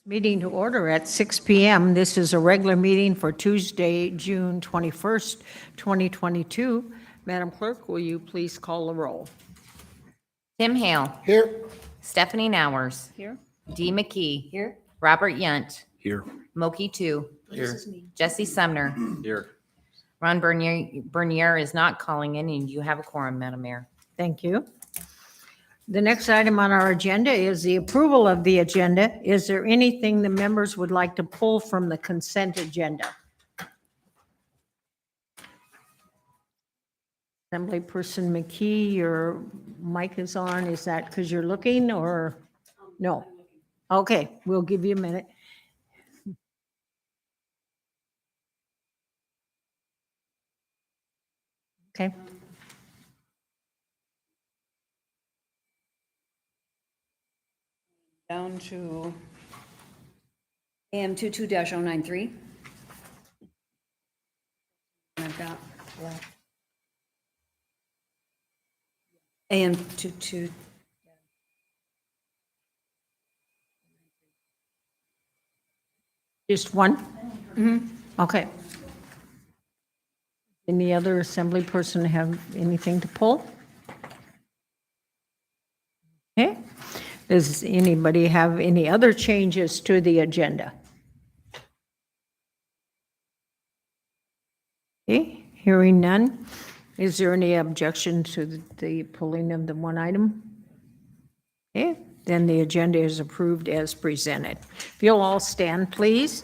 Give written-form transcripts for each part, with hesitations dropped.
Meeting to order at 6 p.m. This is a regular meeting for Tuesday, June 21st, 2022. Madam Clerk, will you please call the roll? Tim Hale. Here. Stephanie Nowers. Here. Dee McKee. Here. Robert Yunt. Here. Moki Tu. Here. Jesse Sumner. Here. Ron Bernier is not calling in, and you have a quorum, Madam Mayor. Thank you. The next item on our agenda is the approval of the agenda. Is there anything the members would like to pull from the consent agenda? Assemblyperson McKee, your mic is on. Is that because you're looking or no? Okay, we'll give you a minute. Okay. Down to AM 22-093. I've got AM 22. Just one? Okay. Any other assembly person have anything to pull? Okay. Does anybody have any other changes to the agenda? Okay, hearing none. Is there any objection to the pulling of the one item? Okay, then the agenda is approved as presented. If you'll all stand, please.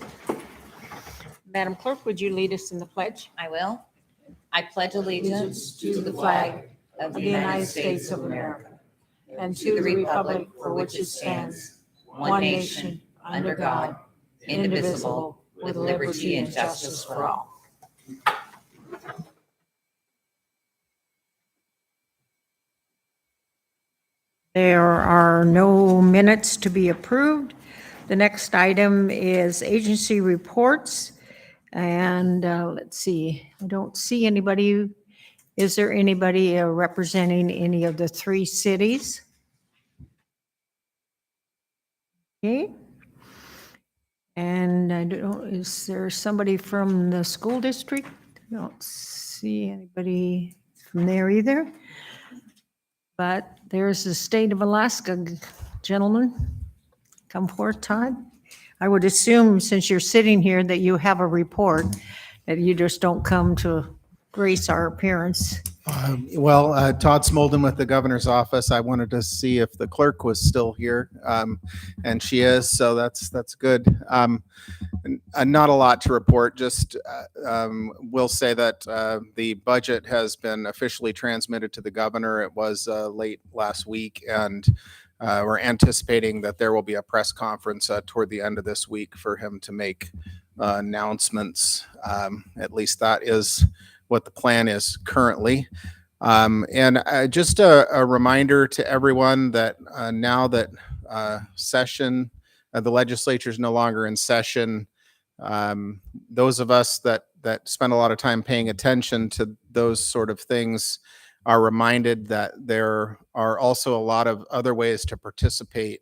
Madam Clerk, would you lead us in the pledge? I will. I pledge allegiance to the flag of the United States of America and to the republic for which it stands, one nation, under God, indivisible, with liberty and justice for all. There are no minutes to be approved. The next item is agency reports. And let's see, I don't see anybody. Is there anybody representing any of the three cities? Okay. And I don't, is there somebody from the school district? I don't see anybody from there either. But there's the state of Alaska, gentlemen. Come forth, Todd. I would assume, since you're sitting here, that you have a report, that you just don't come to grace our appearance. Todd Smolden with the governor's office. I wanted to see if the clerk was still here, and she is, so that's good. Not a lot to report, just we'll say that the budget has been officially transmitted to the governor. It was late last week, and we're anticipating that there will be a press conference toward the end of this week for him to make announcements. At least that is what the plan is currently. And just a reminder to everyone that now that the legislature is no longer in session, those of us that spend a lot of time paying attention to those sort of things are reminded that there are also a lot of other ways to participate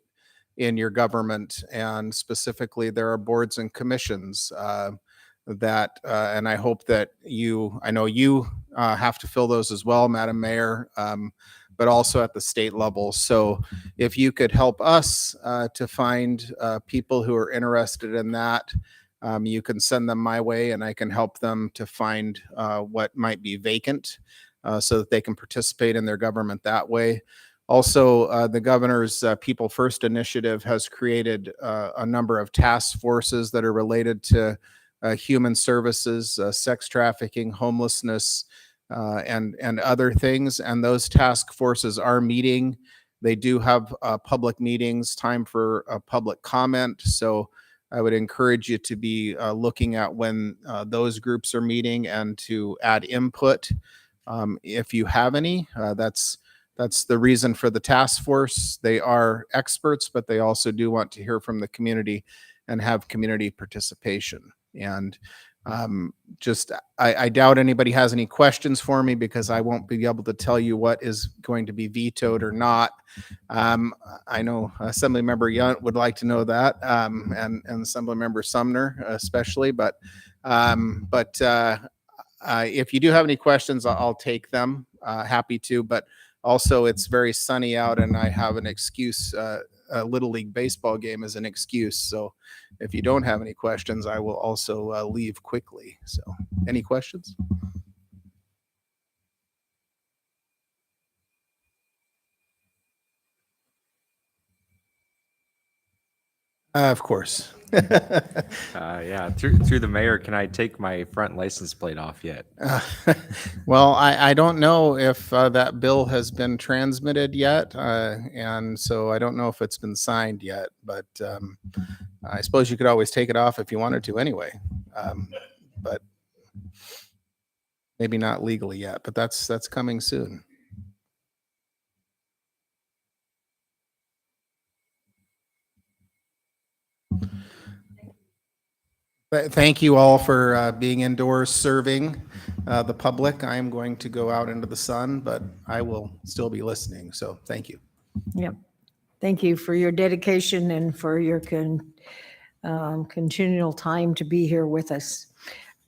in your government, and specifically there are boards and commissions and I hope that I know you have to fill those as well, Madam Mayor, but also at the state level. So if you could help us to find people who are interested in that, you can send them my way and I can help them to find what might be vacant so that they can participate in their government that way. Also, the governor's People First initiative has created a number of task forces that are related to human services, sex trafficking, homelessness, and other things. And those task forces are meeting. They do have public meetings, time for public comment. So I would encourage you to be looking at when those groups are meeting and to add input if you have any. That's the reason for the task force. They are experts, but they also do want to hear from the community and have community participation. And Just, I doubt anybody has any questions for me because I won't be able to tell you what is going to be vetoed or not. I know Assemblymember Yunt would like to know that, and Assemblymember Sumner especially, but if you do have any questions, I'll take them. Happy to, but also it's very sunny out and I have an excuse. A Little League baseball game is an excuse. So if you don't have any questions, I will also leave quickly. So any questions? Of course. Yeah, through the mayor, can I take my front license plate off yet? Well, I don't know if that bill has been transmitted yet, and so I don't know if it's been signed yet, but I suppose you could always take it off if you wanted to anyway, but maybe not legally yet, but that's coming soon. But thank you all for being indoors serving the public. I am going to go out into the sun, but I will still be listening. So thank you. Yep. Thank you for your dedication and for your continual time to be here with us.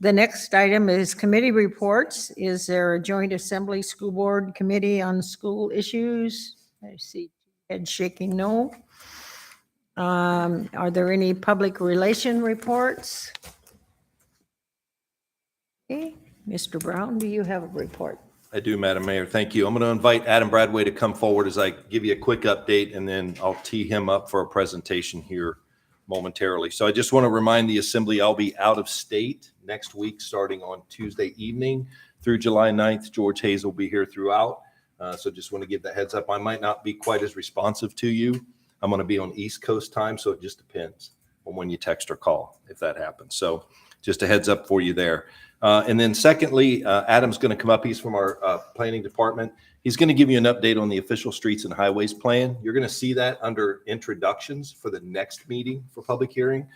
The next item is committee reports. Is there a joint assembly school board committee on school issues? I see head shaking no. Are there any public relation reports? Okay, Mr. Brown, do you have a report? I do, Madam Mayor. Thank you. I'm going to invite Adam Bradway to come forward as I give you a quick update, and then I'll tee him up for a presentation here momentarily. So I just want to remind the Assembly I'll be out of state next week, starting on Tuesday evening through July 9th. George Hayes will be here throughout. So just want to give the heads up. I might not be quite as responsive to you. I'm going to be on East Coast time, so it just depends on when you text or call if that happens. So just a heads up for you there. And then secondly, Adam's going to come up. He's from our planning department. He's going to give you an update on the official streets and highways plan. You're going to see that under introductions for the next meeting for public hearing.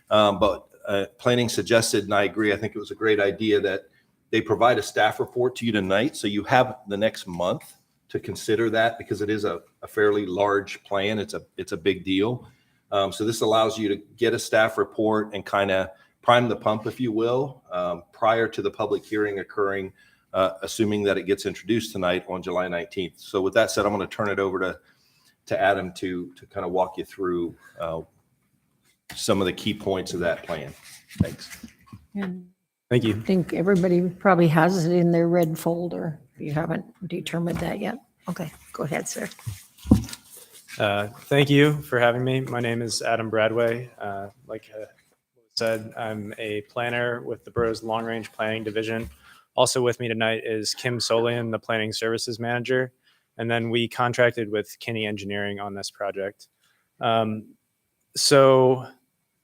But planning suggested, and I agree, I think it was a great idea that they provide a staff report to you tonight. So you have the next month to consider that because it is a fairly large plan. It's a big deal. So this allows you to get a staff report and kind of prime the pump, if you will, prior to the public hearing occurring, assuming that it gets introduced tonight on July 19th. So with that said, I'm going to turn it over to Adam to kind of walk you through some of the key points of that plan. Thanks. Thank you. I think everybody probably has it in their red folder. You haven't determined that yet. Okay, go ahead, sir. Thank you for having me. My name is Adam Bradway. Like said, I'm a planner with the borough's Long Range Planning Division. Also with me tonight is Kim Solian, the Planning Services Manager. And then we contracted with Kinney Engineering on this project. So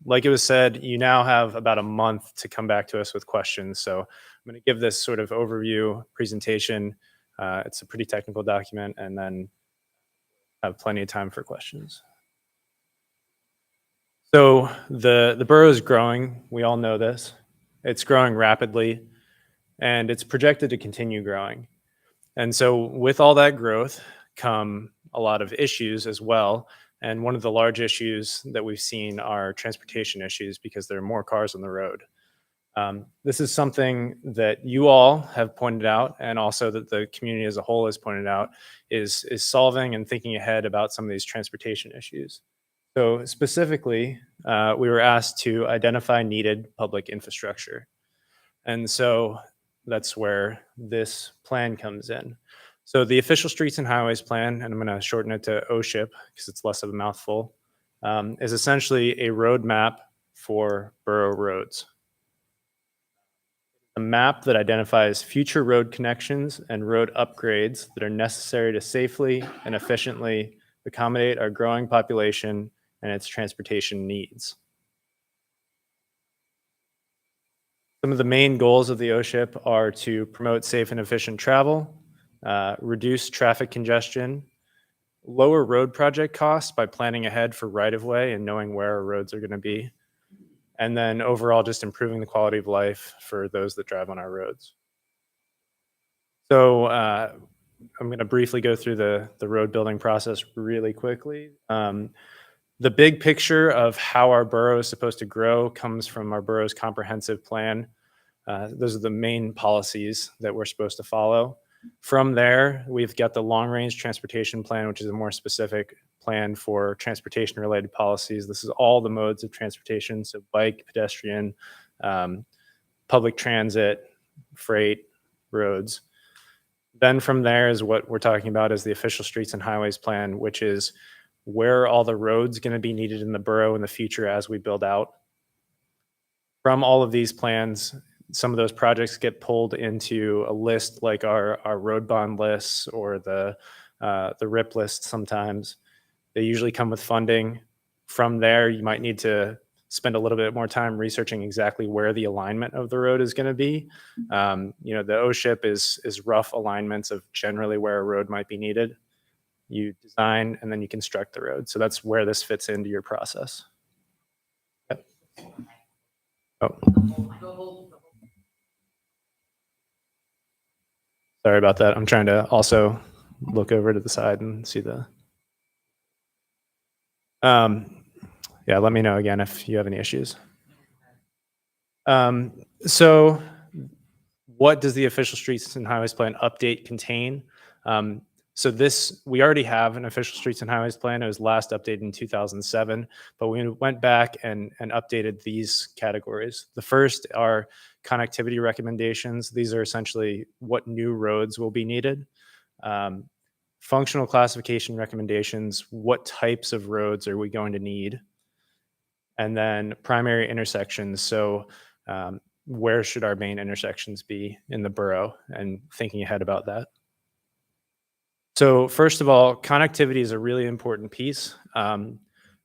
like it was said, you now have about a month to come back to us with questions. So I'm going to give this sort of overview presentation. It's a pretty technical document, and then have plenty of time for questions. So the borough is growing. We all know this. It's growing rapidly, and it's projected to continue growing. And so with all that growth come a lot of issues as well. And one of the large issues that we've seen are transportation issues because there are more cars on the road. This is something that you all have pointed out, and also that the community as a whole has pointed out, is solving and thinking ahead about some of these transportation issues. So specifically, we were asked to identify needed public infrastructure. And so that's where this plan comes in. So the official streets and highways plan, and I'm going to shorten it to OSHIP because it's less of a mouthful, is essentially a roadmap for borough roads. A map that identifies future road connections and road upgrades that are necessary to safely and efficiently accommodate our growing population and its transportation needs. Some of the main goals of the OSHIP are to promote safe and efficient travel, reduce traffic congestion, lower road project costs by planning ahead for right-of-way and knowing where our roads are going to be, and then overall just improving the quality of life for those that drive on our roads. So I'm going to briefly go through the road building process really quickly. The big picture of how our borough is supposed to grow comes from our borough's comprehensive plan. Those are the main policies that we're supposed to follow. From there, we've got the long-range transportation plan, which is a more specific plan for transportation-related policies. This is all the modes of transportation, so bike, pedestrian, public transit, freight, roads. Then from there is what we're talking about is the official streets and highways plan, which is where are all the roads going to be needed in the borough in the future as we build out. From all of these plans, some of those projects get pulled into a list like our road bond lists or the RIP list sometimes. They usually come with funding. From there, you might need to spend a little bit more time researching exactly where the alignment of the road is going to be. The OSHIP is rough alignments of generally where a road might be needed. You design and then you construct the road. So that's where this fits into your process. Yep. Oh. Sorry about that. I'm trying to also look over to the side and see the. Yeah, let me know again if you have any issues. So what does the official streets and highways plan update contain? So we already have an official streets and highways plan. It was last updated in 2007, but we went back and updated these categories. The first are connectivity recommendations. These are essentially what new roads will be needed. Functional classification recommendations, what types of roads are we going to need? And then primary intersections. So where should our main intersections be in the borough, and thinking ahead about that. So first of all, connectivity is a really important piece.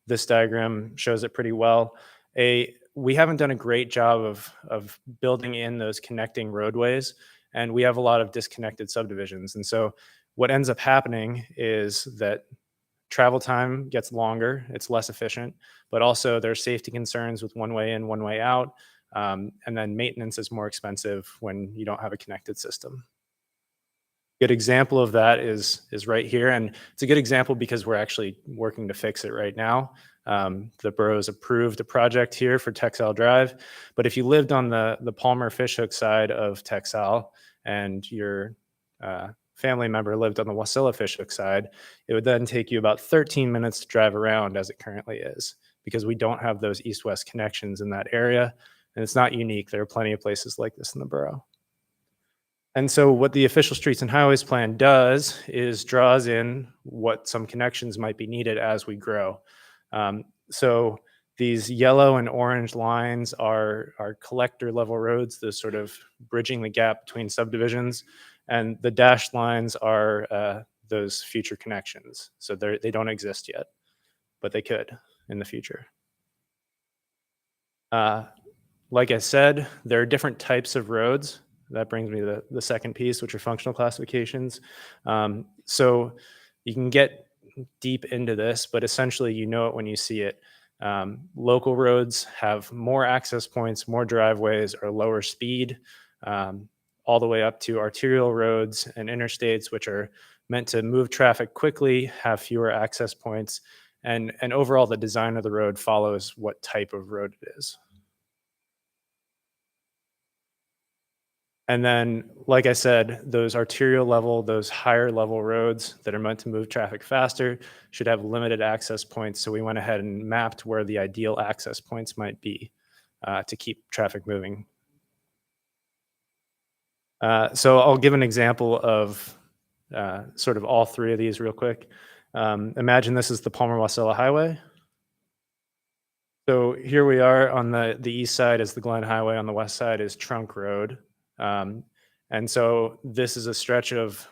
This diagram shows it pretty well. We haven't done a great job of building in those connecting roadways, and we have a lot of disconnected subdivisions. And so what ends up happening is that travel time gets longer, it's less efficient, but also there's safety concerns with one way in, one way out. And then maintenance is more expensive when you don't have a connected system. Good example of that is right here. And it's a good example because we're actually working to fix it right now. The borough's approved a project here for Texile Drive. But if you lived on the Palmer Fishhook side of Texile and your family member lived on the Wasilla Fishhook side, it would then take you about 13 minutes to drive around as it currently is, because we don't have those east-west connections in that area. And it's not unique. There are plenty of places like this in the borough. And so what the official streets and highways plan does is draws in what some connections might be needed as we grow. So these yellow and orange lines are collector level roads, those sort of bridging the gap between subdivisions. And the dashed lines are those future connections. So they don't exist yet, but they could in the future. Like I said, there are different types of roads. That brings me to the second piece, which are functional classifications. So you can get deep into this, but essentially you know it when you see it. Local roads have more access points, more driveways, or lower speed, all the way up to arterial roads and interstates, which are meant to move traffic quickly, have fewer access points, and overall the design of the road follows what type of road it is. And then, like I said, those arterial level, those higher level roads that are meant to move traffic faster should have limited access points. So we went ahead and mapped where the ideal access points might be to keep traffic moving. So I'll give an example of sort of all three of these real quick. Imagine this is the Palmer-Wasilla Highway. So here we are on the east side is the Glen Highway, on the west side is Trunk Road. And so this is a stretch of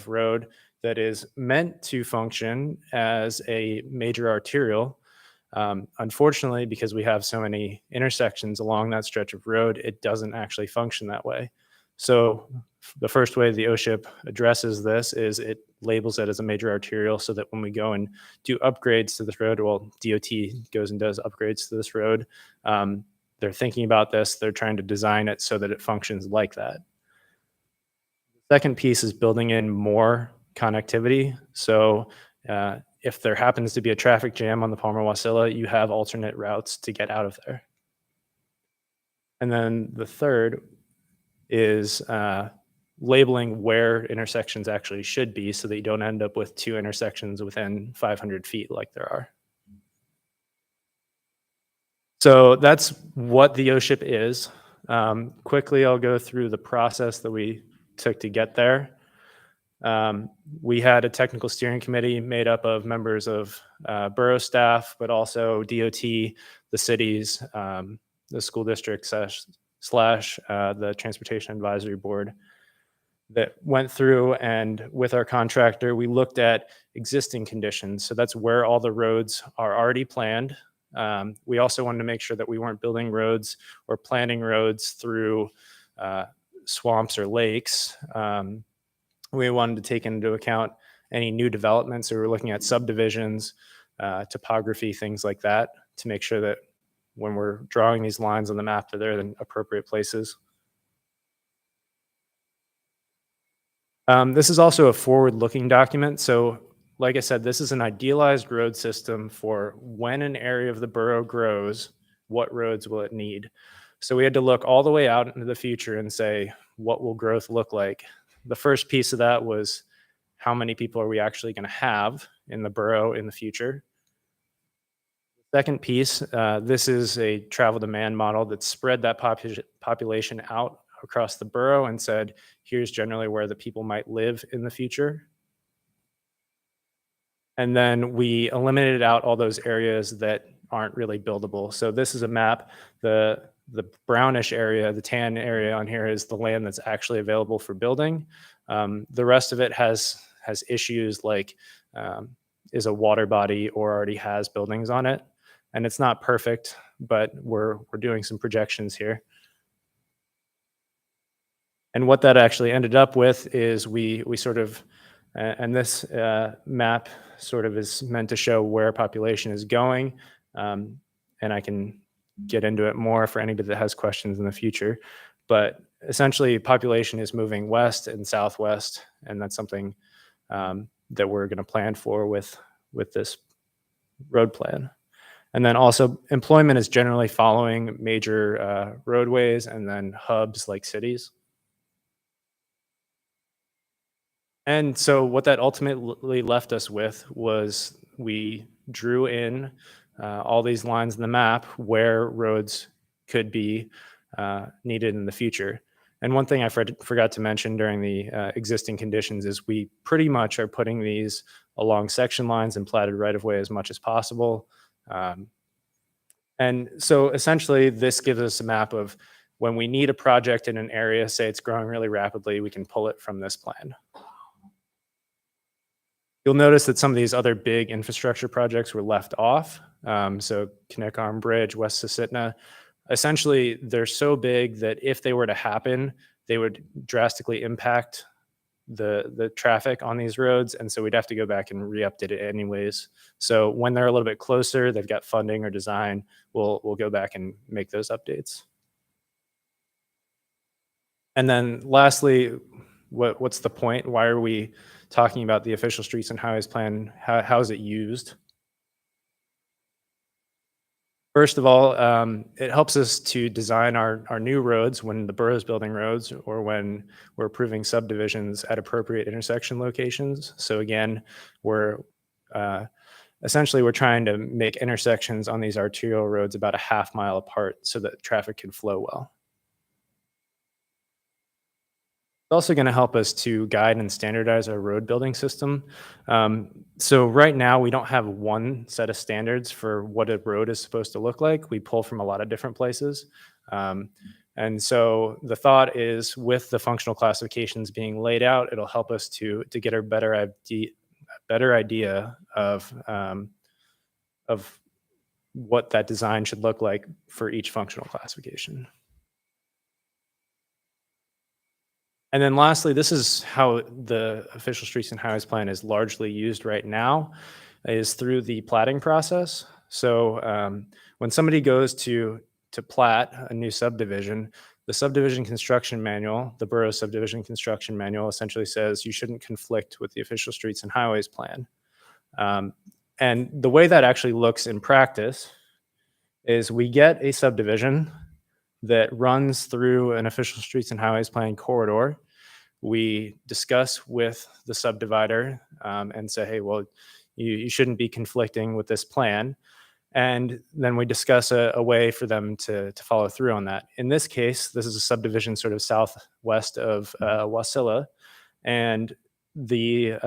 road that is meant to function as a major arterial. Unfortunately, because we have so many intersections along that stretch of road, it doesn't actually function that way. So the first way the OSHIP addresses this is it labels it as a major arterial so that when we go and do upgrades to this road, well, DOT goes and does upgrades to this road, they're thinking about this. They're trying to design it so that it functions like that. The second piece is building in more connectivity. So if there happens to be a traffic jam on the Palmer Wasilla, you have alternate routes to get out of there. And then the third is labeling where intersections actually should be so that you don't end up with 2 intersections within 500 feet like there are. So that's what the OSHIP is. Quickly, I'll go through the process that we took to get there. We had a technical steering committee made up of members of borough staff, but also DOT, the cities, the school district slash the Transportation Advisory Board that went through, and with our contractor, we looked at existing conditions. So that's where all the roads are already planned. We also wanted to make sure that we weren't building roads or planning roads through swamps or lakes. We wanted to take into account any new developments. So we were looking at subdivisions, topography, things like that, to make sure that when we're drawing these lines on the map, that they're in appropriate places. This is also a forward-looking document. So like I said, this is an idealized road system for when an area of the borough grows, what roads will it need? So we had to look all the way out into the future and say, what will growth look like? The first piece of that was, how many people are we actually going to have in the borough in the future? Second piece, this is a travel demand model that spread that population out across the borough and said, here's generally where the people might live in the future. And then we eliminated out all those areas that aren't really buildable. So this is a map. The brownish area, the tan area on here, is the land that's actually available for building. The rest of it has issues like is a water body or already has buildings on it. And it's not perfect, but we're doing some projections here. And what that actually ended up with is we sort of, and this map sort of is meant to show where population is going. And I can get into it more for anybody that has questions in the future. But essentially, population is moving west and southwest, and that's something that we're going to plan for with this road plan. And then also, employment is generally following major roadways and then hubs like cities. And so what that ultimately left us with was we drew in all these lines in the map where roads could be needed in the future. And one thing I forgot to mention during the existing conditions is we pretty much are putting these along section lines and platted right-of-way as much as possible. And so essentially this gives us a map of when we need a project in an area, say it's growing really rapidly, we can pull it from this plan. You'll notice that some of these other big infrastructure projects were left off. So Connect Arm Bridge, West Susitna, essentially they're so big that if they were to happen, they would drastically impact the traffic on these roads. And so we'd have to go back and re-update it anyways. So when they're a little bit closer, they've got funding or design, we'll go back and make those updates. And then lastly, what's the point? Why are we talking about the official streets and highways plan? How is it used? First of all, it helps us to design our new roads when the borough is building roads or when we're approving subdivisions at appropriate intersection locations. So again, essentially we're trying to make intersections on these arterial roads about a half mile apart so that traffic can flow well. It's also going to help us to guide and standardize our road building system. So right now we don't have one set of standards for what a road is supposed to look like. We pull from a lot of different places. And so the thought is with the functional classifications being laid out, it'll help us to get a better idea of what that design should look like for each functional classification. And then lastly, this is how the official streets and highways plan is largely used right now, is through the platting process. So when somebody goes to to plat a new subdivision, the subdivision construction manual, the borough subdivision construction manual, essentially says you shouldn't conflict with the official streets and highways plan. And the way that actually looks in practice is we get a subdivision that runs through an official streets and highways plan corridor. We discuss with the subdivider and say, hey, well, you shouldn't be conflicting with this plan. And then we discuss a way for them to follow through on that. In this case, this is a subdivision sort of southwest of Wasilla, and the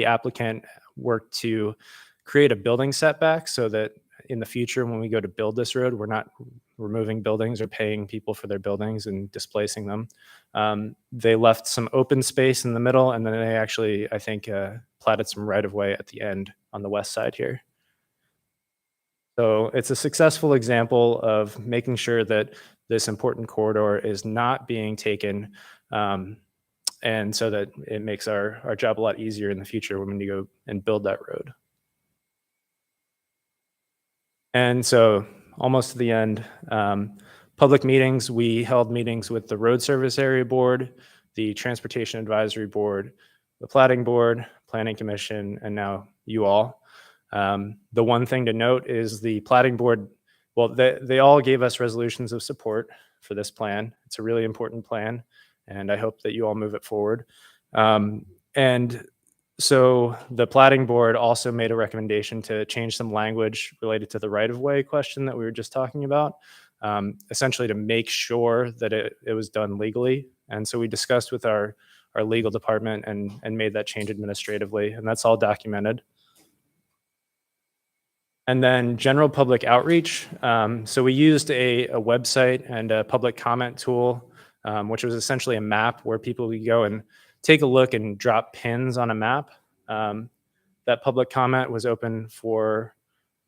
applicant worked to create a building setback so that in the future, when we go to build this road, we're not removing buildings or paying people for their buildings and displacing them. They left some open space in the middle, and then they actually, I think, platted some right of way at the end on the west side here. So it's a successful example of making sure that this important corridor is not being taken, and so that it makes our job a lot easier in the future when we go and build that road. And so almost to the end, public meetings, we held meetings with the Road Service Area Board, the Transportation Advisory Board, the Platting Board, Planning Commission, and now you all. The one thing to note is the Platting Board, well, they all gave us resolutions of support for this plan. It's a really important plan, and I hope that you all move it forward. And so the Platting Board also made a recommendation to change some language related to the right-of-way question that we were just talking about, essentially to make sure that it was done legally. And so we discussed with our legal department and made that change administratively, and that's all documented. And then general public outreach. So we used a website and a public comment tool, which was essentially a map where people could go and take a look and drop pins on a map. That public comment was open for,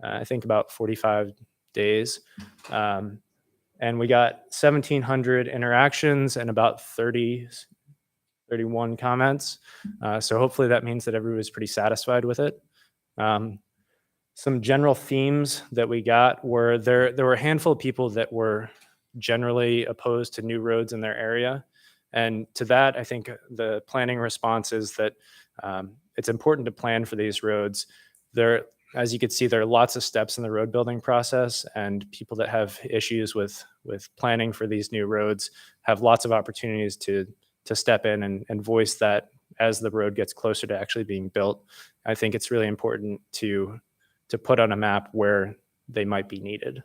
I think, about 45 days. And we got 1,700 interactions and about 31 comments. So hopefully that means that everyone was pretty satisfied with it. Some general themes that we got were there were a handful of people that were generally opposed to new roads in their area. And to that, I think the planning response is that it's important to plan for these roads. As you can see, there are lots of steps in the road building process, and people that have issues with planning for these new roads have lots of opportunities to step in and voice that as the road gets closer to actually being built. I think it's really important to put on a map where they might be needed.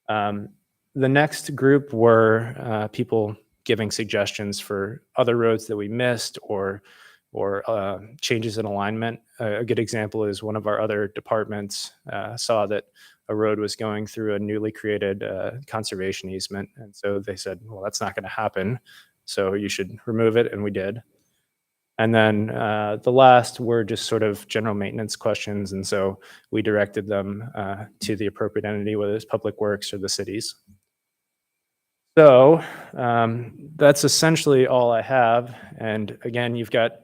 The next group were people giving suggestions for other roads that we missed or changes in alignment. A good example is one of our other departments saw that a road was going through a newly created conservation easement. And so they said, well, that's not going to happen, so you should remove it, and we did. And then the last were just sort of general maintenance questions. And so we directed them to the appropriate entity, whether it's Public Works or the cities. So that's essentially all I have. And again, you've got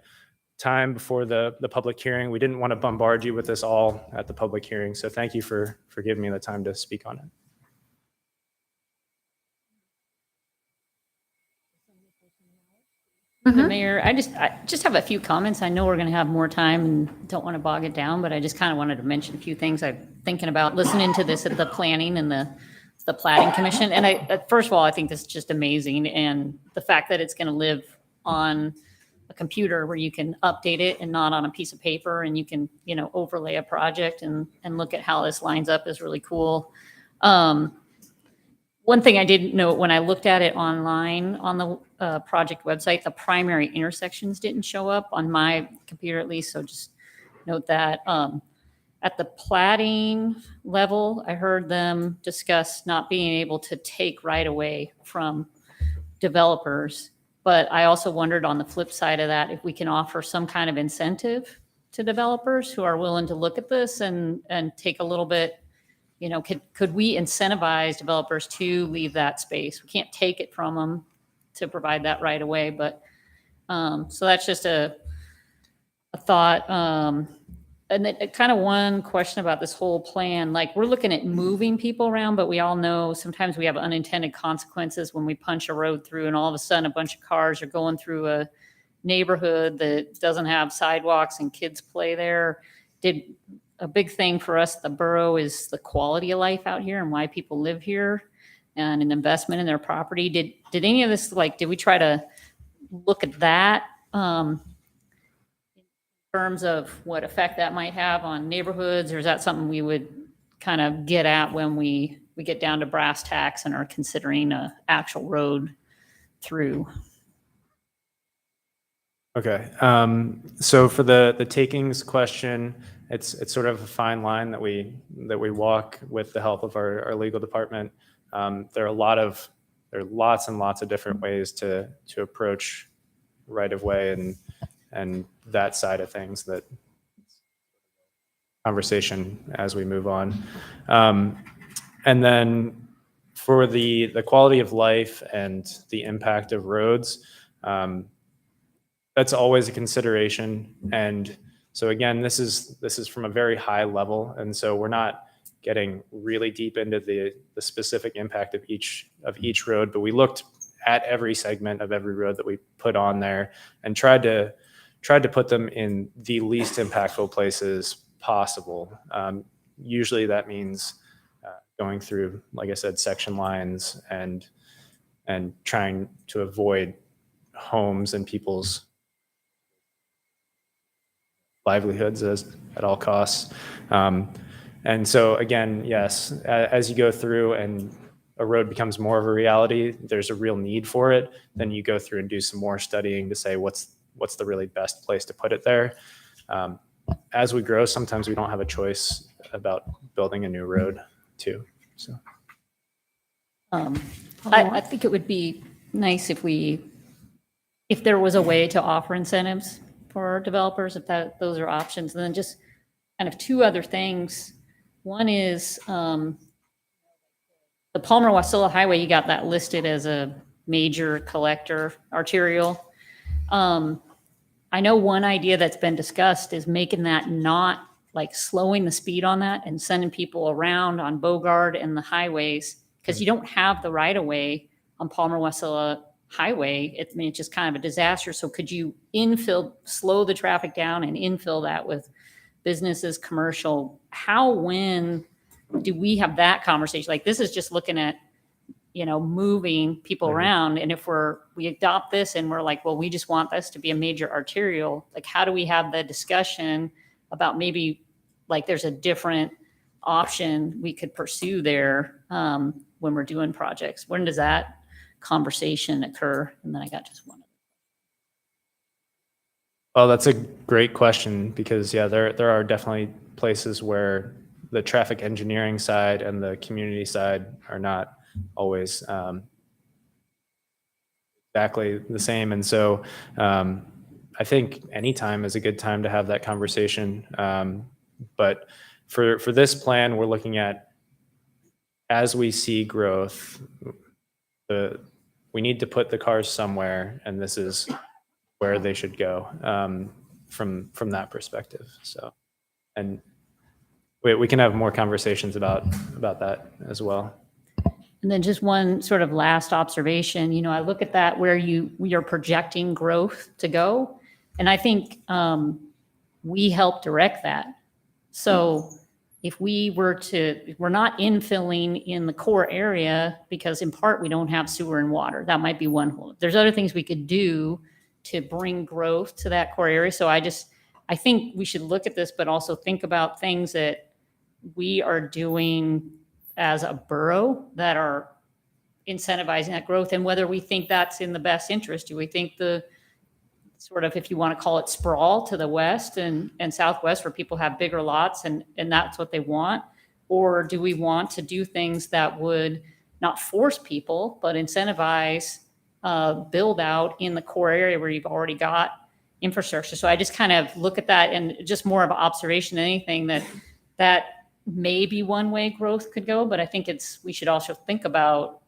time before the public hearing. We didn't want to bombard you with this all at the public hearing. So thank you for giving me the time to speak on it. The mayor, I just have a few comments. I know we're going to have more time and don't want to bog it down, but I just kind of wanted to mention a few things I'm thinking about listening to this at the planning and the Platting Commission. And first of all, I think this is just amazing. And the fact that it's going to live on a computer where you can update it and not on a piece of paper, and you can, overlay a project and look at how this lines up is really cool. One thing I didn't know when I looked at it online on the project website, the primary intersections didn't show up on my computer at least. So just note that. At the platting level, I heard them discuss not being able to take right away from developers. But I also wondered on the flip side of that, if we can offer some kind of incentive to developers who are willing to look at this and take a little bit. Could we incentivize developers to leave that space? We can't take it from them to provide that right away, but so that's just a thought. And then kind of one question about this whole plan, like we're looking at moving people around, but we all know sometimes we have unintended consequences when we punch a road through and all of a sudden a bunch of cars are going through a neighborhood that doesn't have sidewalks and kids play there. A big thing for us, the borough, is the quality of life out here and why people live here and an investment in their property. Did any of this, like, did we try to look at that? Terms of what effect that might have on neighborhoods, or is that something we would kind of get at when we get down to brass tacks and are considering a actual road through? Okay. So for the takings question, it's sort of a fine line that we walk with the help of our legal department. There are lots and lots of different ways to approach right of way and that side of things, that conversation as we move on. And then for the quality of life and the impact of roads, that's always a consideration. And so again, this is from a very high level. And so we're not getting really deep into the specific impact of each road, but we looked at every segment of every road that we put on there and tried to put them in the least impactful places possible. Usually that means going through, like I said, section lines and trying to avoid homes and people's livelihoods at all costs. And so again, yes, as you go through and a road becomes more of a reality, there's a real need for it, then you go through and do some more studying to say what's the really best place to put it there. As we grow, sometimes we don't have a choice about building a new road too. So I think it would be nice if there was a way to offer incentives for developers, if those are options. And then just kind of two other things. One is the Palmer-Wasilla Highway, you got that listed as a major collector arterial. I know one idea that's been discussed is making that not like slowing the speed on that and sending people around on Bogard and the highways, because you don't have the right of way on Palmer-Wasilla Highway. It's just kind of a disaster. So could you slow the traffic down and infill that with businesses, commercial? When do we have that conversation? Like, this is just looking at, moving people around. And if we adopt this and we're like, well, we just want this to be a major arterial, like, how do we have the discussion about maybe like there's a different option we could pursue there when we're doing projects? When does that conversation occur? And then I got just one. Well, that's a great question, because yeah, there are definitely places where the traffic engineering side and the community side are not always exactly the same. And so I think any time is a good time to have that conversation. But for this plan, we're looking at, as we see growth, we need to put the cars somewhere, and this is where they should go from that perspective. So, and we can have more conversations about that as well. And then just one sort of last observation, I look at that where you're projecting growth to go. And I think we help direct that. So if we're not infilling in the core area because in part we don't have sewer and water, that might be one hole. There's other things we could do to bring growth to that core area. So I think we should look at this, but also think about things that we are doing as a borough that are incentivizing that growth, and whether we think that's in the best interest. Do we think the sort of, if you want to call it, sprawl to the west and southwest where people have bigger lots and that's what they want? Or do we want to do things that would not force people, but incentivize build out in the core area where you've already got infrastructure? So I just kind of look at that, and just more of an observation than anything, that may be one way growth could go, but I think we should also think about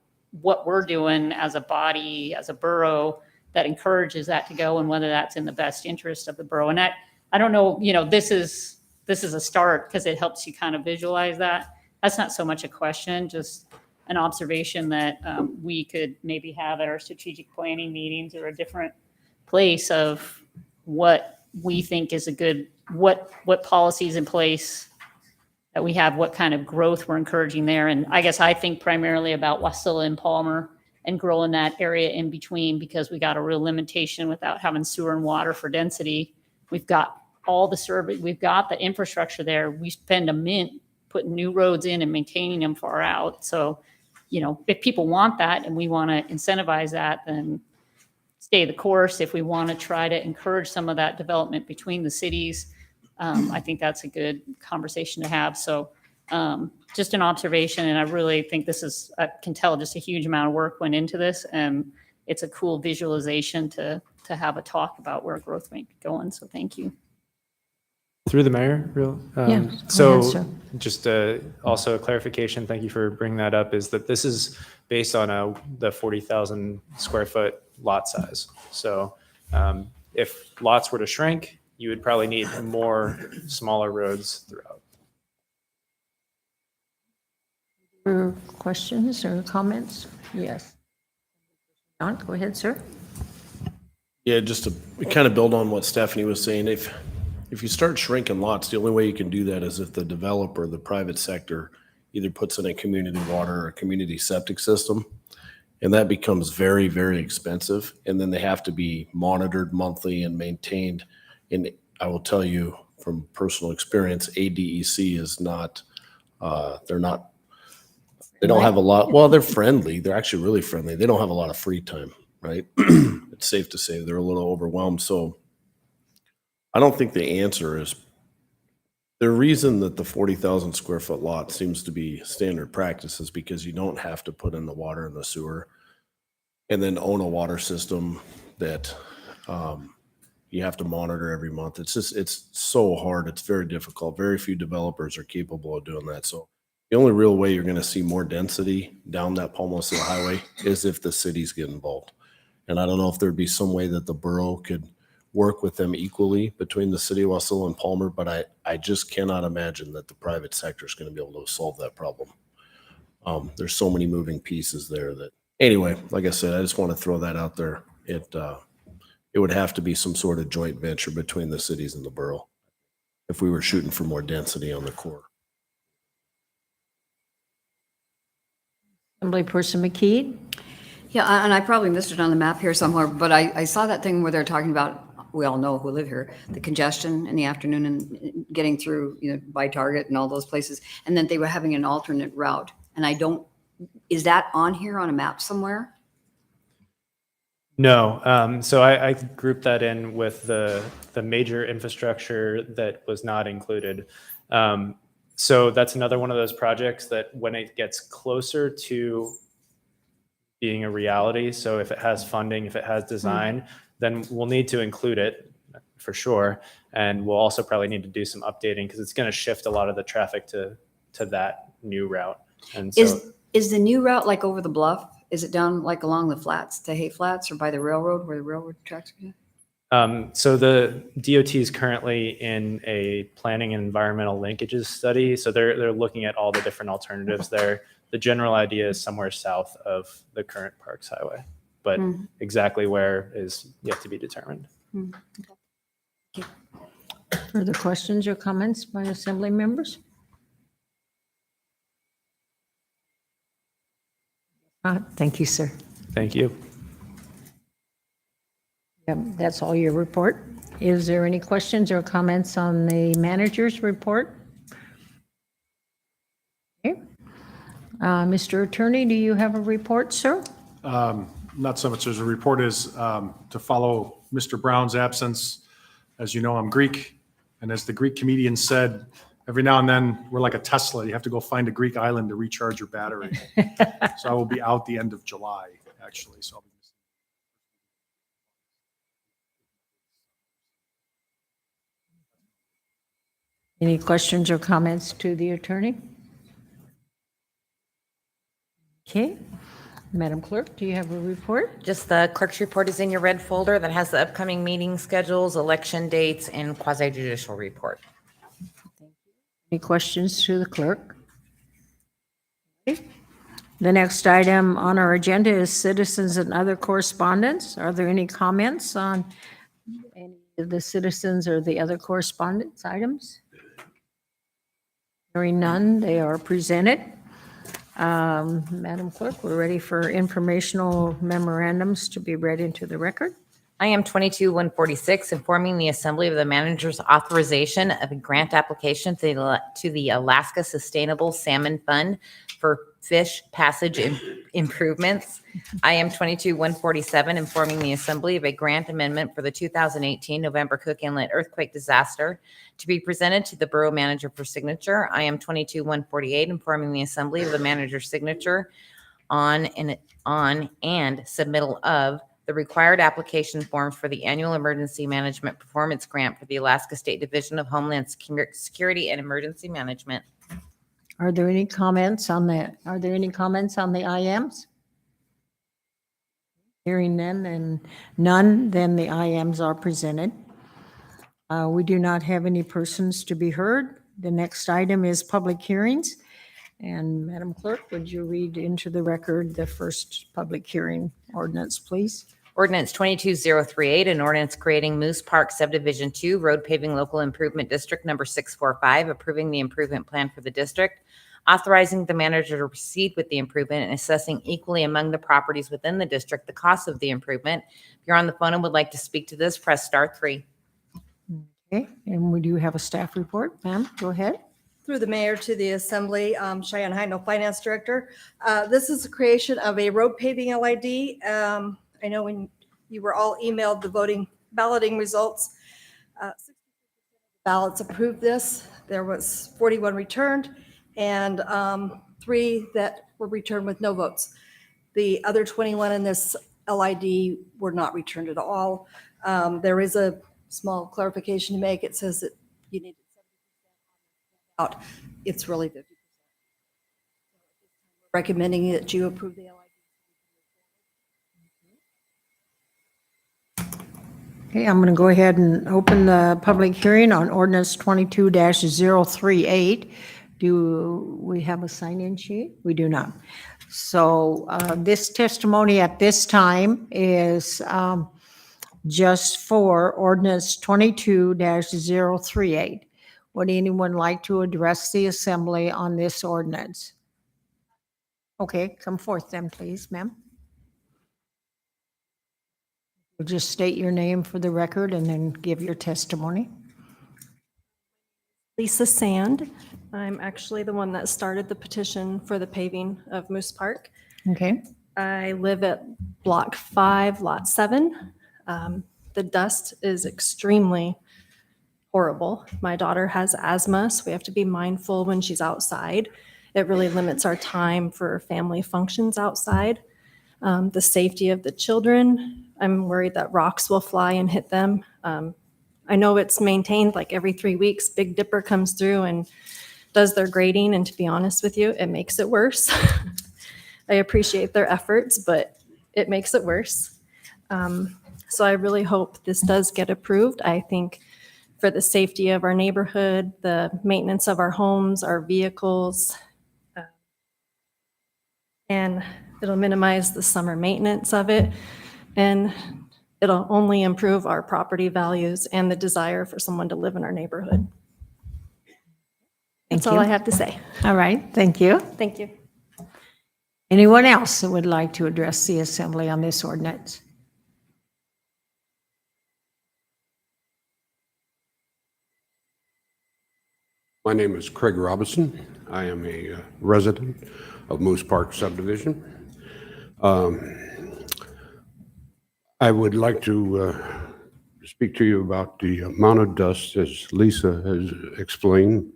what we're doing as a body, as a borough, that encourages that to go, and whether that's in the best interest of the borough. And I don't know, this is this is a start because it helps you kind of visualize that. That's not so much a question, just an observation that we could maybe have at our strategic planning meetings or a different place of what we think is a good, what policies in place that we have, what kind of growth we're encouraging there. And I guess I think primarily about Wasilla and Palmer and growing that area in between, because we got a real limitation without having sewer and water for density. We've got all the service, we've got the infrastructure there. We spend a mint putting new roads in and maintaining them far out. So, you know, if people want that and we want to incentivize that, then stay the course. If we want to try to encourage some of that development between the cities, I think that's a good conversation to have. So just an observation, and I really think this is, I can tell just a huge amount of work went into this, and it's a cool visualization to have a talk about where growth might be going. So thank you. Through the mayor, real. Yeah, go So ahead, sir. just also a clarification, thank you for bringing that up, is that this is based on the 40,000 square foot lot size. So if lots were to shrink, you would probably need more smaller roads throughout. Questions or comments? Yes. John, go ahead, sir. Yeah, just to kind of build on what Stephanie was saying, if you start shrinking lots, the only way you can do that is if the developer, the private sector, either puts in a community water or a community septic system, and that becomes very, very expensive. And then they have to be monitored monthly and maintained. And I will tell you from personal experience, ADEC is not, they don't have a lot, well, they're friendly. They're actually really friendly. They don't have a lot of free time, right? It's safe to say they're a little overwhelmed. So I don't think the answer is, the reason that the 40,000 square foot lot seems to be standard practice is because you don't have to put in the water and the sewer and then own a water system that you have to monitor every month. It's just, it's so hard. It's very difficult. Very few developers are capable of doing that. So the only real way you're going to see more density down that Palmosilla Highway is if the cities get involved. And I don't know if there'd be some way that the borough could work with them equally between the city of Wasilla and Palmer, but I just cannot imagine that the private sector is going to be able to solve that problem. There's so many moving pieces there that, anyway, like I said, I just want to throw that out there. It would have to be some sort of joint venture between the cities and the borough if we were shooting for more density on the core. Assemblyperson McKee? Yeah, and I probably missed it on the map here somewhere, but I saw that thing where they're talking about, we all know who live here, the congestion in the afternoon and getting through, you know, by Target and all those places. And then they were having an alternate route. And is that on here on a map somewhere? No, so I grouped that in with the major infrastructure that was not included. So that's another one of those projects that when it gets closer to being a reality, so if it has funding, if it has design, then we'll need to include it for sure. And we'll also probably need to do some updating because it's going to shift a lot of the traffic to that new route. And so Is the new route like over the bluff? Is it down like along the flats, the hay flats, or by the railroad where the railroad tracks are? So the DOT is currently in a planning and environmental linkages study. So they're looking at all the different alternatives there. The general idea is somewhere south of the current Parks Highway, but exactly where is yet to be determined. Further questions or comments by assembly members? Thank you, sir. Thank you. Yep, that's all your report. Is there any questions or comments on the manager's report? Okay. Mr. Attorney, do you have a report, sir? Not so much as a report as to follow Mr. Brown's absence. As you know, I'm Greek, and as the Greek comedian said, every now and then we're like a Tesla. You have to go find a Greek island to recharge your battery. So I will be out the end of July, actually. So I'll be Any questions or comments to the attorney? Okay. Madam Clerk, do you have a report? Just the clerk's report is in your red folder that has the upcoming meeting schedules, election dates, and quasi judicial report. Any questions to the clerk? Okay. The next item on our agenda is citizens and other correspondence. Are there any comments on any of the citizens or the other correspondence items? Hearing none, they are presented. Madam Clerk, we're ready for informational memorandums to be read into the record. I am 22-146, informing the Assembly of the Manager's authorization of a grant application to the Alaska Sustainable Salmon Fund for fish passage improvements. I am 22-147, informing the Assembly of a grant amendment for the 2018 November Cook Inlet earthquake disaster to be presented to the Borough Manager for signature. I am 22-148, informing the Assembly of the Manager's signature on and submittal of the required application forms for the annual emergency management performance grant for the Alaska State Division of Homeland Security and Emergency Management. Are there any comments on that? Are there any comments on the IMs? Hearing none, then the IMs are presented. We do not have any persons to be heard. The next item is public hearings. And Madam Clerk, would you read into the record the first public hearing ordinance, please? Ordinance 22038, an ordinance creating Moose Park Subdivision 2, Road Paving Local Improvement District number 645, approving the improvement plan for the district, authorizing the manager to proceed with the improvement and assessing equally among the properties within the district the cost of the improvement. If you're on the phone and would like to speak to this, press *3. Okay, and we do have a staff report. Ma'am, go ahead. Through the mayor to the assembly, Cheyenne Heino, finance director. This is the creation of a road paving LID. I know when you were all emailed the balloting results, 60% ballots approved this. There was 41 returned and 3 that were returned with no votes. The other 21 in this LID were not returned at all. There is a small clarification to make. It says that you need out. It's really 50%. Recommending that you approve the LID. Okay, I'm going to go ahead and open the public hearing on ordinance 22-038. Do we have a sign-in sheet? We do not. So this testimony at this time is just for ordinance 22-038. Would anyone like to address the assembly on this ordinance? Okay, come forth then, please, ma'am. We'll just state your name for the record and then give your testimony. Lisa Sand. I'm actually the one that started the petition for the paving of Moose Park. Okay. I live at Block 5, Lot 7. The dust is extremely horrible. My daughter has asthma, so we have to be mindful when she's outside. It really limits our time for family functions outside. The safety of the children, I'm worried that rocks will fly and hit them. I know it's maintained like every 3 weeks. Big Dipper comes through and does their grading, and to be honest with you, it makes it worse. I appreciate their efforts, but it makes it worse. So I really hope this does get approved. I think for the safety of our neighborhood, the maintenance of our homes, our vehicles, and it'll minimize the summer maintenance of it, and it'll only improve our property values and the desire for someone to live in our neighborhood. That's all I have to say. All right, thank you. Thank you. Anyone else that would like to address the assembly on this ordinance? My name is Craig Robinson. I am a resident of Moose Park subdivision. I would like to speak to you about the amount of dust, as Lisa has explained.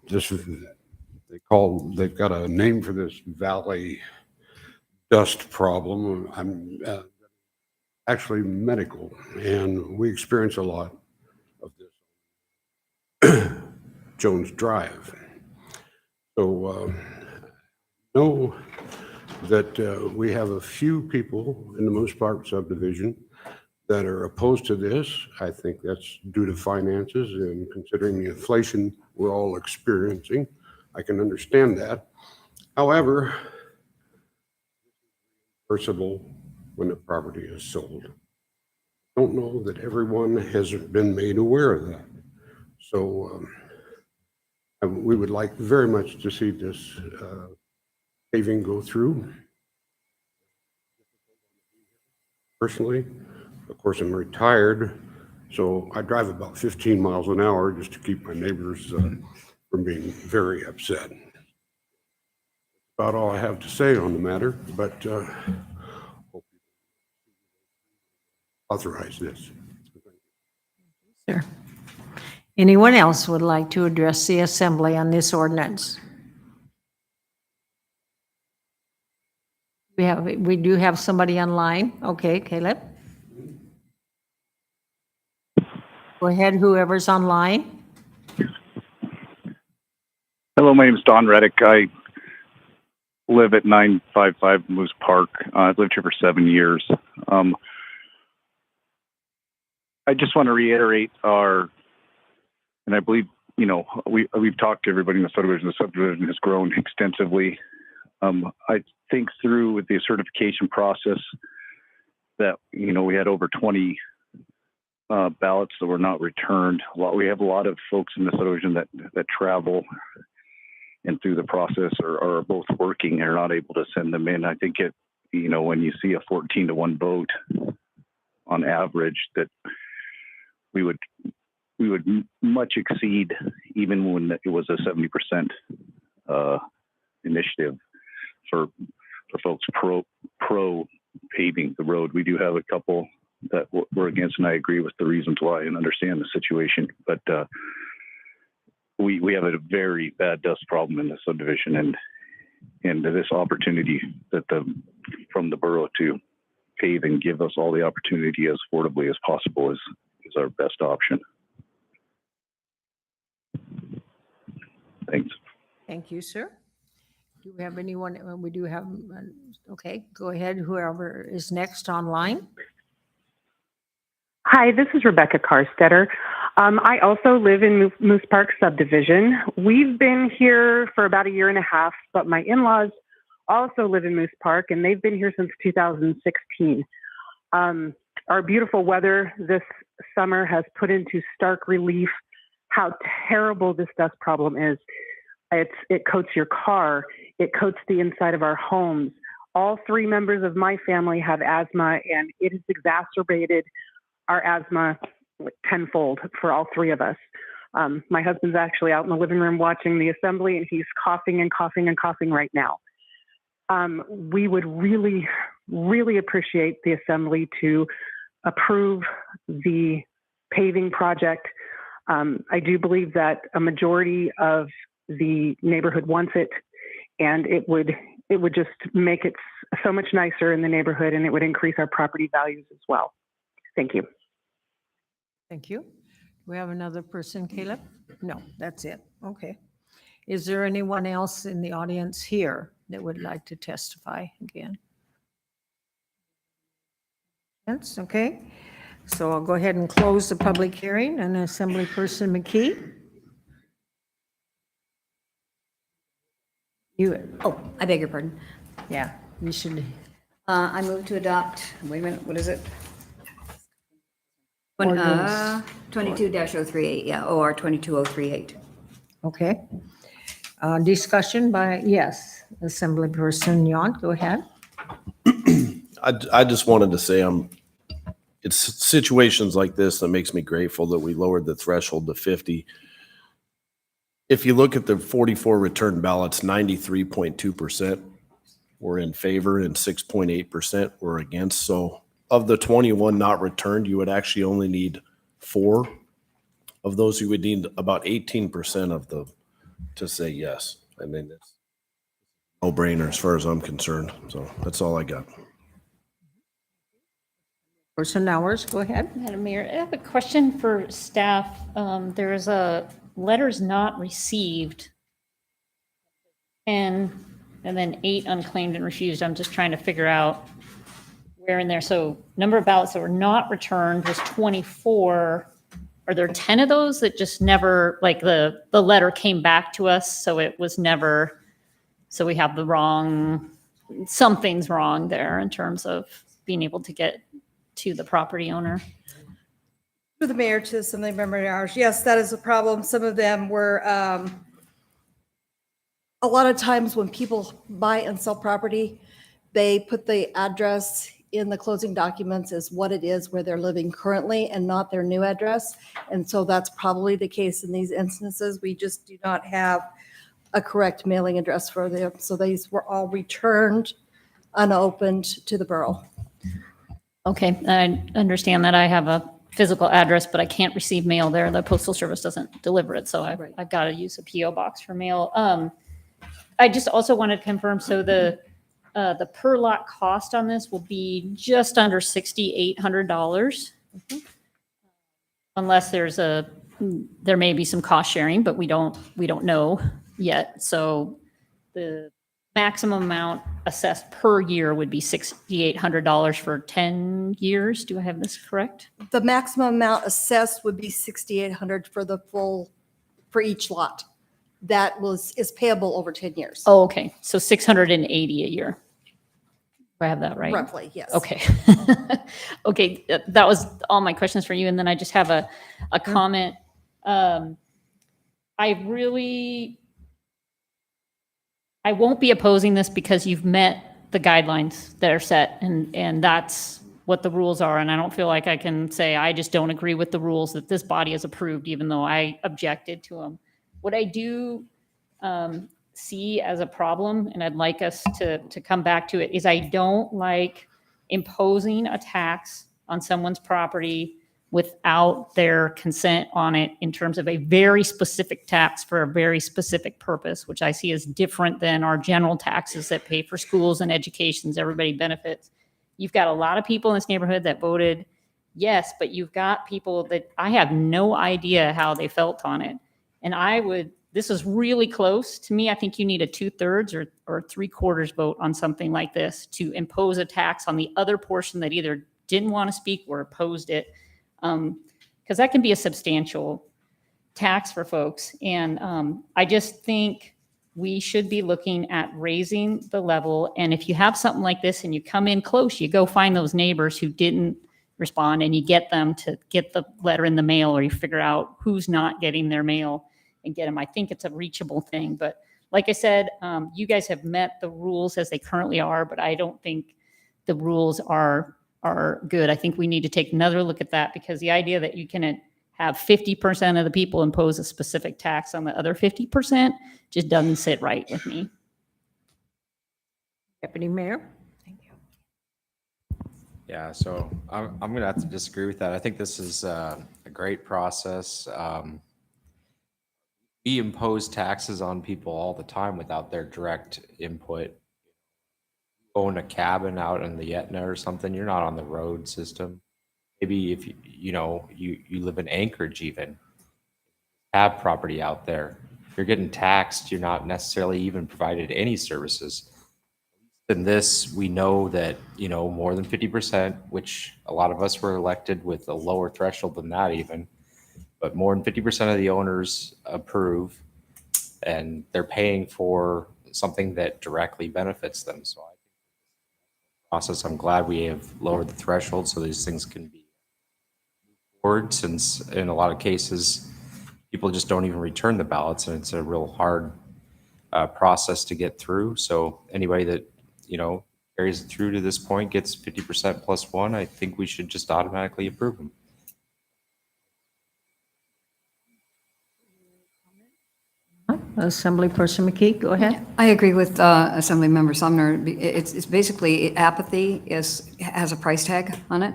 They've got a name for this valley dust problem. I'm actually medical, and we experience a lot of this. Jones Drive. So know that we have a few people in the Moose Park subdivision that are opposed to this. I think that's due to finances and considering the inflation we're all experiencing. I can understand that. However, reversible when the property is sold. I don't know that everyone has been made aware of that. So we would like very much to see this paving go through. Personally, of course, I'm retired, so I drive about 15 miles an hour just to keep my neighbors from being very upset. About all I have to say on the matter, but hope you authorize this. Sure. Anyone else would like to address the assembly on this ordinance? We do have somebody online. Okay, Caleb. Go ahead, whoever's online. Hello, my name is Don Reddick. I live at 955 Moose Park. I've lived here for 7 years. I just want to reiterate and I believe, we've talked to everybody in the subdivision. The subdivision has grown extensively. I think through with the certification process that, we had over 20 ballots that were not returned. We have a lot of folks in the subdivision that travel and through the process are both working and are not able to send them in. I think when you see a 14-1 vote on average, that we would much exceed even when it was a 70% initiative for folks pro paving the road. We do have a couple that we're against, and I agree with the reasons why and understand the situation. But we have a very bad dust problem in the subdivision, and this opportunity from the borough to pave and give us all the opportunity as affordably as possible is our best option. Thanks. Thank you, sir. Do we have anyone? We do have, okay, go ahead, whoever is next online. Hi, this is Rebecca Carstetter. I also live in Moose Park subdivision. We've been here for about 1.5 years, but my in-laws also live in Moose Park, and they've been here since 2016. Our beautiful weather this summer has put into stark relief how terrible this dust problem is. It coats your car. It coats the inside of our homes. All 3 members of my family have asthma, and it has exacerbated our asthma tenfold for all 3 of us. My husband's actually out in the living room watching the assembly, and he's coughing and coughing and coughing right now. We would really, really appreciate the assembly to approve the paving project. I do believe that a majority of the neighborhood wants it, and it would just make it so much nicer in the neighborhood, and it would increase our property values as well. Thank you. Thank you. Do we have another person, Caleb? No, that's it. Okay. Is there anyone else in the audience here that would like to testify again? That's okay. So I'll go ahead and close the public hearing. And Assemblyperson McKee? I beg your pardon. Yeah, you should. I move to adopt, wait a minute, what is it? Ordinance. 22-038, yeah, OR 22038. Okay. Discussion by, yes, Assemblyperson Yount, go ahead. I just wanted to say it's situations like this that makes me grateful that we lowered the threshold to 50. If you look at the 44 returned ballots, 93.2% were in favor and 6.8% were against. So of the 21 not returned, you would actually only need 4 of those. You would need about 18% of them to say yes. I mean, it's no brainer as far as I'm concerned. So that's all I got. Person Hours, go ahead. Madam Mayor, I have a question for staff. There is a letters not received and then 8 unclaimed and refused. I'm just trying to figure out where in there, so number of ballots that were not returned was 24. Are there 10 of those that just never, like the letter came back to us, so it was never, so we have the wrong, something's wrong there in terms of being able to get to the property owner? To the mayor, to some of the member hours, yes, that is a problem. Some of them were, a lot of times when people buy and sell property, they put the address in the closing documents as what it is where they're living currently and not their new address. And so that's probably the case in these instances. We just do not have a correct mailing address for them. So these were all returned unopened to the borough. Okay, I understand that I have a physical address, but I can't receive mail there. The postal service doesn't deliver it, so I've got to use a PO box for mail. I just also wanted to confirm, so the per lot cost on this will be just under $6,800. Unless there may be some cost sharing, but we don't know yet. So the maximum amount assessed per year would be $6,800 for 10 years. Do I have this correct? The maximum amount assessed would be $6,800 for the full, for each lot. That is payable over 10 years. Oh, okay. So 680 a year. Do I have that right? Roughly, yes. Okay. Okay, that was all my questions for you. And then I just have a comment. I won't be opposing this because you've met the guidelines that are set, and that's what the rules are. And I don't feel like I can say, I just don't agree with the rules that this body has approved, even though I objected to them. What I do see as a problem, and I'd like us to come back to it, is I don't like imposing a tax on someone's property without their consent on it in terms of a very specific tax for a very specific purpose, which I see as different than our general taxes that pay for schools and educations, everybody benefits. You've got a lot of people in this neighborhood that voted yes, but you've got people that I have no idea how they felt on it. And this is really close to me. I think you need a 2/3 or 3/4 vote on something like this to impose a tax on the other portion that either didn't want to speak or opposed it. Because that can be a substantial tax for folks. And I just think we should be looking at raising the level. And if you have something like this and you come in close, you go find those neighbors who didn't respond and you get them to get the letter in the mail, or you figure out who's not getting their mail and get them. I think it's a reachable thing. But like I said, you guys have met the rules as they currently are, but I don't think the rules are good. I think we need to take another look at that, because the idea that you can have 50% of the people impose a specific tax on the other 50% just doesn't sit right with me. Deputy Mayor? Yeah, so I'm going to have to disagree with that. I think this is a great process. We impose taxes on people all the time without their direct input. Own a cabin out in the Etna or something, you're not on the road system. Maybe if you live in Anchorage, even have property out there, you're getting taxed. You're not necessarily even provided any services. In this, we know that more than 50%, which a lot of us were elected with a lower threshold than that even, but more than 50% of the owners approve, and they're paying for something that directly benefits them. So process. I'm glad we have lowered the threshold so these things can be forward, since in a lot of cases people just don't even return the ballots, and it's a real hard process to get through. So anybody that carries it through to this point gets 50% plus one. I think we should just automatically approve them. Assemblyperson McKee, go ahead. I agree with Assemblymember Sumner. It's basically apathy has a price tag on it.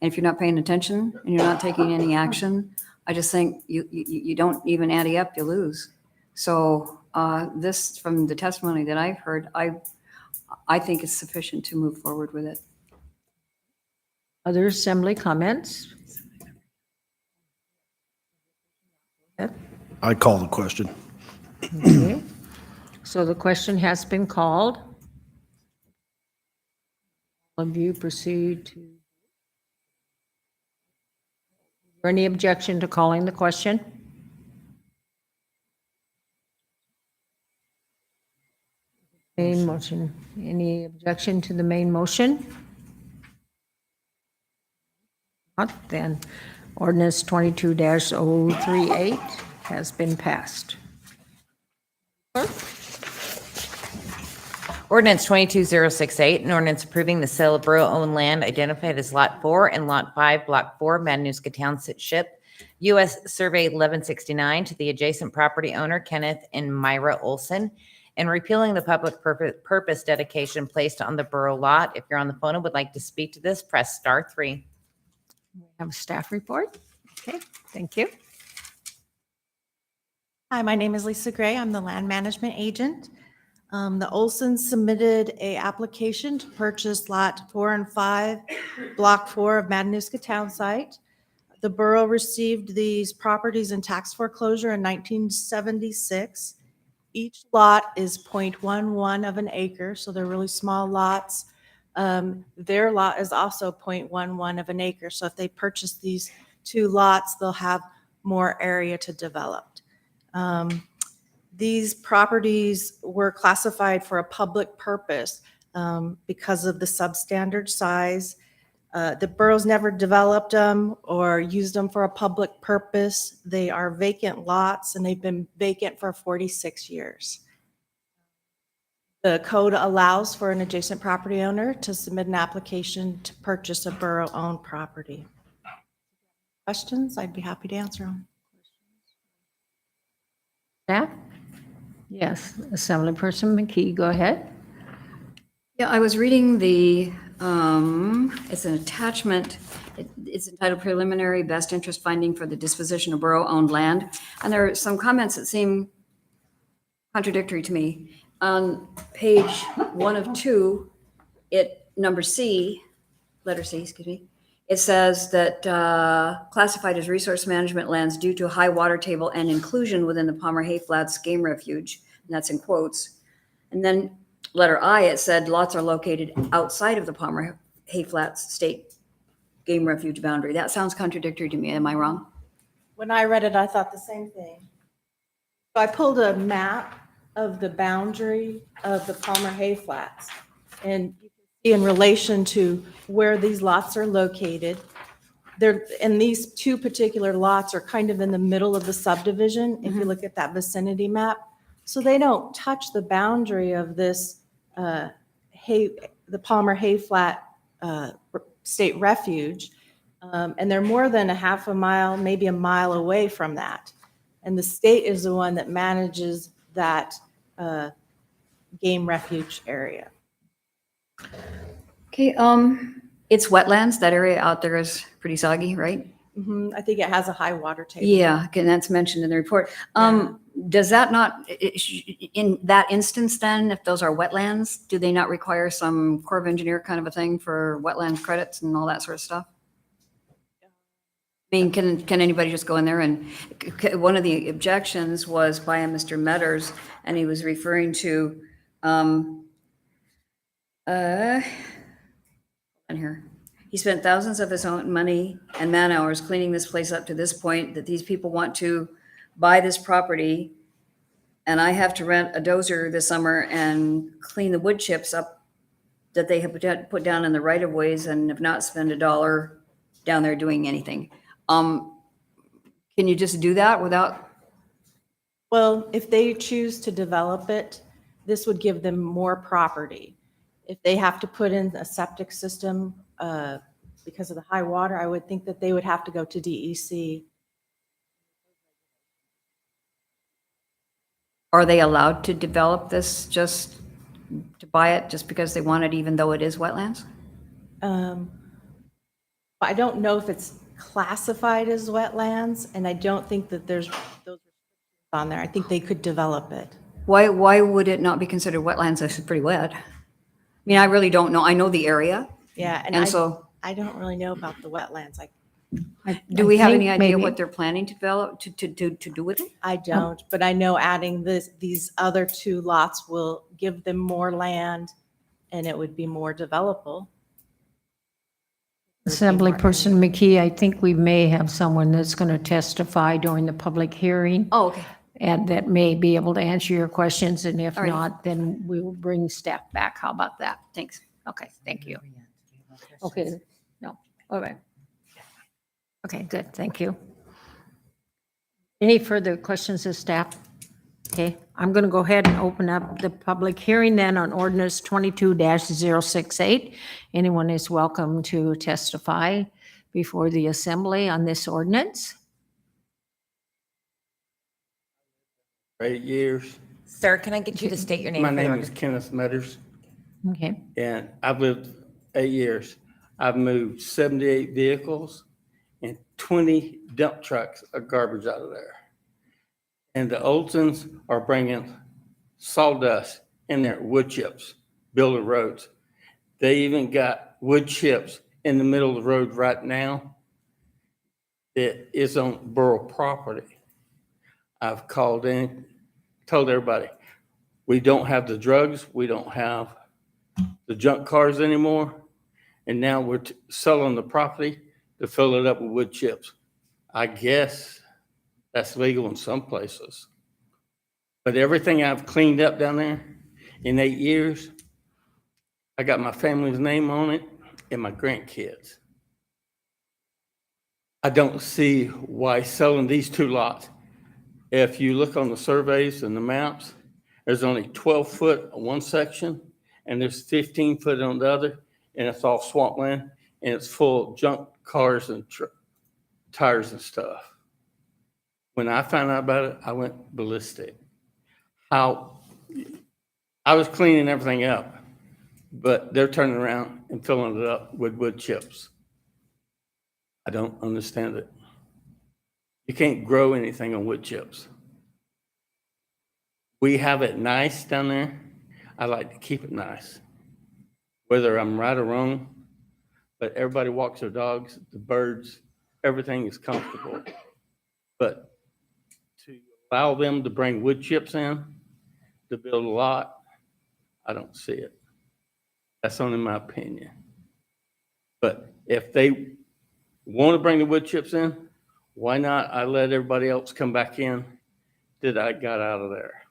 And if you're not paying attention and you're not taking any action, I just think you don't even ante up, you lose. So this, from the testimony that I've heard, I think it's sufficient to move forward with it. Other assembly comments? I call the question. Okay. So the question has been called. All of you proceed to. Is there any objection to calling the question? Main motion. Any objection to the main motion? Not then. Ordinance 22-038 has been passed. Ordinance 22068, an ordinance approving the sale of borough-owned land identified as Lot 4 and Lot 5, Block 4, Matanuska Township, U.S. Survey 1169 to the adjacent property owner Kenneth and Myra Olson, and repealing the public purpose dedication placed on the borough lot. If you're on the phone and would like to speak to this, press *3. We have a staff report. Okay, thank you. Hi, my name is Lisa Gray. I'm the land management agent. The Olsons submitted a application to purchase Lot 4 and 5, Block 4 of Matanuska Town Site. The borough received these properties in tax foreclosure in 1976. Each lot is 0.11 of an acre, so they're really small lots. Their lot is also 0.11 of an acre, so if they purchase these two lots, they'll have more area to develop. These properties were classified for a public purpose because of the substandard size. The borough's never developed them or used them for a public purpose. They are vacant lots and they've been vacant for 46 years. The code allows for an adjacent property owner to submit an application to purchase a borough-owned property. Questions? I'd be happy to answer them. Staff? Yes, Assemblyperson McKee, go ahead. Yeah, I was reading the, it's an attachment. It's entitled Preliminary Best Interest Finding for the Disposition of Borough-Owned Land. And there are some comments that seem contradictory to me. On page 1 of 2, number C, letter C, excuse me, it says that classified as resource management lands due to high water table and inclusion within the Palmer Hay Flats Game Refuge, and that's in quotes. And then letter I, it said lots are located outside of the Palmer Hay Flats State Game Refuge boundary. That sounds contradictory to me. Am I wrong? When I read it, I thought the same thing. So I pulled a map of the boundary of the Palmer Hay Flats, and you can see in relation to where these lots are located. And these two particular lots are kind of in the middle of the subdivision, if you look at that vicinity map. So they don't touch the boundary of this the Palmer Hay Flat State Refuge. And they're more than a half a mile, maybe a mile away from that. And the state is the one that manages that game refuge area. Okay, it's wetlands. That area out there is pretty soggy, right? I think it has a high water table. Yeah, and that's mentioned in the report. Does that not, in that instance then, if those are wetlands, do they not require some Corps of Engineer kind of a thing for wetland credits and all that sort of stuff? I mean, can anybody just go in there and, one of the objections was by a Mr. Metters, and he was referring to, on here. He spent thousands of his own money and man hours cleaning this place up to this point that these people want to buy this property. And I have to rent a dozer this summer and clean the wood chips up that they have put down in the right of ways and have not spent $1 down there doing anything. Can you just do that without? Well, if they choose to develop it, this would give them more property. If they have to put in a septic system because of the high water, I would think that they would have to go to DEC. Are they allowed to develop this just to buy it just because they want it, even though it is wetlands? I don't know if it's classified as wetlands, and I don't think that there's those restrictions on there. I think they could develop it. Why would it not be considered wetlands? It's pretty wet. I mean, I really don't know. I know the area. Yeah, And so I don't really know about the wetlands. do we have think any idea maybe- what they're planning to develop, to do with it? I don't, but I know adding these other two lots will give them more land and it would be more developable. Assemblyperson McKee, I think we may have someone that's going to testify during the public hearing. Oh, okay. And that may be able to answer your questions, and if All right. not, then we will bring staff back. How about that? Thanks. Okay, thank you. Okay, no, all right. Okay, good, thank you. Any further questions of staff? Okay, I'm going to go ahead and open up the public hearing then on ordinance 22-068. Anyone is welcome to testify before the assembly on this ordinance. 8 years. Sir, can I get you to state your name? My for the name record? is Kenneth Metters, Okay, and I've lived 8 years. I've moved 78 vehicles and 20 dump trucks of garbage out of there. And the Olsons are bringing sawdust in their wood chips, building roads. They even got wood chips in the middle of the road right now that is on borough property. I've called in, told everybody, we don't have the drugs, we don't have the junk cars anymore, and now we're selling the property to fill it up with wood chips. I guess that's legal in some places. But everything I've cleaned up down there in 8 years, I got my family's name on it and my grandkids. I don't see why selling these two lots. If you look on the surveys and the maps, there's only 12 foot on one section and there's 15 foot on the other, and it's all swampland and it's full of junk cars and tires and stuff. When I found out about it, I went ballistic. I was cleaning everything up, but they're turning around and filling it up with wood chips. I don't understand it. You can't grow anything on wood chips. We have it nice down there. I like to keep it nice, whether I'm right or wrong, but everybody walks their dogs, the birds, everything is comfortable. But to allow them to bring wood chips in to build a lot, I don't see it. That's only my opinion. But if they want to bring the wood chips in, why not? I let everybody else come back in that I got out of there.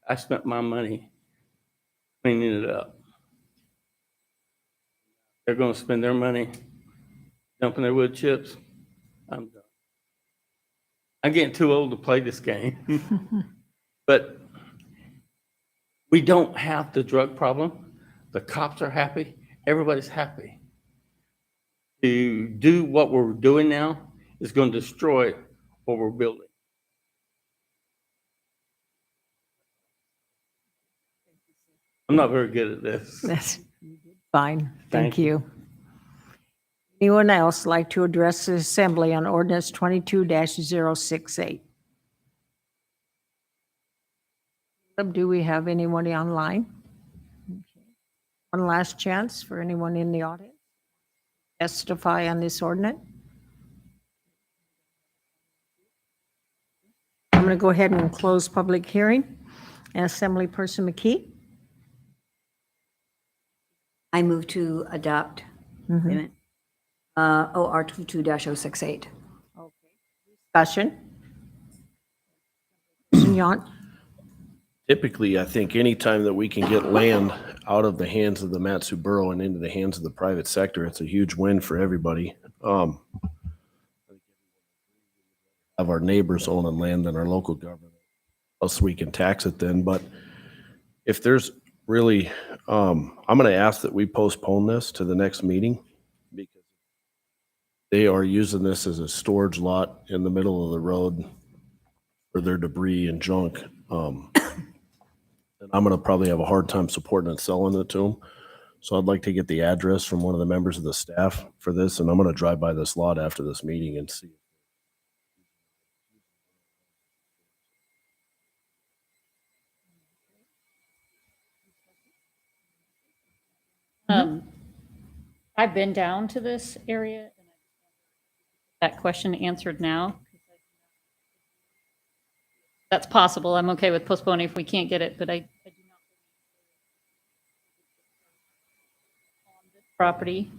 I spent my money cleaning it up. They're going to spend their money dumping their wood chips. I'm done. I'm getting too old to play this game. But we don't have the drug problem. The cops are happy. Everybody's happy. To do what we're doing now is going to destroy what we're building. I'm not very good at this. that's fine, thank Thank you. you. Anyone else like to address the assembly on ordinance 22-068? Do we have anyone online? Okay. One last chance for anyone in the audience. Testify on this ordinance. I'm going to go ahead and close public hearing. Assemblyperson McKee? I move to adopt amendment, OR 22-068. Discussion? Person Yount? Typically, I think anytime that we can get land out of the hands of the Matsu Borough and into the hands of the private sector, it's a huge win for everybody. Have our neighbors owning land than our local government, else we can tax it then. But if there's really, I'm going to ask that we postpone this to the next meeting because they are using this as a storage lot in the middle of the road for their debris and junk. And I'm going to probably have a hard time supporting and selling it to them. So I'd like to get the address from one of the members of the staff for this, and I'm going to drive by this lot after this meeting and see. I've been down to this area. And that question answered now. That's possible. I'm okay with postponing if we can't get it, but I do not on this property.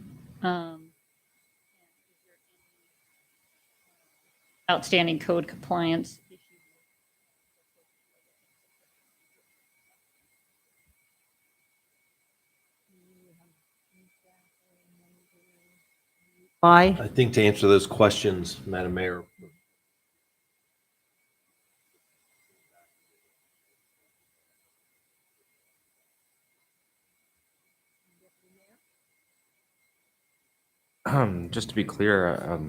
outstanding code compliance. Why? I think to answer those questions, Madam Mayor, Just to be clear, are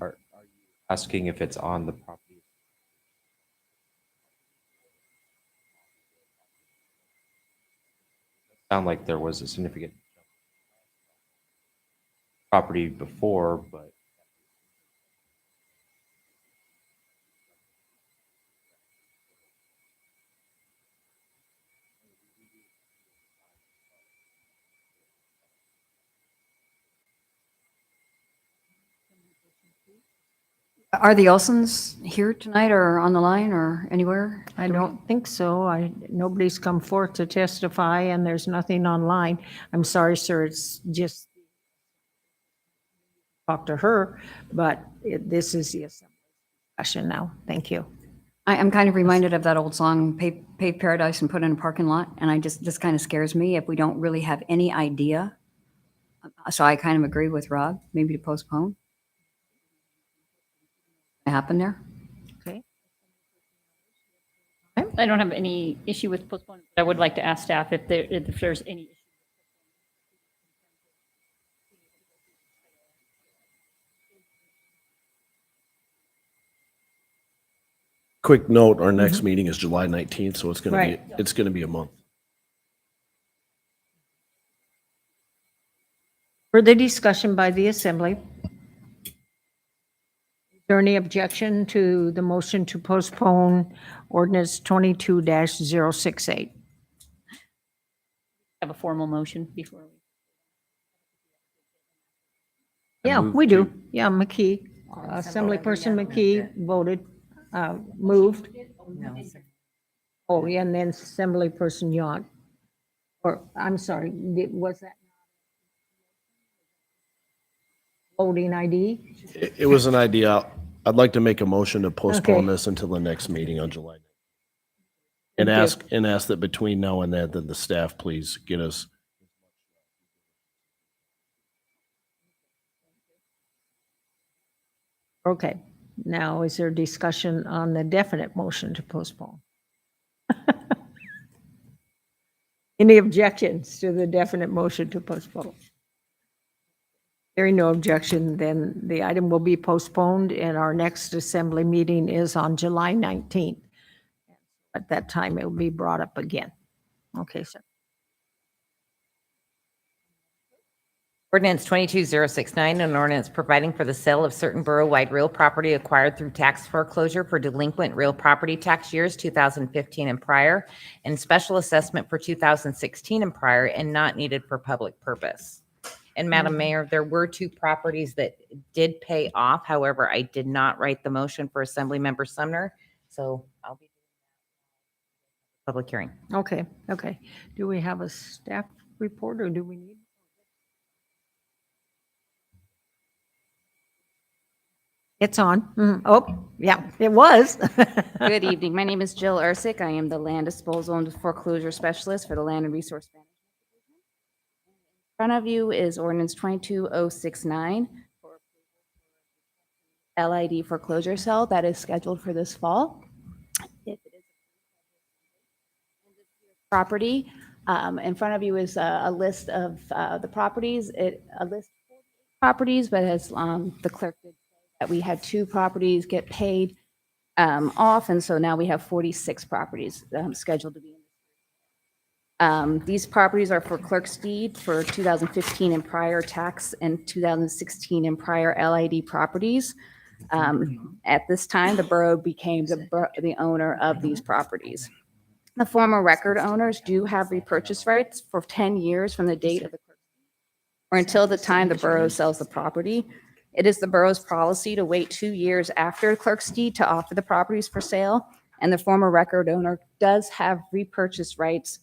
you asking if it's on the property? Sound like there was a significant property before, but Are the Olsons here tonight or on the line or anywhere? I don't think so. Nobody's come forth to testify, and there's nothing online. I'm sorry, sir, it's just talk to her, but this is the assembly discussion now. Thank you. I'm kind of reminded of that old song, Pave Paradise and Put in a Parking Lot, and I just, this kind of scares me if we don't really have any idea. So I kind of agree with Rob, maybe to postpone. What happened there? Okay. I don't have any issue with postponing, but I would like to ask staff if there's any issue. Quick note, our next meeting is July 19th, so it's Right. it's gonna be a month. Further discussion by the assembly. Is there any objection to the motion to postpone ordinance 22-068? Have a formal motion before we. Yeah, move we do. to- Yeah, McKee, Assemblyperson McKee voted, moved. No, sir. Oh, yeah, and then Assemblyperson Yount. Or, I'm sorry, was that voting ID? It was an idea. I'd like to make a motion to postpone Okay. this until the next meeting on July 9th. And Thank you. ask that between now and then, that the staff please get us. Okay, now is there discussion on the definite motion to postpone? Any objections to the definite motion to postpone? Hearing no objection, then the item will be postponed, and our next assembly meeting is on July 19th. At that time, it will be brought up again. Okay, sir. Ordinance 22069, an ordinance providing for the sale of certain borough-wide real property acquired through tax foreclosure for delinquent real property tax years 2015 and prior, and special assessment for 2016 and prior, and not needed for public purpose. And Madam Mayor, there were two properties that did pay off. However, I did not write the motion for Assemblymember Sumner, so I'll be public hearing. Okay, okay. Do we have a staff report, or do we need? It's on. Oh, yeah, it was. Good evening. My name is Jill Ursick. I am the land disposal and foreclosure specialist for the Land and Resource Management Division. In front of you is ordinance 22069 for LID foreclosure sale that is scheduled for this fall. If it is property, in front of you is a list of the properties. A list of properties, but as the clerk did that we had 2 properties get paid off, and so now we have 46 properties scheduled to be in. These properties are for clerk's deed for 2015 and prior tax and 2016 and prior LID properties. At this time, the borough became the owner of these properties. The former record owners do have repurchase rights for 10 years from the date of the or until the time the borough sells the property. It is the borough's policy to wait 2 years after clerk's deed to offer the properties for sale, and the former record owner does have repurchase rights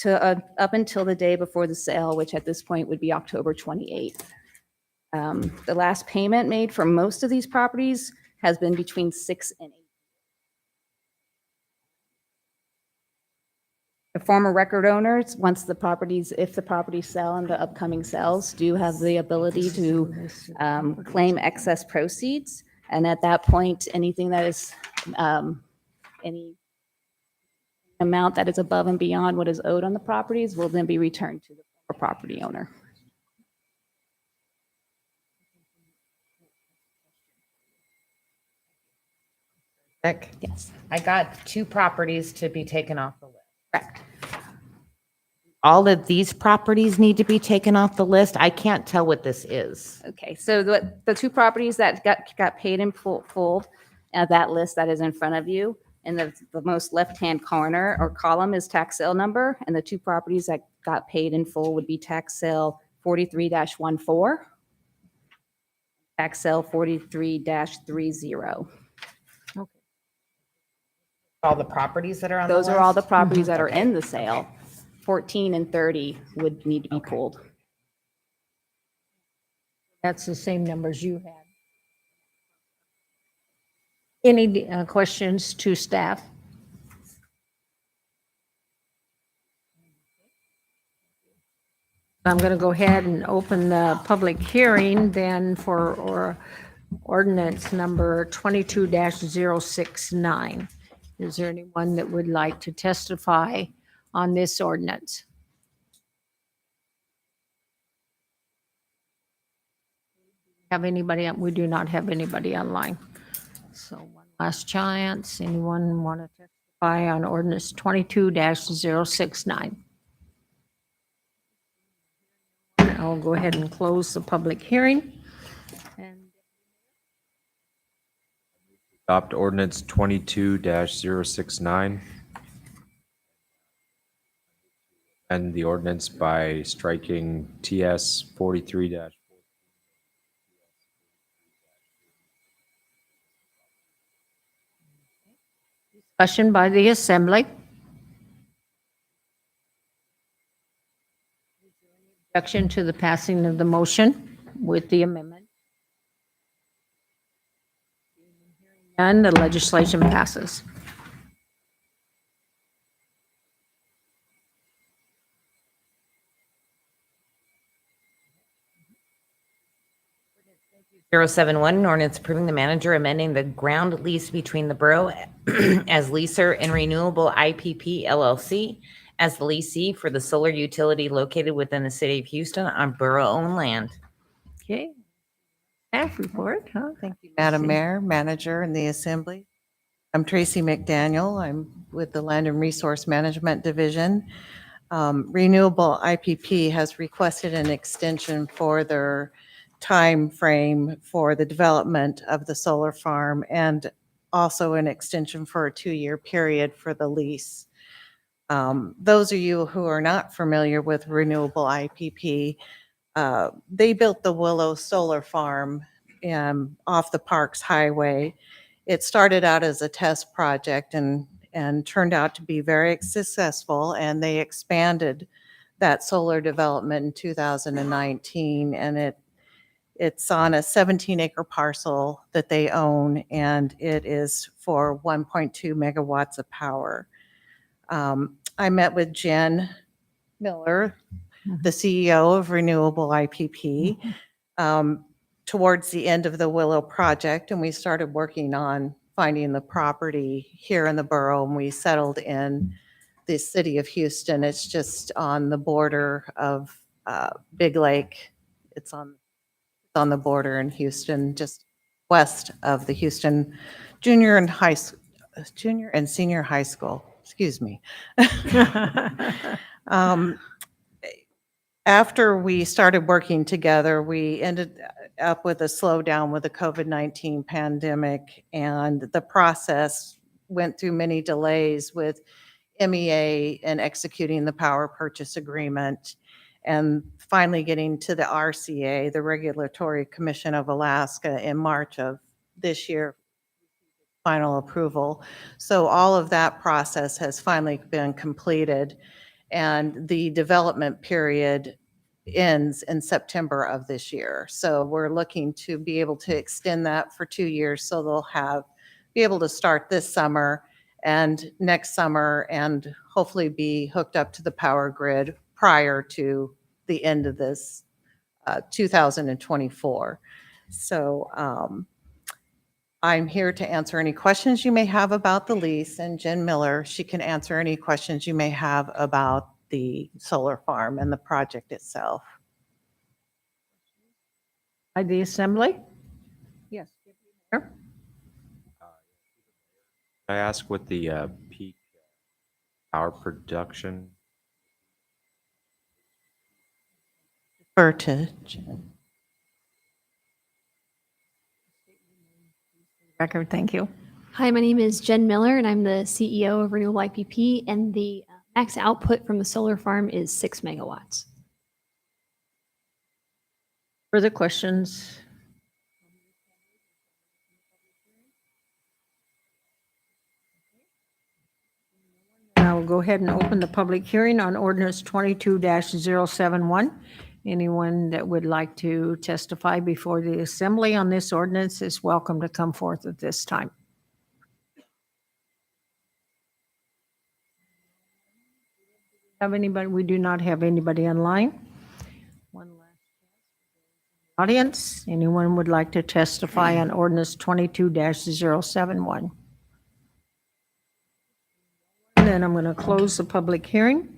to up until the day before the sale, which at this point would be October 28th. The last payment made for most of these properties has been between 6 and 8. The former record owners, if the properties sell and the upcoming sales, do have the ability to claim excess proceeds. And at that point, anything that is, any amount that is above and beyond what is owed on the properties will then be returned to the former property owner. Vic? Yes, I got 2 properties to be taken off the list. correct. All of these properties need to be taken off the list. I can't tell what this is. Okay, so the 2 properties that got paid in full, that list that is in front of you, in the most left-hand corner or column is tax sale number, and the 2 properties that got paid in full would be tax sale 43-14, tax sale 43-30. All the properties that are on the Those list? are all the properties that are Okay. in the sale. 14 and 30 would need to be pulled. That's the same numbers you had. Any questions to staff? I'm going to go ahead and open the public hearing then for ordinance number 22-069. Is there anyone that would like to testify on this ordinance? Have anybody? We do not have anybody online. So one last chance. Anyone want to testify on ordinance 22-069? I'll go ahead and close the public hearing. And Adopt ordinance 22-069. And the ordinance by striking TS 43- discussion by the assembly. Objection to the passing of the motion with the amendment. None, the legislation passes. Zero 71, an ordinance approving the manager amending the ground lease between the borough as leaser and Renewable IPP LLC as the leasee for the solar utility located within the city of Houston on borough-owned land. Okay. Staff report, huh? Thank you, Madam Mayor, Manager, and the Assembly. I'm Tracy McDaniel. I'm with the Land and Resource Management Division. Renewable IPP has requested an extension for their time frame for the development of the solar farm and also an extension for a 2-year period for the lease. Those of you who are not familiar with Renewable IPP, they built the Willow Solar Farm off the Parks Highway. It started out as a test project and turned out to be very successful, and they expanded that solar development in 2019, and it's on a 17-acre parcel that they own, and it is for 1.2 megawatts of power. I met with Jen Miller, the CEO of Renewable IPP, towards the end of the Willow project, and we started working on finding the property here in the borough, and we settled in the city of Houston. It's just on the border of Big Lake. It's on the border in Houston, just west of the Houston junior and senior high school. Excuse me. After we started working together, we ended up with a slowdown with the COVID-19 pandemic, and the process went through many delays with MEA and executing the power purchase agreement, and finally getting to the RCA, the Regulatory Commission of Alaska, in March of this year, final approval. So all of that process has finally been completed, and the development period ends in September of this year. So we're looking to be able to extend that for 2 years, so they'll be able to start this summer and next summer, and hopefully be hooked up to the power grid prior to the end of this 2024. So I'm here to answer any questions you may have about the lease, and Jen Miller, she can answer any questions you may have about the solar farm and the project itself. By the Assembly? Yes. I ask what the peak power production? Defer to Jen. Record, thank you. Hi, my name is Jen Miller, and I'm the CEO of Renewable IPP, and the max output from the solar farm is 6 megawatts. Further questions? I will go ahead and open the public hearing on ordinance 22-071. Anyone that would like to testify before the Assembly on this ordinance is welcome to come forth at this time. Have anybody? We do not have anybody online. One last audience. Anyone would like to testify on ordinance 22-071? And then I'm going to close the public hearing.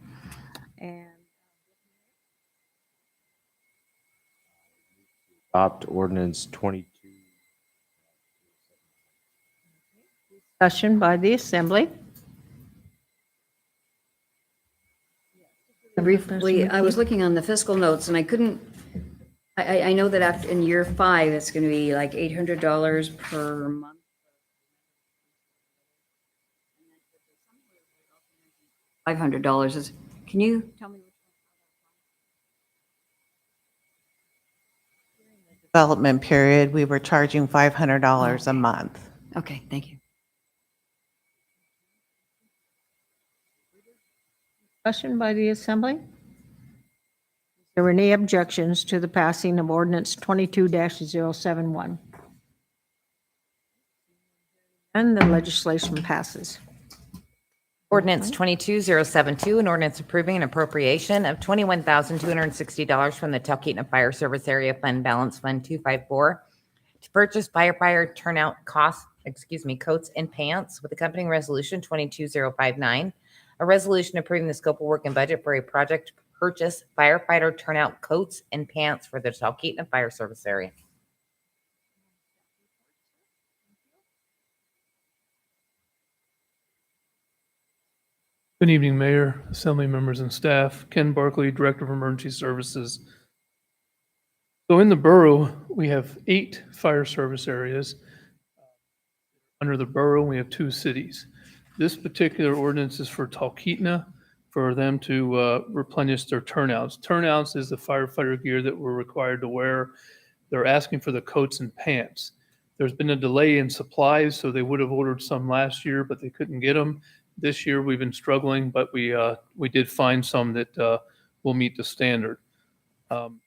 Adopt ordinance 22. Discussion by the Assembly. Briefly, I was looking on the fiscal notes and I couldn't, I know that after, in year 5, it's going to be like $800 per month. $500 is, can you tell me? Development period, we were charging $500 a month. Okay, thank you. Discussion by the Assembly. Is there any objections to the passing of ordinance 22-071? And the legislation passes. Ordinance 22072, an ordinance approving an appropriation of $21,260 from the Talkeetna Fire Service Area Fund Balance Fund 254 to purchase firefighter turnout costs, coats and pants with accompanying resolution 22059, a resolution approving the scope of work and budget for a project to purchase firefighter turnout coats and pants for the Talkeetna Fire Service Area. Good evening, Mayor, Assembly members, and staff. Ken Barkley, Director of Emergency Services. So in the borough, we have 8 fire service areas. Under the borough, we have 2 cities. This particular ordinance is for Talkeetna, for them to replenish their turnouts. Turnouts is the firefighter gear that we're required to wear. They're asking for the coats and pants. There's been a delay in supplies, so they would have ordered some last year, but they couldn't get them. This year, we've been struggling, but we did find some that will meet the standard. An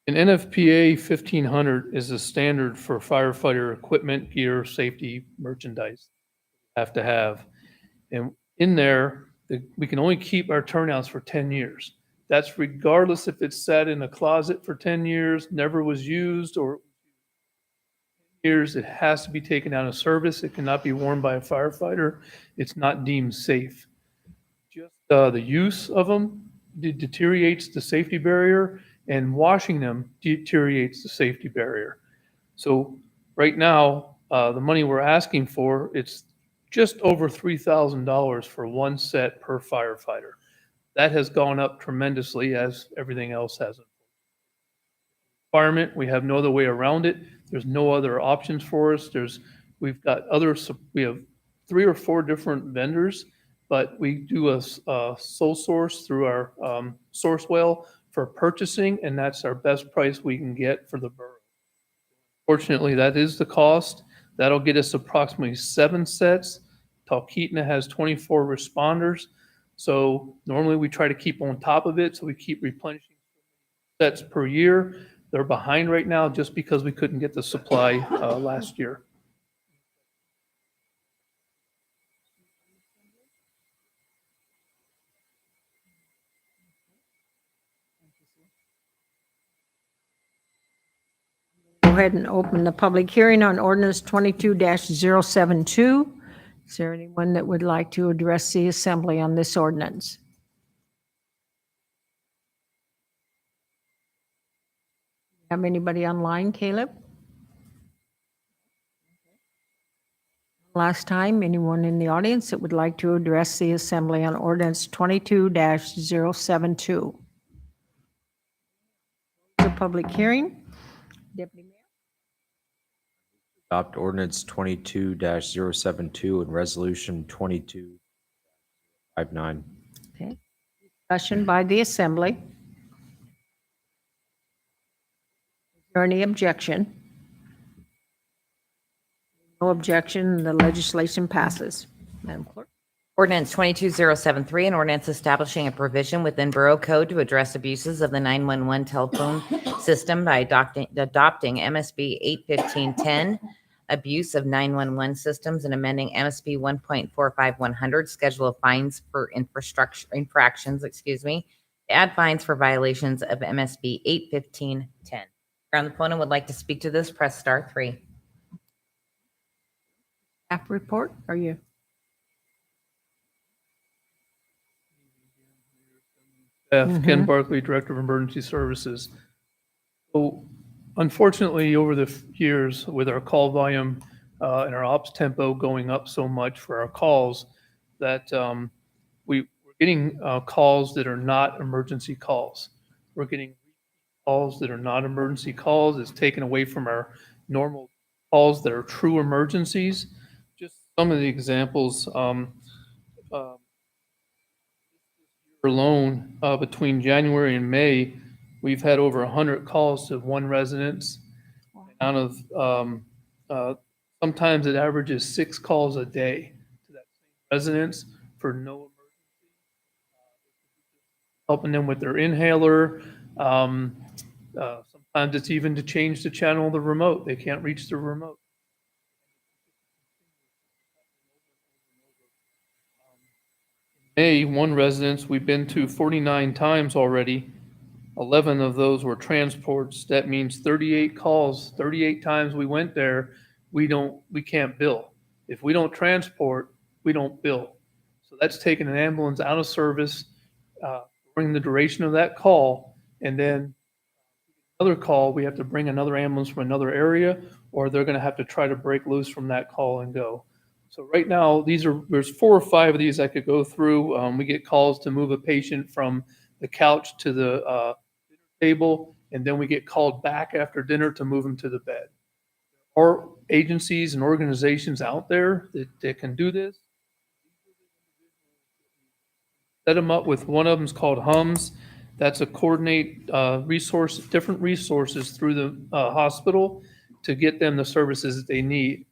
NFPA 1500 is the standard for firefighter equipment, gear, safety, merchandise. Have to have. And in there, we can only keep our turnouts for 10 years. That's regardless if it's sat in a closet for 10 years, never was used, or years, it has to be taken out of service. It cannot be worn by a firefighter. It's not deemed safe. Just the use of them deteriorates the safety barrier, and washing them deteriorates the safety barrier. So right now, the money we're asking for, it's just over $3,000 for one set per firefighter. That has gone up tremendously, as everything else has. Requirement, we have no other way around it. There's no other options for us. We have 3 or 4 different vendors, but we do a sole source through our source well for purchasing, and that's our best price we can get for the borough. Fortunately, that is the cost. That'll get us approximately 7 sets. Talkeetna has 24 responders. So normally we try to keep on top of it, so we keep replenishing sets per year. They're behind right now just because we couldn't get the supply last year. Go ahead and open the public hearing on ordinance 22-072. Is there anyone that would like to address the assembly on this ordinance? Have anybody online, Caleb? Last time, anyone in the audience that would like to address the assembly on ordinance 22-072? The public hearing. Deputy Mayor. Adopt ordinance 22-072 and resolution 2259. Okay. Discussion by the assembly. Is there any objection? No objection, the legislation passes. Madam Clerk. Ordinance 22073, an ordinance establishing a provision within Borough Code to address abuses of the 911 telephone system by adopting MSB 81510, abuse of 911 systems, and amending MSB 1.45100, schedule of fines for infractions, add fines for violations of MSB 81510. On the phone and would like to speak to this, press star 3. Staff report, are you? Ken Barkley, Director of Emergency Services. So unfortunately, over the years, with our call volume and our ops tempo going up so much for our calls, that we're getting calls that are not emergency calls. We're getting calls that are not emergency calls. It's taken away from our normal calls that are true emergencies. Just some of the examples. Alone, between January and May, we've had over 100 calls to one residence. Out of sometimes it averages 6 calls a day to that same residence for no emergency. Helping them with their inhaler. Sometimes it's even to change the channel of the remote. They can't reach the remote. One residence we've been to 49 times already. 11 of those were transports. That means 38 calls, 38 times we went there. We can't bill. If we don't transport, we don't bill. So that's taking an ambulance out of service during the duration of that call, and then another call, we have to bring another ambulance from another area, or they're going to have to try to break loose from that call and go. So right now, there's 4 or 5 of these I could go through. We get calls to move a patient from the couch to the dinner table, and then we get called back after dinner to move them to the bed. There are agencies and organizations out there that can do this. Set them up with, one of them is called HUMS. That's a coordinate different resources through the hospital to get them the services that they need.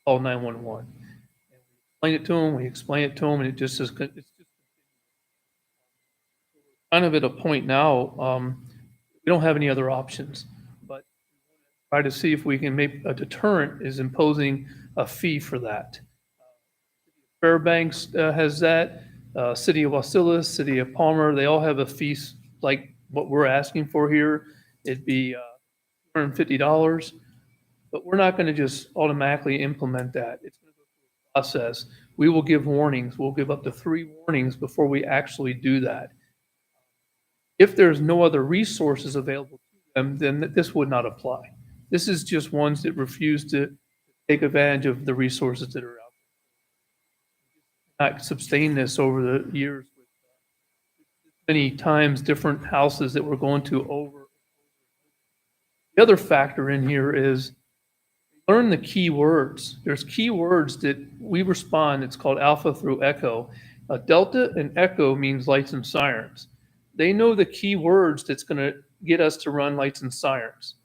Call 911. And we explain it to them, and it just is, it's just kind of at a point now, we don't have any other options, but try to see if we can make a deterrent is imposing a fee for that. Fairbanks has that, City of Wasilla, City of Palmer, they all have a fee like what we're asking for here. It'd be $250. But we're not going to just automatically implement that. It's going to go through a process. We will give warnings. We'll give up to 3 warnings before we actually do that. If there's no other resources available to them, then this would not apply. This is just ones that refuse to take advantage of the resources that are out there. Not sustain this over the years with many times different houses that we're going to over. The other factor in here is learn the key words. There's key words that we respond. It's called alpha through echo. Delta and echo means lights and sirens. They know the key words that's going to get us to run lights and sirens.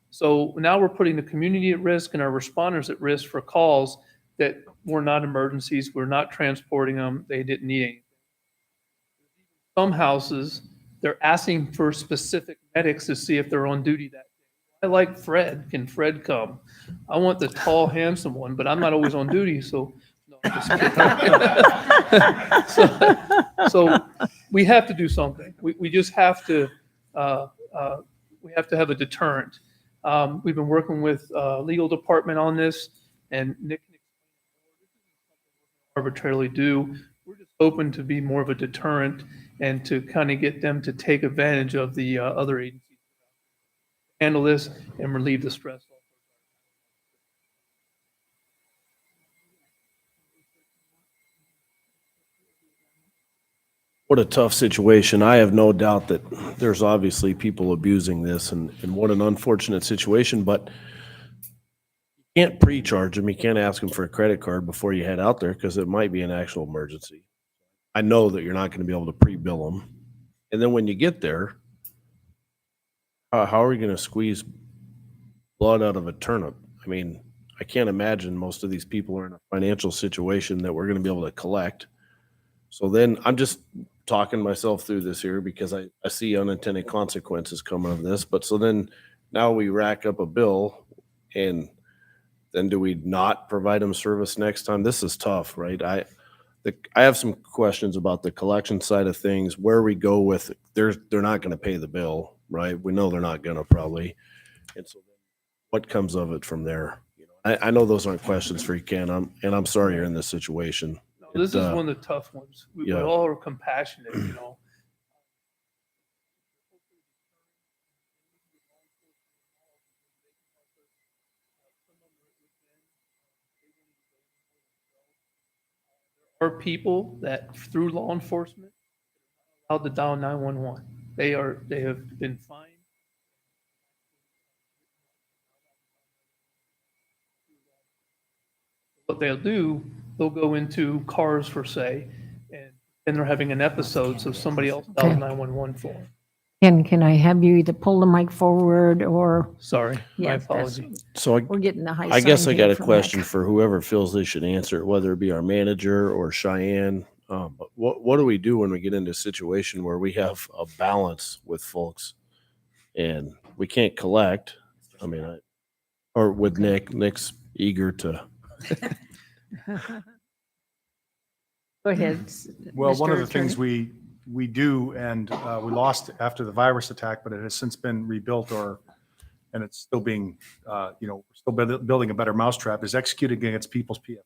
So now we're putting the community at risk and our responders at risk for calls that were not emergencies. We're not transporting them. They didn't need anything. some houses, they're asking for specific medics to see if they're on duty that day. I like Fred. Can Fred come? I want the tall, handsome one, but I'm not always on duty, so. No, I'm just kidding. So we have to do something. We just have to, we have to have a deterrent. We've been working with legal department on this, and Nick arbitrarily do. We're just hoping to be more of a deterrent and to kind of get them to take advantage of the other agencies, handle this and relieve the stress. What a tough situation. I have no doubt that there's obviously people abusing this, and what an unfortunate situation, but you can't pre-charge them. You can't ask them for a credit card before you head out there because it might be an actual emergency. I know that you're not going to be able to pre-bill them. And then when you get there, how are we going to squeeze blood out of a turnip? I mean, I can't imagine most of these people are in a financial situation that we're going to be able to collect. So then I'm just talking myself through this here because I see unintended consequences coming of this. But so then now we rack up a bill, and then do we not provide them service next time? This is tough, right? I have some questions about the collection side of things, where we go with, they're not going to pay the bill, right? We know they're not going to probably. And so what comes of it from there? You know, I know those aren't questions for you, Ken, and I'm sorry you're in this situation. This is one of the tough ones. We all are compassionate, you know. There are people that through law enforcement are allowed to dial 911. They have been fined. What they'll do, they'll go into cars for say, and they're having an episode, so somebody else dials 911 for them. And can I have you either pull the mic forward or? Sorry, my Yes, that's- apology. So We're getting the high I guess sign I got here a from question Nick. for whoever feels they should answer it, whether it be our manager or Cheyenne. But what do we do when we get into a situation where we have a balance with folks and we can't collect? I mean, or with Nick's eager to. Go ahead. Well, one of Mr. the things Attorney. we do, and we lost after the virus attack, but it has since been rebuilt, and it's still being, we're still building a better mousetrap, is executing against people's PFD.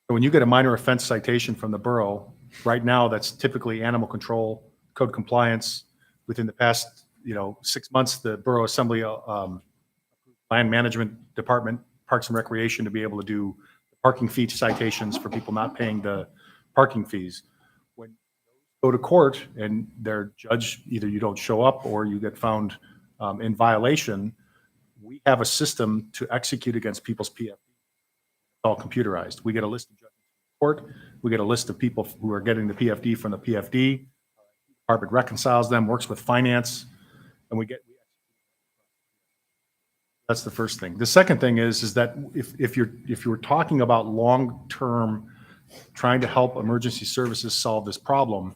So when you get a minor offense citation from the borough, right now, that's typically animal control, code compliance. Within the past, 6 months, the Borough Assembly, Land Management Department, Parks and Recreation to be able to do parking fee citations for people not paying the parking fees. When you go to court and their judge, either you don't show up or you get found in violation, we have a system to execute against people's PFD. It's all computerized. We get a list of judges in court. We get a list of people who are getting the PFD from the PFD. Department reconciles them, works with finance, and we that's the first thing. The second thing is that if you're talking about long-term trying to help emergency services solve this problem,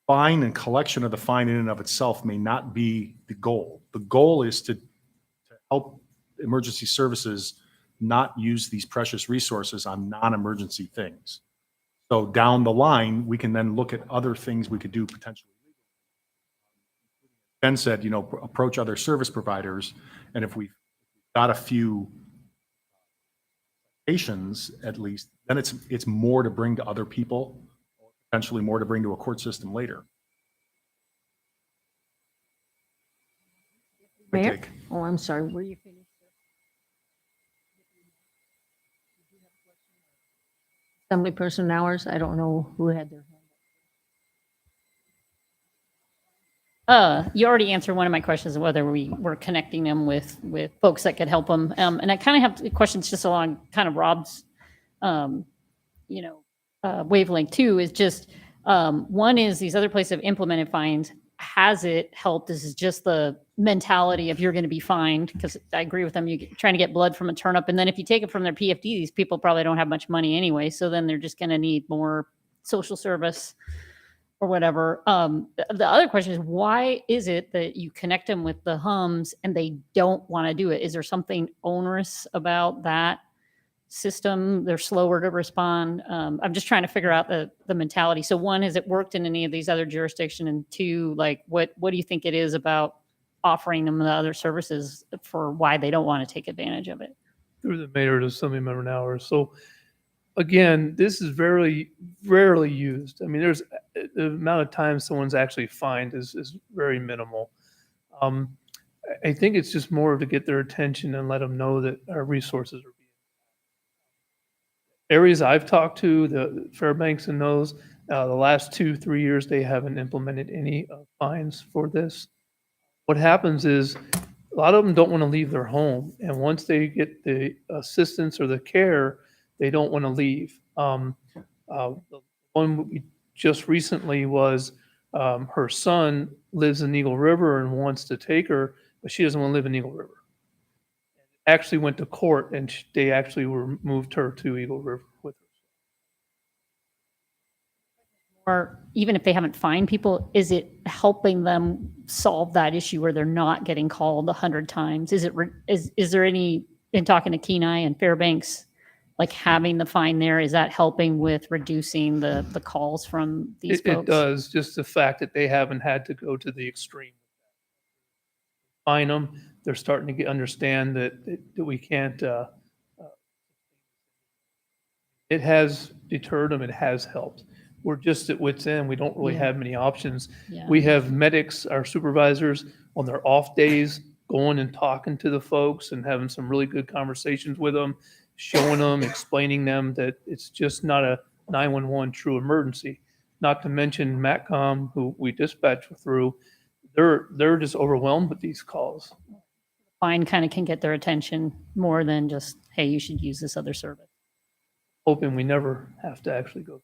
fine and collection of the fine in and of itself may not be the goal. The goal is to help emergency services not use these precious resources on non-emergency things. So down the line, we can then look at other things we could do potentially. Ben said, approach other service providers, and if we've got a few patients at least, then it's more to bring to other people, or potentially more to bring to a court system later. Mayor? Oh, I'm sorry. Were you finished? Assembly person hours? I don't know who had their hand. You already answered one of my questions, whether we were connecting them with folks that could help them. And I kind of have questions just along kind of Rob's, wavelength too, is just, one is these other places have implemented fines. Has it helped? This is just the mentality of you're going to be fined, because I agree with them. You're trying to get blood from a turnip. And then if you take it from their PFD, these people probably don't have much money anyway. So then they're just going to need more social service or whatever. The other question is, why is it that you connect them with the hums and they don't want to do it? Is there something onerous about that system? They're slower to respond. I'm just trying to figure out the mentality. So one, has it worked in any of these other jurisdictions? And two, like what do you think it is about offering them the other services for why they don't want to take advantage of it? Through the mayor to Assemblyman Hours. So again, this is very rarely used. I mean, there's the amount of time someone's actually fined is very minimal. I think it's just more to get their attention and let them know that our resources are being. Areas I've talked to, the Fairbanks and those, the last 2-3 years, they haven't implemented any fines for this. What happens is a lot of them don't want to leave their home. And once they get the assistance or the care, they don't want to leave. The one we just recently was her son lives in Eagle River and wants to take her, but she doesn't want to live in Eagle River. Actually went to court and they actually moved her to Eagle River with her. Or even if they haven't fined people, is it helping them solve that issue where they're not getting called 100 times? Is there any, in talking to Kenai and Fairbanks, like having the fine there, is that helping with reducing the calls from these folks? It does, just the fact that they haven't had to go to the extreme. Fine them, they're starting to understand that we can't, it has deterred them, it has helped. We're just at wit's end, we don't really have many options. Yeah. We have medics, our supervisors, on their off days, going and talking to the folks and having some really good conversations with them, showing them, explaining them that it's just not a 911 true emergency. Not to mention MATCOM, who we dispatch through, they're just overwhelmed with these calls. Fine kind of can get their attention more than just, hey, you should use this other service. Hoping we never have to actually go through.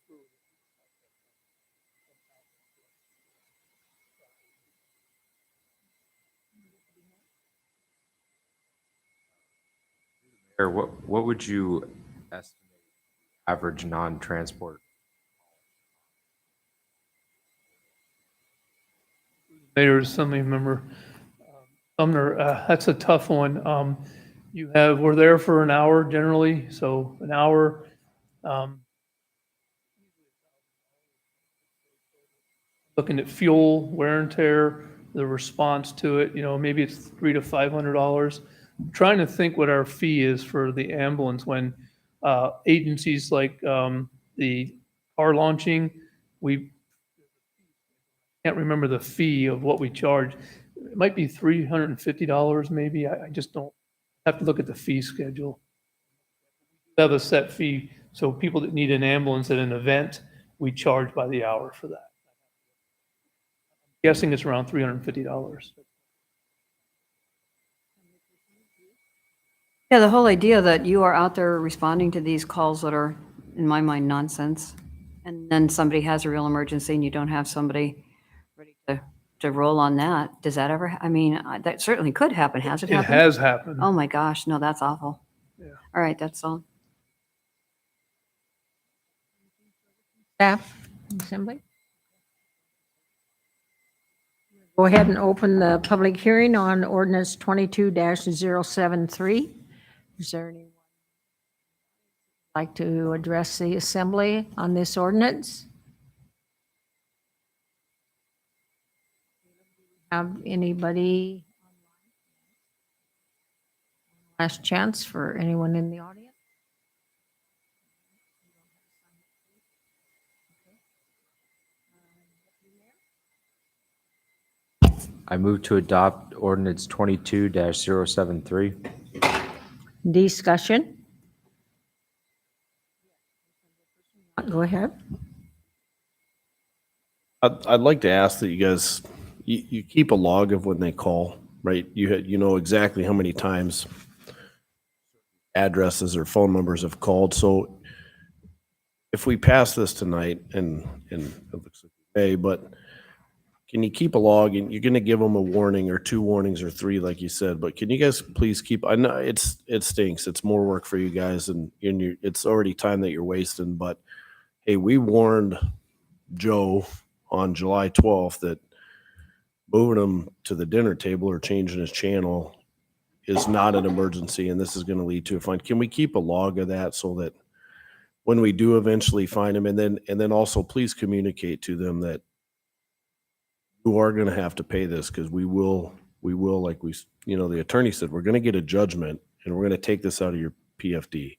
Or what would you estimate average non-transport? Mayor's Assembly member Sumner, that's a tough one. We're there for an hour generally, so an hour. Looking at fuel, wear and tear, the response to it, maybe it's $300 to $500. I'm trying to think what our fee is for the ambulance when agencies like the car launching, we can't remember the fee of what we charge. It might be $350 maybe. I just don't have to look at the fee schedule. We have a set fee, so people that need an ambulance at an event, we charge by the hour for that. I'm guessing it's around $350. Yeah, the whole idea that you are out there responding to these calls that are, in my mind, nonsense, and then somebody has a real emergency and you don't have somebody ready to roll on that. Does that ever, that certainly could happen. Has it happened? It has happened. Oh my gosh, no, that's awful. Yeah. All right, that's all. Staff, Assembly? Go ahead and open the public hearing on ordinance 22-073. Is there anyone who'd like to address the Assembly on this ordinance? Have anybody? Last chance for anyone in the audience. I move to adopt ordinance 22-073. Discussion? Go ahead. I'd like to ask that you guys, you keep a log of when they call, right? You know exactly how many times addresses or phone numbers have called. So if we pass this tonight, and it looks like we may, but can you keep a log, and you're going to give them a warning or 2 warnings or 3, like you said, but can you guys please keep, I know it stinks. It's more work for you guys, and it's already time that you're wasting, but hey, we warned Joe on July 12th that moving him to the dinner table or changing his channel is not an emergency, and this is going to lead to a fine. Can we keep a log of that so that when we do eventually find him, and then also please communicate to them that you are going to have to pay this, because we will, like the attorney said, we're going to get a judgment and we're going to take this out of your PFD.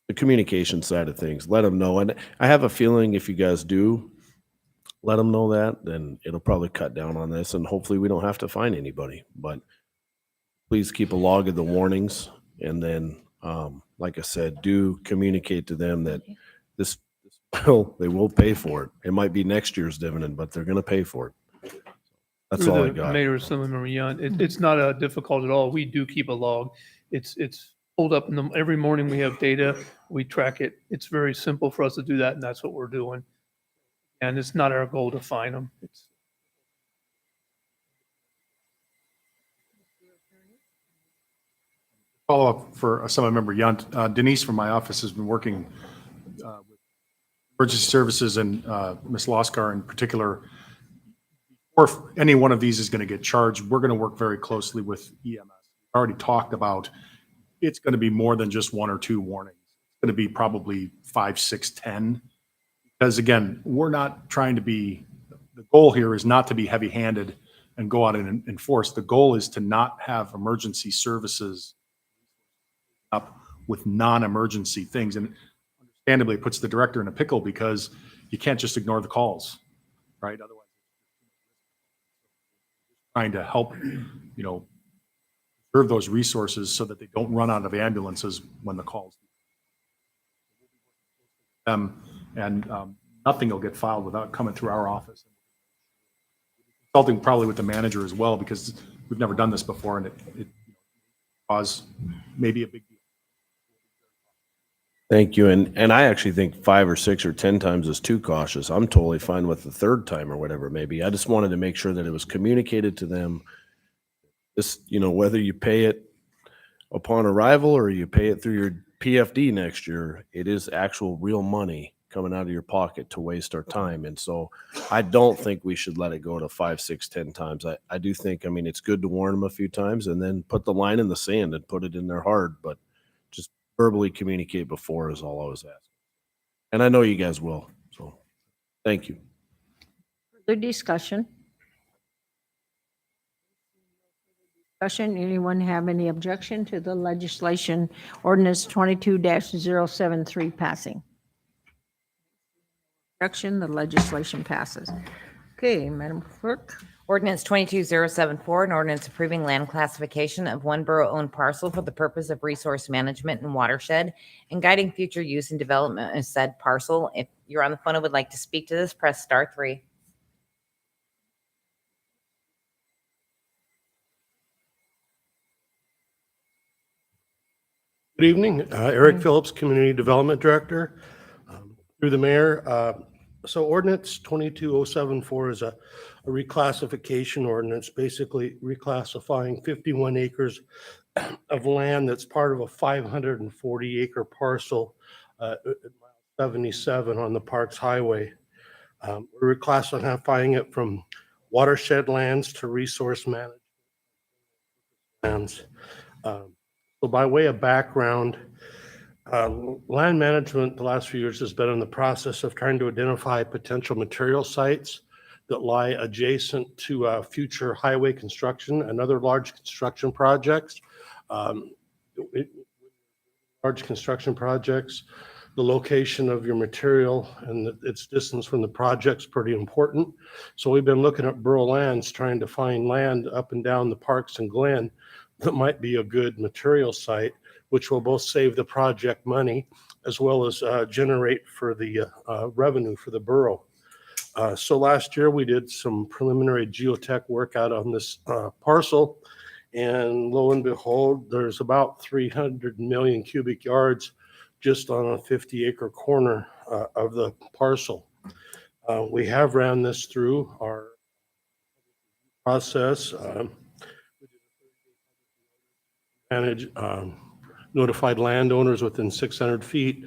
The communication side of things, let them know. And I have a feeling if you guys do let them know that, then it'll probably cut down on this, and hopefully we don't have to fine anybody. But please keep a log of the warnings, and then, like I said, do communicate to them that this they will pay for it. It might be next year's dividend, but they're going to pay for it. That's all I got. Mayor Assemblyman Young, it's not difficult at all. We do keep a log. It's pulled up every morning. We have data. We track it. It's very simple for us to do that, and that's what we're doing. And it's not our goal to fine them. Follow up for Assemblymember Yunt. Denise from my office has been working with emergency services and Ms. Loskar in particular. Or if any one of these is going to get charged, we're going to work very closely with EMS. We've already talked about it's going to be more than just 1 or 2 warnings. It's going to be probably 5, 6, 10. Because again, we're not trying to be, the goal here is not to be heavy-handed and go out and enforce. The goal is to not have emergency services up with non-emergency things. And understandably, it puts the director in a pickle because you can't just ignore the calls, right? Otherwise, trying to help, preserve those resources so that they don't run out of ambulances when the calls. And nothing will get filed without coming through our office. Consulting probably with the manager as well, because we've never done this before, and it caused maybe a big deal. Thank you. And I actually think 5 or 6 or 10 times is too cautious. I'm totally fine with the 3rd time or whatever it may be. I just wanted to make sure that it was communicated to them. This, whether you pay it upon arrival or you pay it through your PFD next year, it is actual real money coming out of your pocket to waste our time. And so I don't think we should let it go to 5, 6, 10 times. I do think, it's good to warn them a few times and then put the line in the sand and put it in there hard, but just verbally communicate before is all I was asking. And I know you guys will. So thank you. Further discussion? Anyone have any objection to the legislation ordinance 22-073 passing? Objection, the legislation passes. Okay, Madam Clerk. Ordinance 22074, an ordinance approving land classification of one borough-owned parcel for the purpose of resource management and watershed and guiding future use and development of said parcel. If you're on the phone and would like to speak to this, press *3. Good evening, Eric Phillips, Community Development Director. Through the mayor, so ordinance 22074 is a reclassification ordinance, basically reclassifying 51 acres of land that's part of a 540 acre parcel at 77 on the Parks Highway. We're reclassifying it from watershed lands to resource management lands. So by way of background, land management the last few years has been in the process of trying to identify potential material sites that lie adjacent to future highway construction and other large construction projects. Large construction projects, the location of your material and its distance from the project's pretty important. So we've been looking at borough lands, trying to find land up and down the Parks and Glen that might be a good material site, which will both save the project money as well as generate for the revenue for the borough. So last year we did some preliminary geotech work out on this parcel, and lo and behold, there's about 300 million cubic yards just on a 50 acre corner of the parcel. We have ran this through our process. Notified landowners within 600 feet,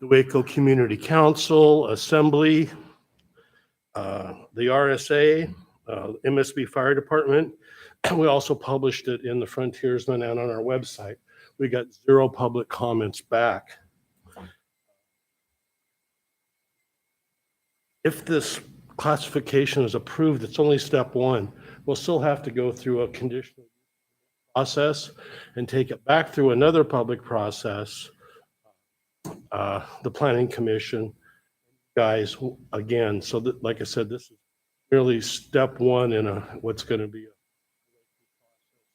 the Waco Community Council, Assembly, the RSA, MSB Fire Department. We also published it in the Frontiersman and on our website. We got 0 public comments back. If this classification is approved, it's only step 1. We'll still have to go through a conditional process and take it back through another public process, the Planning Commission guys again. So that, like I said, this is really step 1 in what's going to be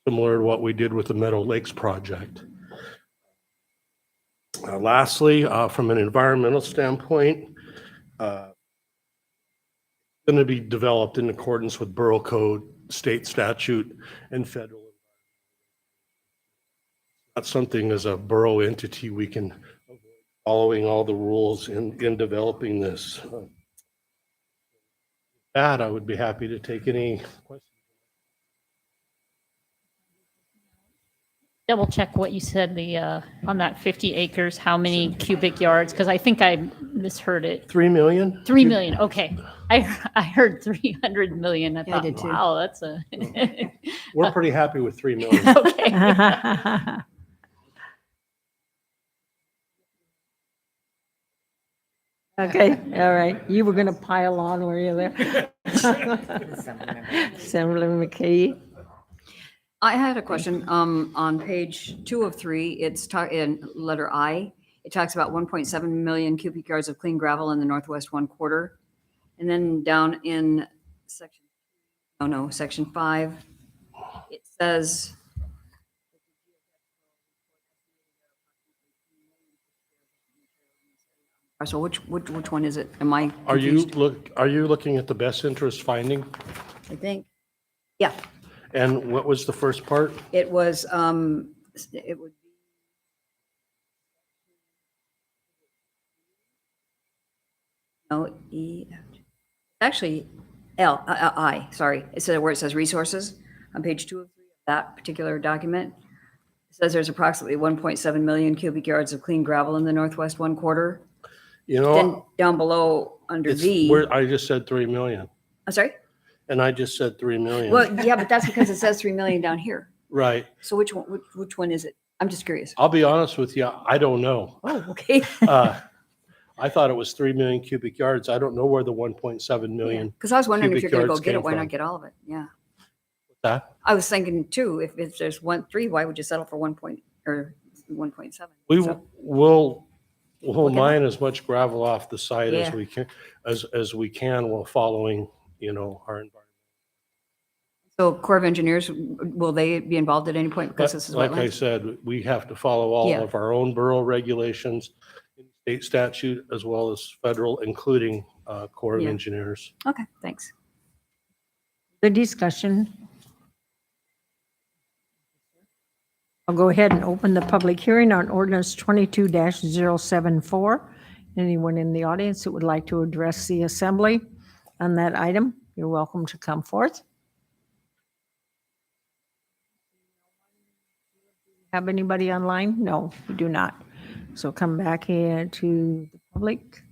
similar to what we did with the Meadow Lakes project. Lastly, from an environmental standpoint, going to be developed in accordance with Borough Code, state statute, and federal. That's something as a borough entity we can avoid following all the rules in developing this. That I would be happy to take any questions. Double check what you said, on that 50 acres, how many cubic yards? Because I think I misheard it. 3 million? 3 million, okay. I heard 300 million. I Yeah, I thought, did too. wow, that's a. We're pretty happy with 3 million. Okay. Okay, all right. You were going to pile on, were you there? Assemblyman McKay. I had a question, on page 2 of 3, it's in letter I, it talks about 1.7 million cubic yards of clean gravel in the northwest 1/4. And then down in section 5, it says, so which one is it? Am I Are you confused? looking at the best interest finding? I think, yeah, And what was the first part? it was, it would be. No, E, actually, I, sorry. It says where it says resources on page 2 of 3 of that particular document. It says there's approximately 1.7 million cubic yards of clean gravel in the northwest 1/4. You know, Then down below under it's V, where I just said 3 million. I'm sorry? And I just said 3 million. Well, yeah, but that's because it says 3 million down here. Right. So which one is it? I'm just curious. I'll be honest with you, I don't know. Oh, okay. I thought it was 3 million cubic yards. I don't know where the 1.7 million. Because I was wondering if cubic you're going to go yards get it, came why from. not get all of it? Yeah. That? I was thinking too, if there's 3, why would you settle for 1.7? We'll Look it mine as much gravel off the site as Yeah. we can, as we can while following, our environment. So Corps of Engineers, will they be involved at any point because But this is like I wetlands? said, we have to follow all Yeah. of our own borough regulations, state statute, as well as federal, including Corps of Yeah. Engineers. Okay, thanks. The discussion. I'll go ahead and open the public hearing on ordinance 22-074. Anyone in the audience that would like to address the assembly on that item, you're welcome to come forth. Have anybody online? No, we do not. So come back here to the public.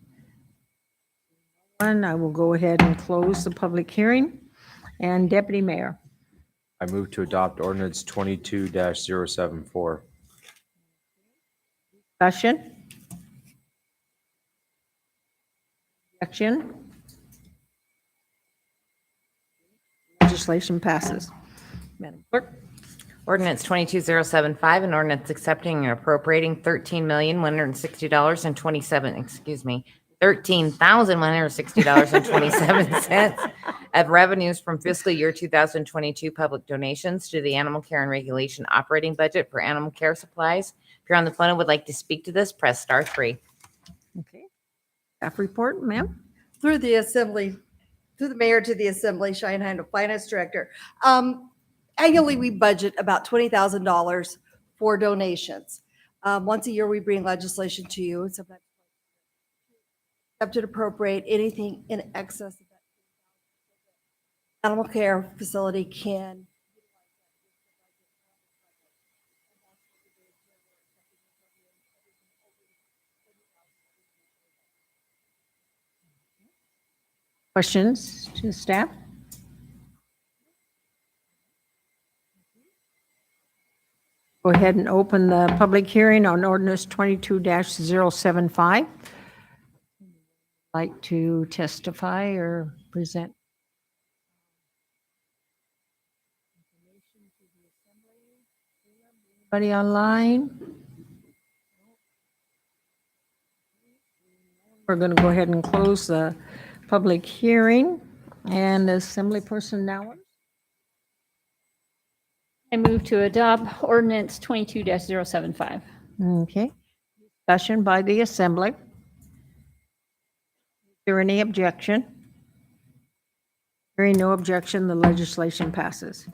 I will go ahead and close the public hearing. And Deputy Mayor. I move to adopt ordinance 22-074. Discussion? Objection? Legislation passes. Madam Clerk? Ordinance 22075, an ordinance accepting and appropriating $13,160.27 of revenues from fiscal year 2022 public donations to the Animal Care and Regulation operating budget for animal care supplies. If you're on the phone and would like to speak to this, press *3. Okay. Staff report, ma'am? Through the assembly, through the mayor to the assembly, Cheyenne Hindle Finance Director. Annually, we budget about $20,000 for donations. Once a year, we bring legislation to you, and sometimes have to appropriate anything in excess of that. Animal care facility can. Questions to staff? Go ahead and open the public hearing on ordinance 22-075. Like to testify or present? Anybody online? We're going to go ahead and close the public hearing. And Assembly Person now. I move to adopt ordinance 22-075. Okay. Discussion by the Assembly. Is there any objection? Hearing no objection, the legislation passes.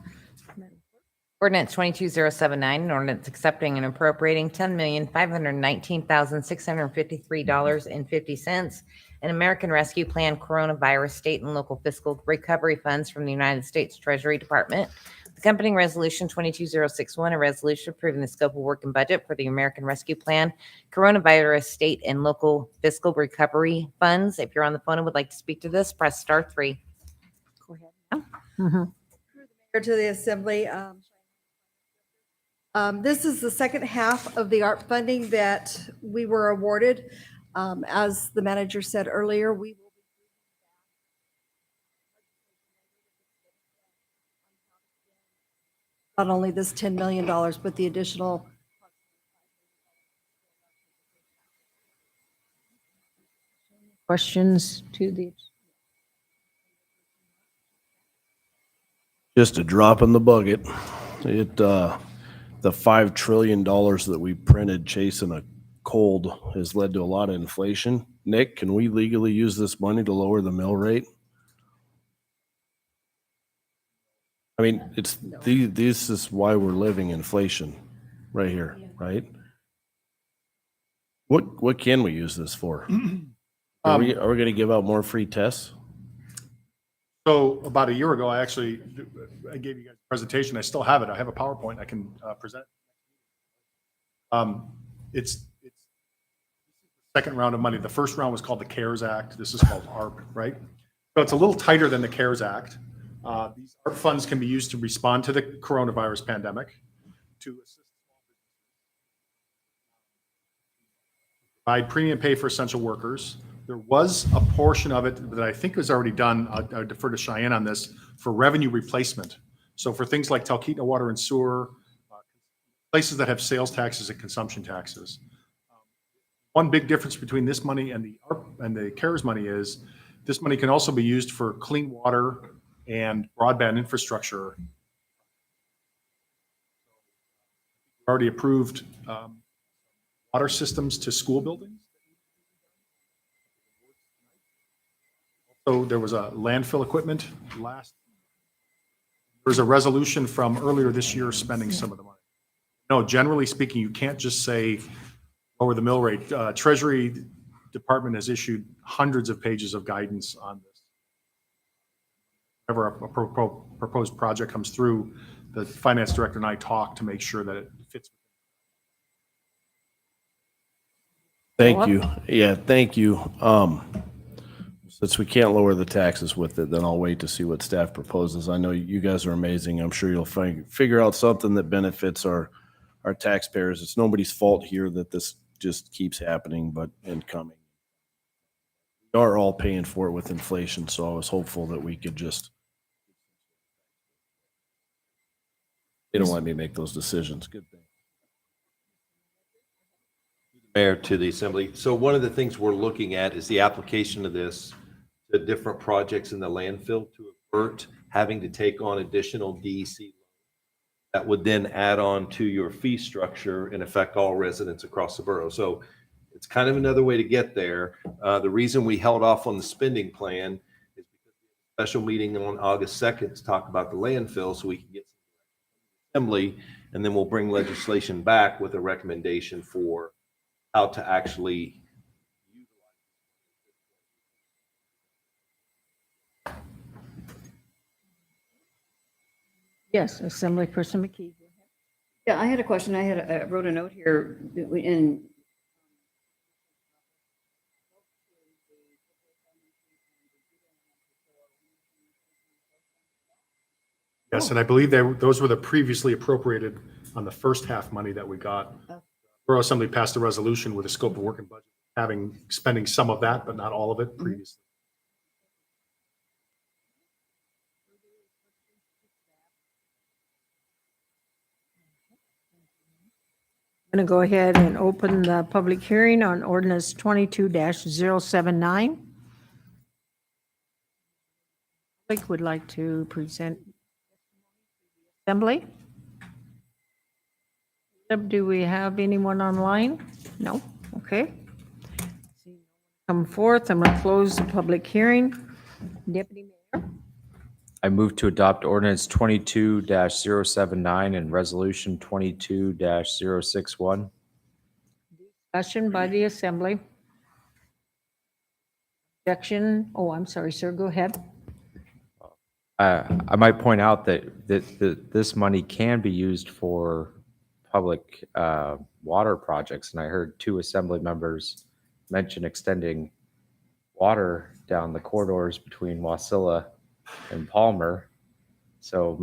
Ordinance 22079, an ordinance accepting and appropriating $10,519,653.50 in American Rescue Plan Coronavirus State and Local Fiscal Recovery Funds from the United States Treasury Department. Accompanying Resolution 22061, a resolution approving the scope of work and budget for the American Rescue Plan Coronavirus State and Local Fiscal Recovery Funds. If you're on the phone and would like to speak to this, press *3. Go ahead. Mhm. Mayor, to the Assembly. This is the second half of the ARP funding that we were awarded. As the manager said earlier, we will not only this $10 million, but the additional. Questions to the, Just a drop in the bucket. The $5 trillion that we printed chasing a cold has led to a lot of inflation. Nick, can we legally use this money to lower the mill rate? I mean, this is why we're living inflation right here, right? What can we use this for? Are we going to give out more free tests? So about a year ago, I gave you guys a presentation. I still have it. I have a PowerPoint I can present. It's the second round of money. The first round was called the CARES Act. This is called ARP, right? So it's a little tighter than the CARES Act. These ARP funds can be used to respond to the coronavirus pandemic, to assist provide premium pay for essential workers. There was a portion of it that I think was already done. I defer to Cheyenne on this for revenue replacement. So for things like Talkeetna Water and Sewer, places that have sales taxes and consumption taxes. One big difference between this money and the ARP and the CARES money is this money can also be used for clean water and broadband infrastructure. Already approved water systems to school buildings. So there was a landfill equipment there's a resolution from earlier this year spending some of the money. No, generally speaking, you can't just say lower the mill rate. Treasury Department has issued hundreds of pages of guidance on this. Whenever a proposed project comes through, the finance director and I talk to make sure that it fits. Thank you. Yeah, thank you. Since we can't lower the taxes with it, then I'll wait to see what staff proposes. I know you guys are amazing. I'm sure you'll figure out something that benefits our taxpayers. It's nobody's fault here that this just keeps happening, but incoming. We are all paying for it with inflation, so I was hopeful that we could just. They don't let me make those decisions. Good thing. Mayor, to the Assembly. So one of the things we're looking at is the application of this to different projects in the landfill to avert having to take on additional DEC that would then add on to your fee structure and affect all residents across the borough. So it's kind of another way to get there. The reason we held off on the spending plan is because we had a special meeting on August 2nd to talk about the landfill so we can get some Assembly, and then we'll bring legislation back with a recommendation for how to actually yes, Assemblyperson McKee. Yeah, I had a question. I wrote a note here in Yes, and I believe those were the previously appropriated on the first half money that we got. Borough Assembly passed a resolution with a scope of work and budget, spending some of that, but not all of it previously. I'm going to go ahead and open the public hearing on ordinance 22-079. Blake would like to present assembly. Do we have anyone online? No? Okay. Come forth. I'm going to close the public hearing. Deputy Mayor. I move to adopt ordinance 22-079 and resolution 22-061. Discussion by the assembly. Objection. Oh, I'm sorry, sir. Go ahead. I might point out that this money can be used for public water projects, and I heard 2 assembly members mention extending water down the corridors between Wasilla and Palmer. So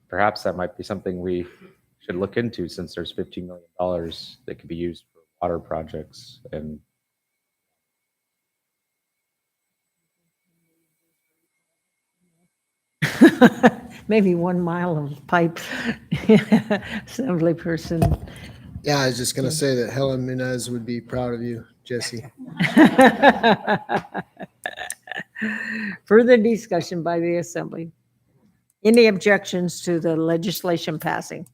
perhaps that might be something we should look into, since there's $15 million that could be used for water projects. And Maybe 1 mile of pipe. Assembly person. Yeah, I was just going to say that Helen Minez would be proud of you, Jesse. Further discussion by the assembly. Any objections to the legislation passing?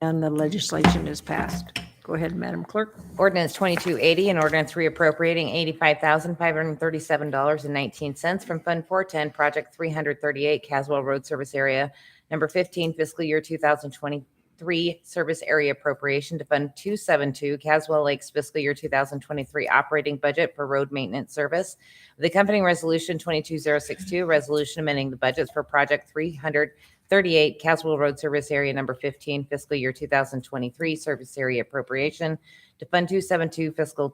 And the legislation is passed. Go ahead, Madam Clerk. Ordinance 2280, an ordinance reappropriating $85,537.19 from Fund 410, Project 338, Caswell Road Service Area, number 15, fiscal year 2023 service area appropriation to Fund 272, Caswell Lakes fiscal year 2023 operating budget for road maintenance service. The accompanying resolution 22062, resolution amending the budgets for Project 338, Caswell Road Service Area number 15, fiscal year 2023 service area appropriation to Fund 272 fiscal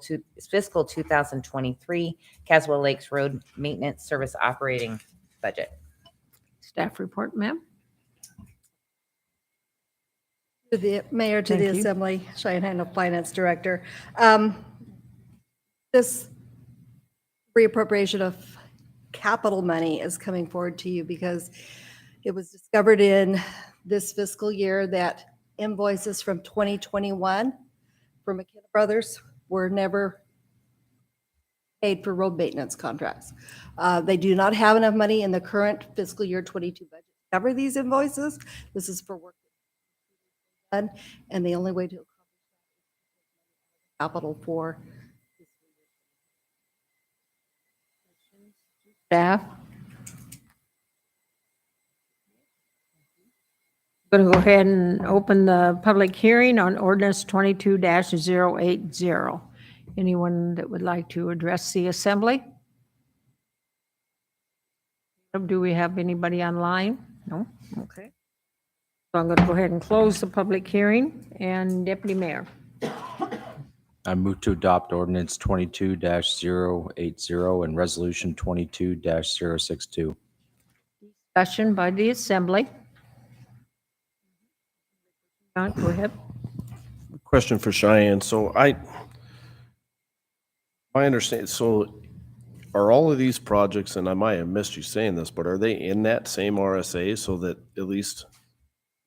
2023 Caswell Lakes Road Maintenance Service operating budget. Staff report, ma'am. To the mayor, to the Thank you. assembly, Cheyenne Handle Finance Director. This reappropriation of capital money is coming forward to you because it was discovered in this fiscal year that invoices from 2021 from McKinley Brothers were never paid for road maintenance contracts. They do not have enough money in the current fiscal year 22 budget to cover these invoices. This is for work done, and the only way to accomplish that is capital for Staff. Going to go ahead and open the public hearing on ordinance 22-080. Anyone that would like to address the assembly? Do we have anybody online? No? Okay. So I'm going to go ahead and close the public hearing. And Deputy Mayor. I move to adopt ordinance 22-080 and resolution 22-062. Discussion by the assembly. John, go ahead. Question for Cheyenne. So my understanding, so are all of these projects, and I might have missed you saying this, but are they in that same RSA so that at least, I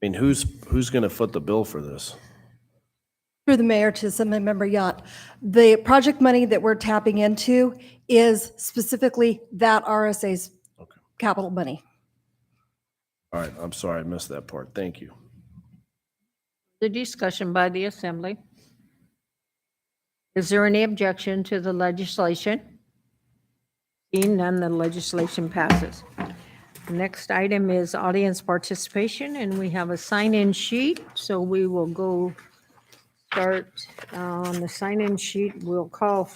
mean, who's going to foot the bill for this? through the mayor to Assembly Member Yant. The project money that we're tapping into is specifically that RSA's capital money. All right, I'm sorry, I missed that part. Thank you. The discussion by the assembly. Is there any objection to the legislation? Seeing none, the legislation passes. The next item is audience participation, and we have a sign-in sheet, so we will go start on the sign-in sheet. We'll call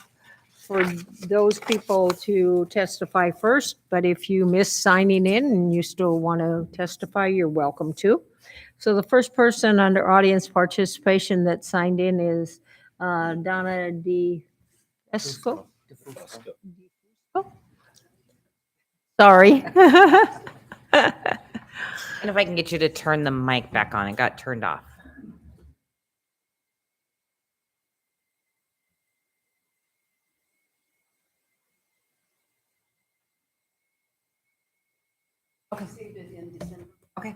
for those people to testify first, but if you miss signing in and you still want to testify, you're welcome to. So the first person under audience participation that signed in is Donna DeFusco. Sorry. And if I can get you to turn the mic back on, it got turned off. Okay. Okay.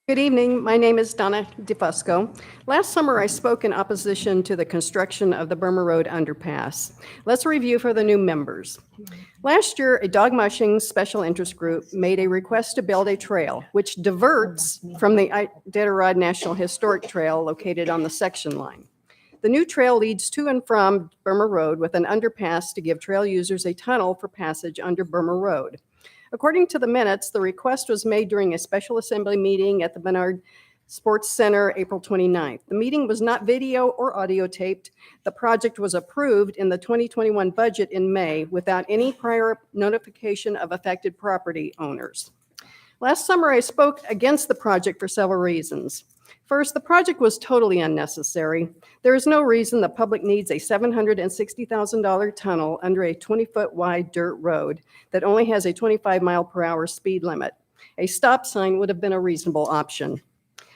Good evening. My name is Donna DeFusco. Last summer, I spoke in opposition to the construction of the Burma Road underpass. Let's review for the new members. Last year, a dog mushing special interest group made a request to build a trail which diverts from the Iditarod National Historic Trail located on the section line. The new trail leads to and from Burma Road with an underpass to give trail users a tunnel for passage under Burma Road. According to the minutes, the request was made during a special assembly meeting at the Menard Sports Center, April 29th. The meeting was not video or audio taped. The project was approved in the 2021 budget in May without any prior notification of affected property owners. Last summer, I spoke against the project for several reasons. First, the project was totally unnecessary. There is no reason the public needs a $760,000 tunnel under a 20-foot wide dirt road that only has a 25-mile-per-hour speed limit. A stop sign would have been a reasonable option.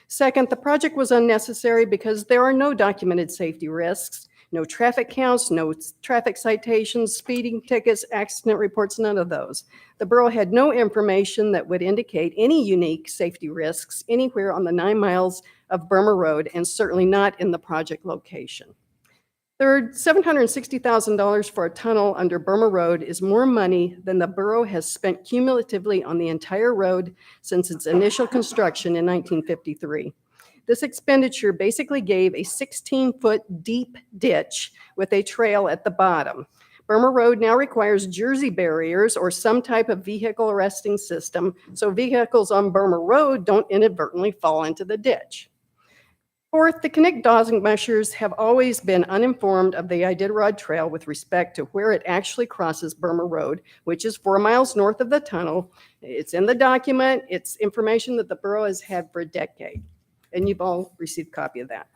Second, the project was unnecessary because there are no documented safety risks, no traffic counts, no traffic citations, speeding tickets, accident reports, none of those. The borough had no information that would indicate any unique safety risks anywhere on the 9 miles of Burma Road, and certainly not in the project location. Third, $760,000 for a tunnel under Burma Road is more money than the borough has spent cumulatively on the entire road since its initial construction in 1953. This expenditure basically gave a 16-foot deep ditch with a trail at the bottom. Burma Road now requires Jersey barriers or some type of vehicle arresting system so vehicles on Burma Road don't inadvertently fall into the ditch. Fourth, the Connect Dog Mushers have always been uninformed of the Iditarod Trail with respect to where it actually crosses Burma Road, which is 4 miles north of the tunnel. It's in the document. It's information that the borough has had for a decade, and you've all received a copy of that.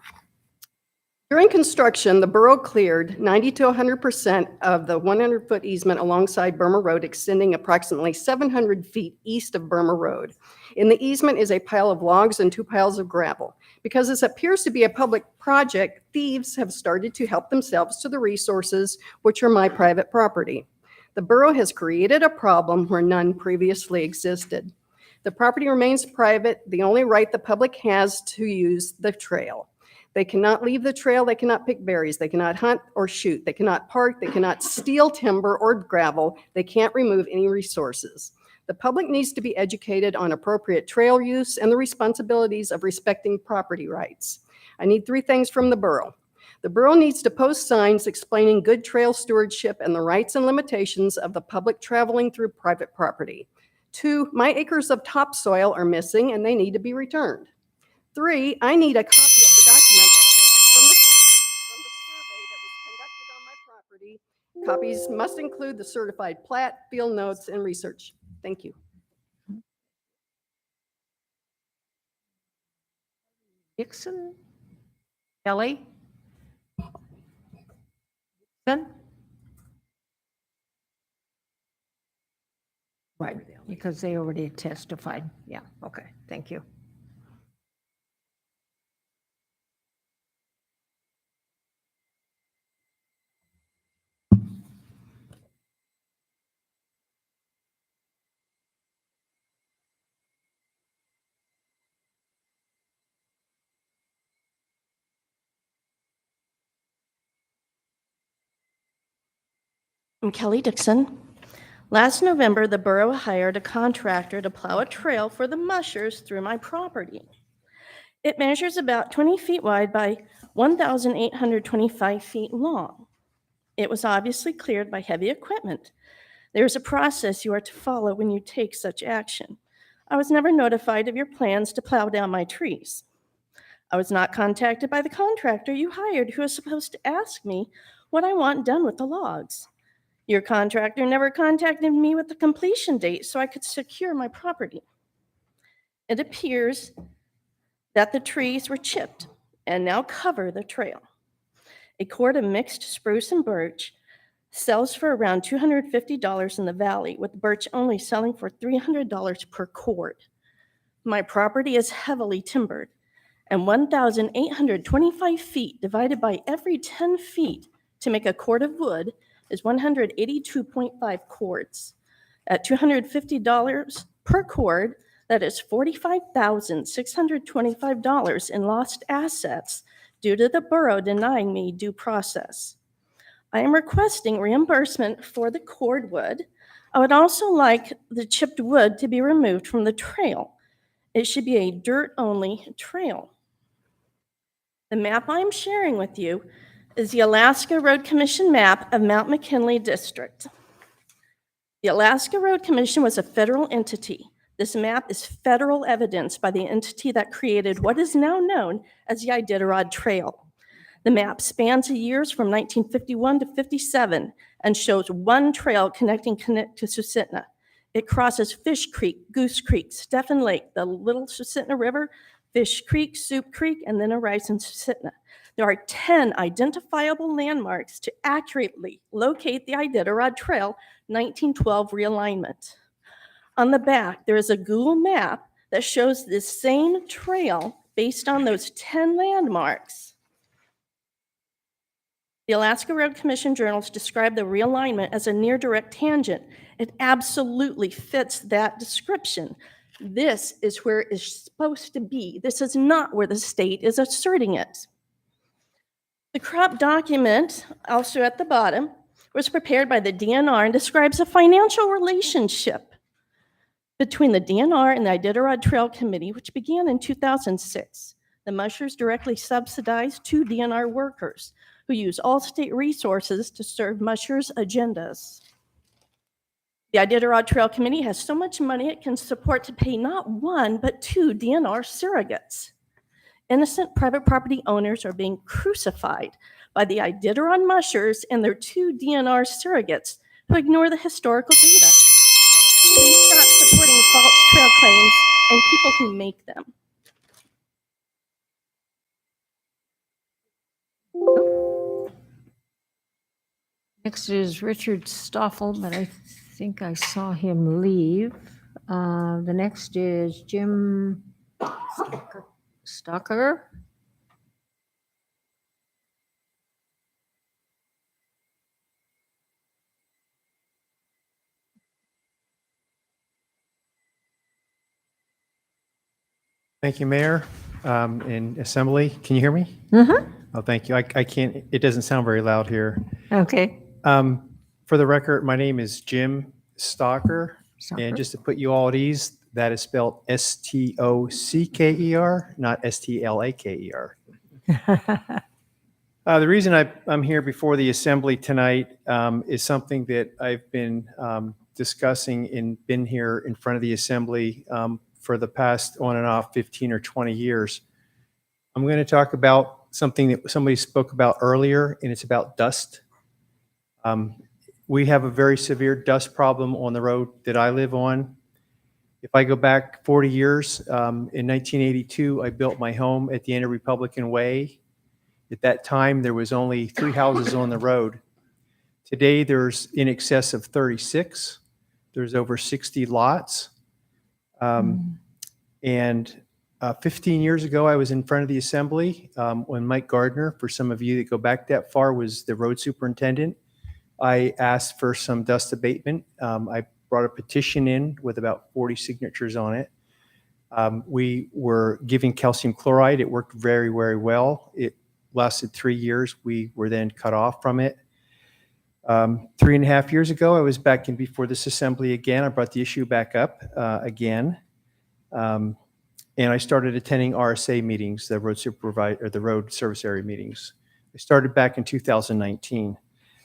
During construction, the borough cleared 90 to 100% of the 100-foot easement alongside Burma Road, extending approximately 700 feet east of Burma Road. In the easement is a pile of logs and 2 piles of gravel. Because this appears to be a public project, thieves have started to help themselves to the resources, which are my private property. The borough has created a problem where none previously existed. The property remains private. The only right the public has to use the trail. They cannot leave the trail. They cannot pick berries. They cannot hunt or shoot. They cannot park. They cannot steal timber or gravel. They can't remove any resources. The public needs to be educated on appropriate trail use and the responsibilities of respecting property rights. I need 3 things from the borough. The borough needs to post signs explaining good trail stewardship and the rights and limitations of the public traveling through private property. 2, my acres of topsoil are missing and they need to be returned. 3, I need a copy of the document from the survey that was conducted on my property. Copies must include the certified plat, field notes, and research. Thank you. Dixon? Kelly? Dixon? Right, because they already testified. Yeah, okay, thank you. I'm Kelly Dixon. Last November, the borough hired a contractor to plow a trail for the mushers through my property. It measures about 20 feet wide by 1,825 feet long. It was obviously cleared by heavy equipment. There is a process you are to follow when you take such action. I was never notified of your plans to plow down my trees. I was not contacted by the contractor you hired, who was supposed to ask me what I want done with the logs. Your contractor never contacted me with the completion date so I could secure my property. It appears that the trees were chipped and now cover the trail. A cord of mixed spruce and birch sells for around $250 in the valley, with birch only selling for $300 per cord. My property is heavily timbered, and 1,825 feet divided by every 10 feet to make a cord of wood is 182.5 cords. At $250 per cord, that is $45,625 in lost assets due to the borough denying me due process. I am requesting reimbursement for the cord wood. I would also like the chipped wood to be removed from the trail. It should be a dirt-only trail. The map I'm sharing with you is the Alaska Road Commission map of Mount McKinley District. The Alaska Road Commission was a federal entity. This map is federal evidence by the entity that created what is now known as the Iditarod Trail. The map spans the years from 1951 to 57 and shows one trail connecting to Susitna. It crosses Fish Creek, Goose Creek, Stephen Lake, the Little Susitna River, Fish Creek, Soup Creek, and then arrives in Susitna. There are 10 identifiable landmarks to accurately locate the Iditarod Trail 1912 realignment. On the back, there is a Google map that shows this same trail based on those 10 landmarks. The Alaska Road Commission journals describe the realignment as a near direct tangent. It absolutely fits that description. This is where it's supposed to be. This is not where the state is asserting it. The crop document, also at the bottom, was prepared by the DNR and describes a financial relationship between the DNR and the Iditarod Trail Committee, which began in 2006. The mushers directly subsidize 2 DNR workers who use all state resources to serve mushers' agendas. The Iditarod Trail Committee has so much money it can support to pay not 1, but 2 DNR surrogates. Innocent private property owners are being crucified by the Iditarod mushers and their 2 DNR surrogates who ignore the historical data. Please stop supporting false trail claims and people who make them. Next is Richard Stoffel, but I think I saw him leave. The next is Jim Stocker. Thank you, Mayor, and Assembly. Can you hear me? Mm-hmm. Oh, thank you. I can't, it doesn't sound very loud here. Okay. For the record, my name is Jim Stocker. Stocker. And just to put you all at ease, that is spelled Stocker, not Stlaker. The reason I'm here before the Assembly tonight is something that I've been discussing and been here in front of the Assembly for the past on and off 15 or 20 years. I'm going to talk about something that somebody spoke about earlier, and it's about dust. We have a very severe dust problem on the road that I live on. If I go back 40 years, in 1982, I built my home at the end of Republican Way. At that time, there was only 3 houses on the road. Today, there's in excess of 36. There's over 60 lots. And 15 years ago, I was in front of the Assembly when Mike Gardner, for some of you that go back that far, was the road superintendent. I asked for some dust abatement. I brought a petition in with about 40 signatures on it. We were giving calcium chloride. It worked very, very well. It lasted 3 years. We were then cut off from it. 3.5 years ago, I was back in before this Assembly again. I brought the issue back up again. And I started attending RSA meetings, the road supervisor, or the road service area meetings. I started back in 2019.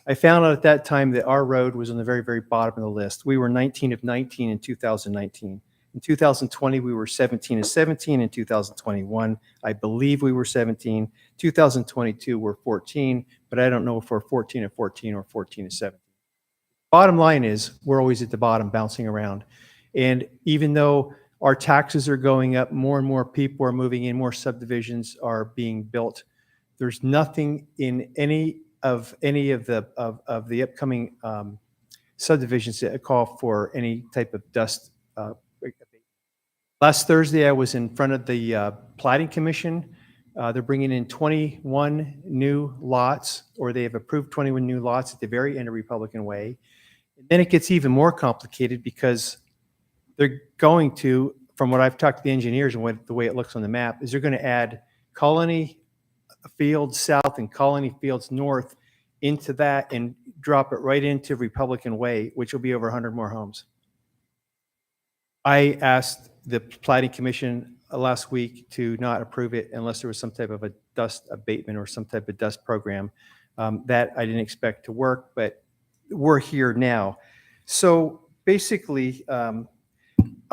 I found out at that time that our road was on the very, very bottom of the list. We were 19 of 19 in 2019. In 2020, we were 17 of 17. In 2021, I believe we were 17. 2022, we're 14, but I don't know if we're 14 of 14 or 14 of 17. Bottom line is, we're always at the bottom, bouncing around. And even though our taxes are going up, more and more people are moving in, more subdivisions are being built. There's nothing in any of the upcoming subdivisions that call for any type of dust. Last Thursday, I was in front of the Plating Commission. They're bringing in 21 new lots, or they have approved 21 new lots at the very end of Republican Way. And then it gets even more complicated because they're going to, from what I've talked to the engineers and the way it looks on the map, is they're going to add Colony Fields South and Colony Fields North into that and drop it right into Republican Way, which will be over 100 more homes. I asked the Plating Commission last week to not approve it unless there was some type of a dust abatement or some type of dust program. That I didn't expect to work, but we're here now. So basically, I'm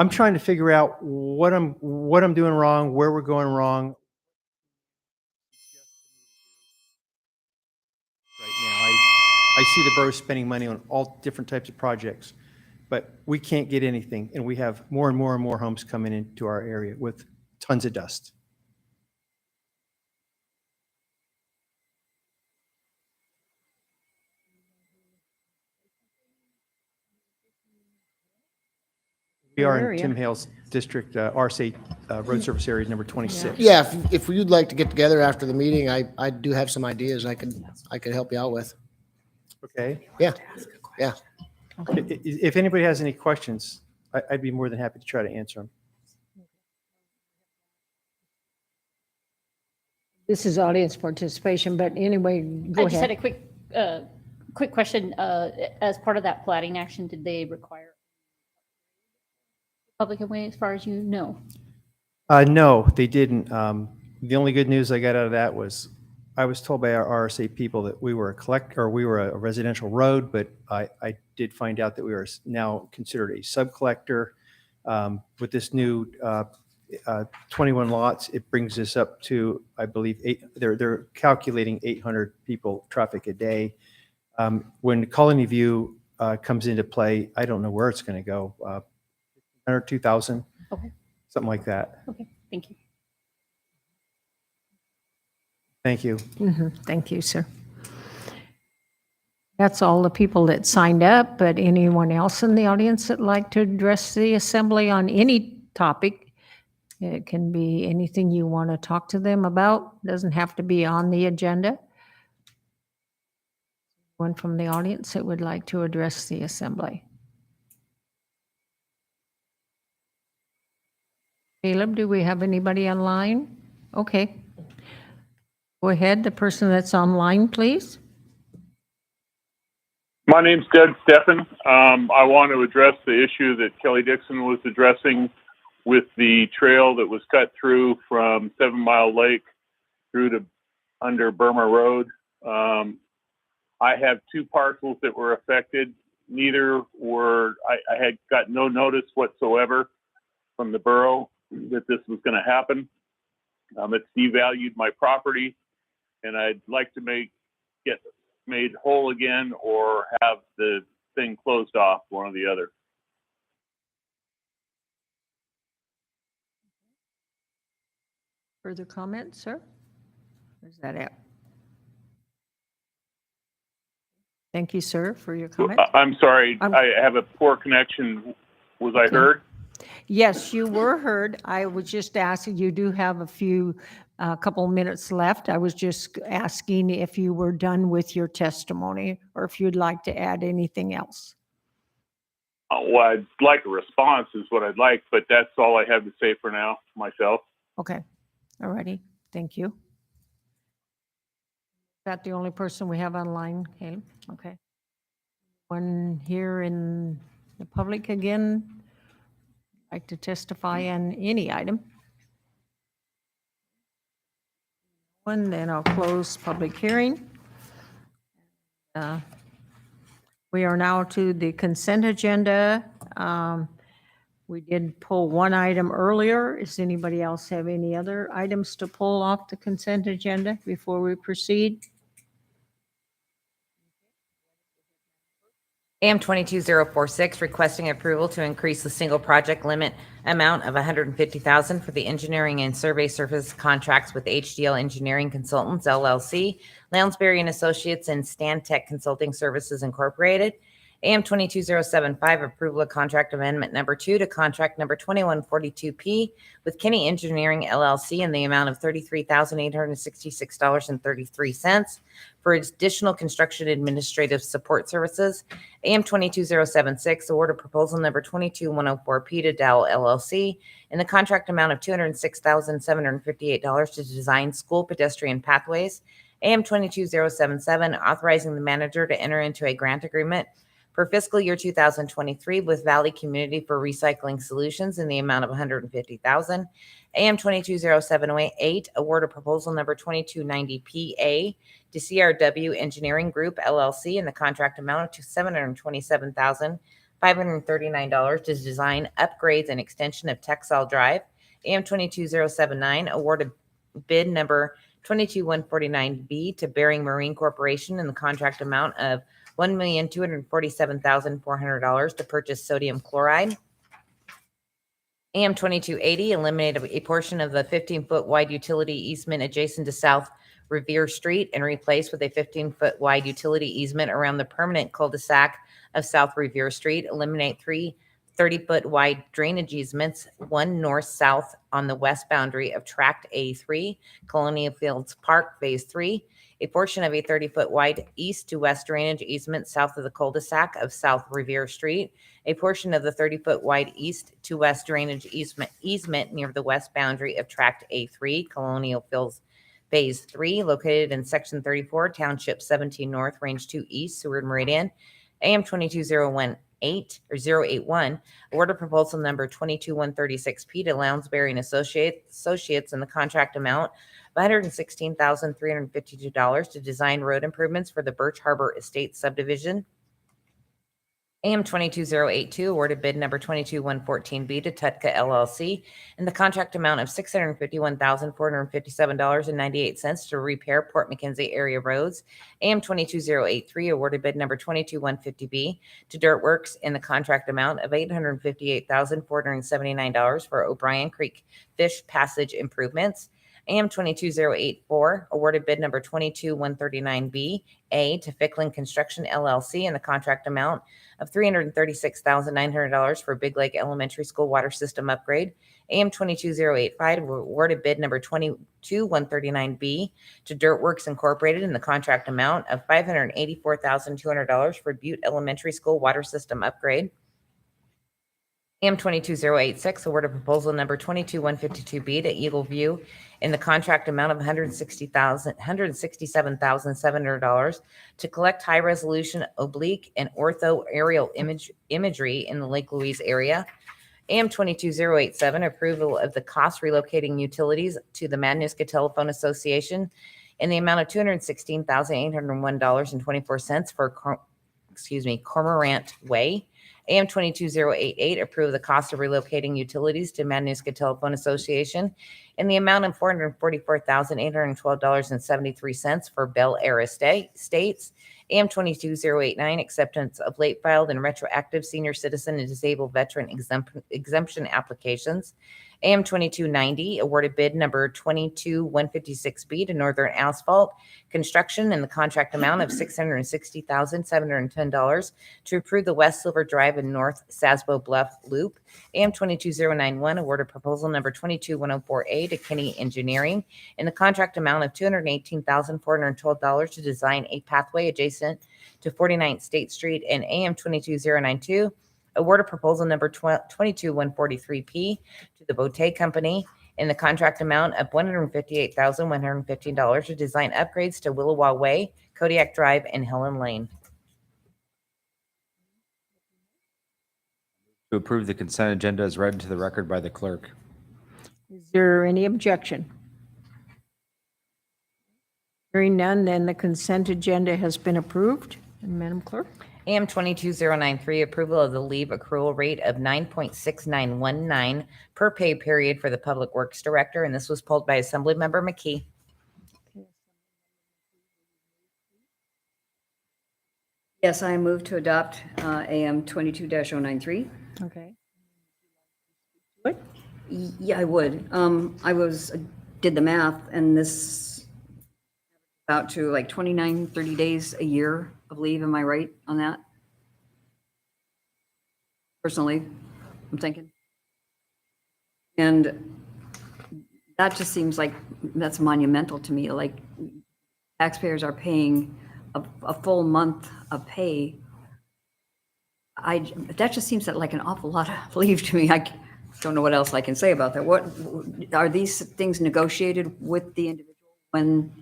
trying to figure out what I'm doing wrong, where we're going wrong. Right now, I see the borough spending money on all different types of projects, but we can't get anything, and we have more and more and more homes coming into our area with tons of dust. We are in Area. Tim Hale's district, RSA road service area number 26. Yeah, if you'd like to get together after the meeting, I do have some ideas I could help you out with. Okay. Yeah, yeah. If anybody has any questions, I'd be more than happy to try to answer them. This is audience participation, but anyway, go I just had a ahead. quick question. As part of that plating action, did they require Republican Way as far as you know? No, they didn't. The only good news I got out of that was I was told by our RSA people that we were we were a residential road, but I did find out that we are now considered a sub-collector. With this new 21 lots, it brings us up to, I believe, they're calculating 800 people traffic a day. When Colony View comes into play, I don't know where it's going to go. 100, 2,000, Okay. something like that. Okay, thank you. Thank you. Thank you, sir. That's all the people that signed up, but anyone else in the audience that'd like to address the assembly on any topic? It can be anything you want to talk to them about. Doesn't have to be on the agenda. One from the audience that would like to address the assembly. Caleb, do we have anybody online? Okay. Go ahead, the person that's online, please. My name's Doug Steffen. I want to address the issue that Kelly Dixon was addressing with the trail that was cut through from 7 Mile Lake through to under Burma Road. I have 2 parcels that were affected. Neither were, I had got no notice whatsoever from the borough that this was going to happen. It's devalued my property, and I'd like to get made whole again or have the thing closed off, one or the other. Further comments, sir? Where's that at? Thank you, sir, for your comment. I'm sorry, I have a poor connection. Was I heard? Yes, you were heard. I was just asking, you do have a couple minutes left. I was just asking if you were done with your testimony or if you'd like to add anything else. Well, I'd like a response is what I'd like, but that's all I have to say for now, myself. Okay, all righty, thank you. Is that the only person we have online, Caleb? Okay. One here in the public again, like to testify on any item? One, then I'll close public hearing. We are now to the consent agenda. We did pull one item earlier. Does anybody else have any other items to pull off the consent agenda before we proceed? AM 22046, requesting approval to increase the single project limit amount of $150,000 for the engineering and survey service contracts with HDL Engineering Consultants, LLC, Lounsbury and Associates, and Stantec Consulting Services, Incorporated. AM 22075, approval of contract amendment number 2 to contract number 2142P with Kinney Engineering, LLC, in the amount of $33,866.33 for additional construction administrative support services. AM 22076, award of proposal number 22104P to Dow LLC in the contract amount of $206,758 to design school pedestrian pathways. AM 22077, authorizing the manager to enter into a grant agreement for fiscal year 2023 with Valley Community for Recycling Solutions in the amount of $150,000. AM 22078, award of proposal number 2290PA to CRW Engineering Group, LLC, in the contract amount of $727,539 to design upgrades and extension of Texel Drive. AM 22079, awarded bid number 22149B to Bering Marine Corporation in the contract amount of $1,247,400 to purchase sodium chloride. AM 2280, eliminate a portion of the 15-foot wide utility easement adjacent to South Revere Street and replace with a 15-foot wide utility easement around the permanent cul-de-sac of South Revere Street. Eliminate 3 30-foot wide drainage easements, one north-south on the west boundary of Tract A3, Colonial Fields Park, Phase 3. A portion of a 30-foot wide east to west drainage easement south of the cul-de-sac of South Revere Street. A portion of the 30-foot wide east to west drainage easement near the west boundary of Tract A3, Colonial Fields Phase 3, located in Section 34, Township 17 North, Range 2 East, Seward Meridian. AM 22081 081, award of proposal number 22136P to Lounsbury and Associates in the contract amount of $116,352 to design road improvements for the Birch Harbor Estates subdivision. AM 22082, awarded bid number 22114B to Tutka LLC in the contract amount of $651,457.98 to repair Port McKenzie area roads. AM 22083, awarded bid number 22150B to Dirt Works in the contract amount of $858,479 for O'Brien Creek Fish Passage improvements. AM 22084, awarded bid number 22139B A to Ficklin Construction LLC in the contract amount of $336,900 for Big Lake Elementary School water system upgrade. AM 22085, awarded bid number 22139B to Dirt Works Incorporated in the contract amount of $584,200 for Butte Elementary School water system upgrade. AM 22086, award of proposal number 22152B to Eagle View in the contract amount of $167,700 to collect high resolution oblique and ortho aerial imagery in the Lake Louise area. AM 22087, approval of the cost relocating utilities to the Matanuska Telephone Association in the amount of $216,801.24 for Cormorant Way. AM 22088, approve the cost of relocating utilities to Matanuska Telephone Association in the amount of $444,812.73 for Bel Air Estates. AM 22089, acceptance of late filed and retroactive senior citizen and disabled veteran exemption applications. AM 2290, awarded bid number 22156B to Northern Asphalt Construction in the contract amount of $660,710 to approve the West Silver Drive and North Sasbo Bluff Loop. AM 22091, awarded proposal number 22104A to Kinney Engineering in the contract amount of $218,412 to design a pathway adjacent to 49th State Street. And AM 22092, award of proposal number 22143P to the Botte Company in the contract amount of $158,115 to design upgrades to Willowa Way, Kodiak Drive, and Helen Lane. To approve the consent agenda as read into the record by the clerk. Is there any objection? Hearing none, then the consent agenda has been approved. And Madam Clerk? AM 22093, approval of the leave accrual rate of 9.6919 per pay period for the Public Works Director, and this was pulled by Assemblymember McKee. Yes, I move to adopt AM 22-093. Okay. Yeah, I would. Did the math, and this about to like 29, 30 days a year of leave. Am I right on that? Personally, I'm thinking. And that just seems like that's monumental to me. Like taxpayers are paying a full month of pay. That just seems like an awful lot of leave to me. I don't know what else I can say about that. What are these things negotiated with the individual when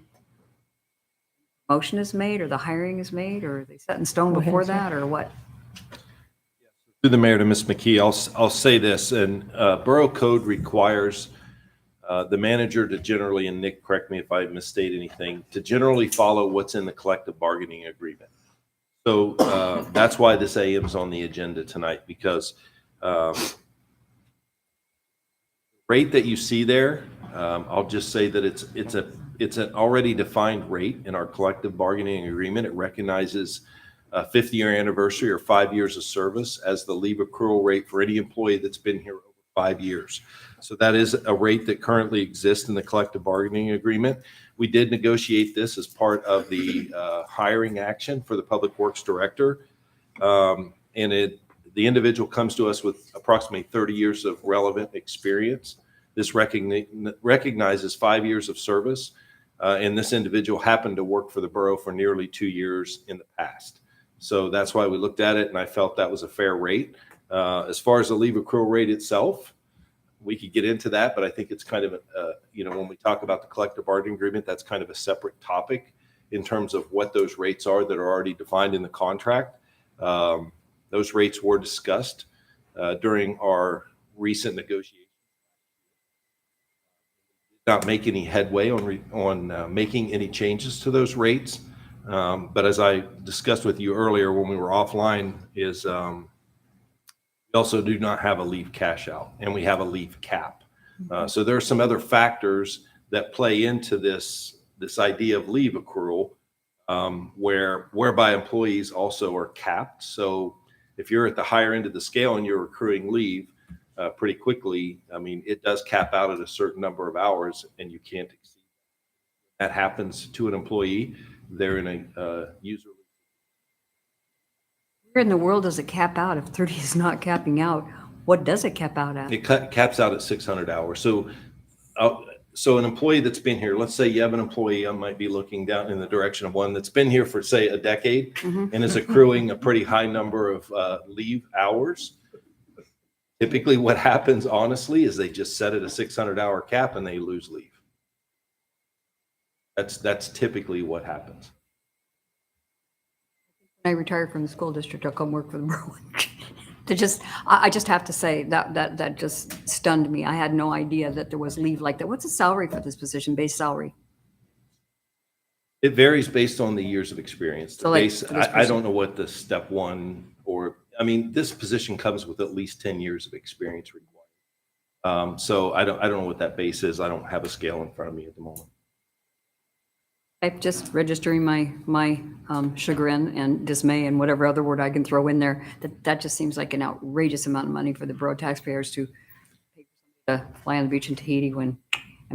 motion is made or the hiring is made, or are they set in stone Go ahead, before sir. that, or what? Through the mayor to Ms. McKee, I'll say this, and Borough Code requires the manager to generally, and Nick, correct me if I misstate anything, to generally follow what's in the collective bargaining agreement. So that's why this AM is on the agenda tonight, because rate that you see there, I'll just say that it's an already defined rate in our collective bargaining agreement. It recognizes a 50-year anniversary or 5 years of service as the leave accrual rate for any employee that's been here over 5 years. So that is a rate that currently exists in the collective bargaining agreement. We did negotiate this as part of the hiring action for the Public Works Director. The individual comes to us with approximately 30 years of relevant experience. This recognizes 5 years of service, and this individual happened to work for the borough for nearly 2 years in the past. So that's why we looked at it, and I felt that was a fair rate. As far as the leave accrual rate itself, we could get into that, but I think it's kind of, when we talk about the collective bargaining agreement, that's kind of a separate topic in terms of what those rates are that are already defined in the contract. Those rates were discussed during our recent negotiations. Not make any headway on making any changes to those rates. But as I discussed with you earlier when we were offline, is we also do not have a leave cash out, and we have a leave cap. So there are some other factors that play into this idea of leave accrual, whereby employees also are capped. So if you're at the higher end of the scale and you're accruing leave pretty quickly, I mean, it does cap out at a certain number of hours, and you can't exceed that. That happens to an employee. They're in a user. Where in the world does it cap out? If 30 is not capping out, what does it cap out at? It caps out at 600 hours. So an employee that's been here, let's say you have an employee, I might be looking down in the direction of one that's been here for, say, a decade and is accruing a pretty high number of leave hours. Typically what happens, honestly, is they just set it a 600-hour cap and they lose leave. That's typically what happens. When I retire from the school district, I'll come work for the borough. I just have to say that just stunned me. I had no idea that there was leave like that. What's the salary for this position, base salary? It varies based on the years of experience. So like for this I don't know what the step one this position comes with at least 10 years of experience required. So I don't know what that base is. I don't have a scale in front of me at the moment. I'm just registering my chagrin and dismay and whatever other word I can throw in there. That just seems like an outrageous amount of money for the borough taxpayers to pay to fly on the beach in Tahiti and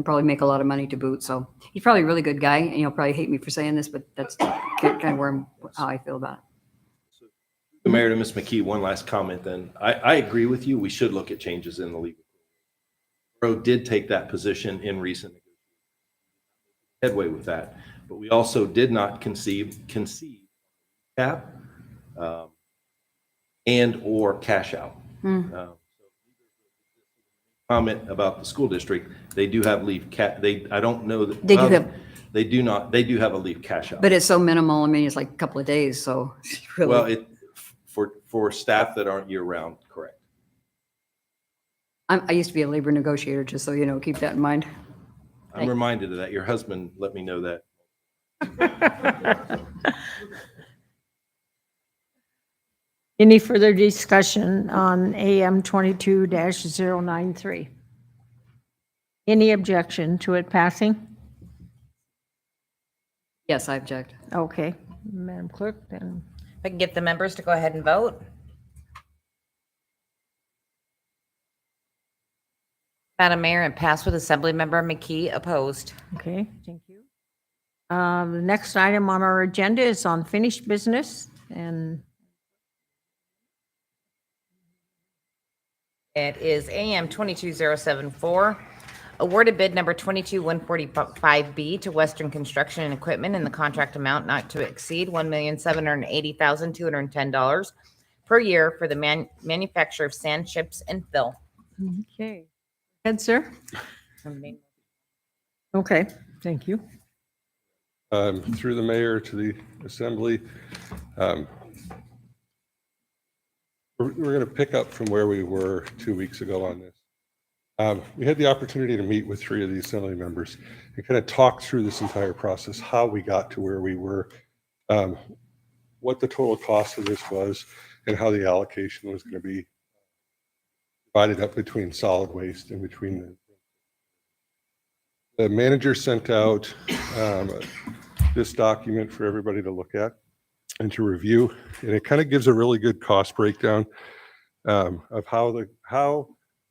probably make a lot of money to boot. So he's probably a really good guy, and he'll probably hate me for saying this, but that's kind of how I feel about it. The mayor to Ms. McKee, one last comment then. I agree with you. We should look at changes in the legal. Borough did take that position in recent headway with that, but we also did not conceive cap and or cash out. Comment about the school district, they do have leave cap. I don't know that they do not. They do have a leave cash out, but it's so minimal. I mean, it's like a couple of days. So really, well, for staff that aren't year round, correct. I used to be a labor negotiator, just so you know, keep that in mind. I'm reminded of that. Your husband let me know that. Any further discussion on AM 22-093? Any objection to it passing? Yes, I object. Okay, Madam Clerk, then If I can get the members to go ahead and vote. Madam Mayor, and passed with Assemblymember McKee opposed. Okay, thank you. The next item on our agenda is unfinished business, and It is AM 22074. Awarded bid number 22145B to Western Construction and Equipment in the contract amount not to exceed $1,780,210 per year for the manufacture of sand chips and fill. okay. Ed, sir? Okay, thank you. Through the mayor to the assembly. We're going to pick up from where we were 2 weeks ago on this. We had the opportunity to meet with 3 of the assembly members and kind of talk through this entire process, how we got to where we were, what the total cost of this was, and how the allocation was going to be divided up between solid waste and between the manager sent out this document for everybody to look at and to review, and it kind of gives a really good cost breakdown of how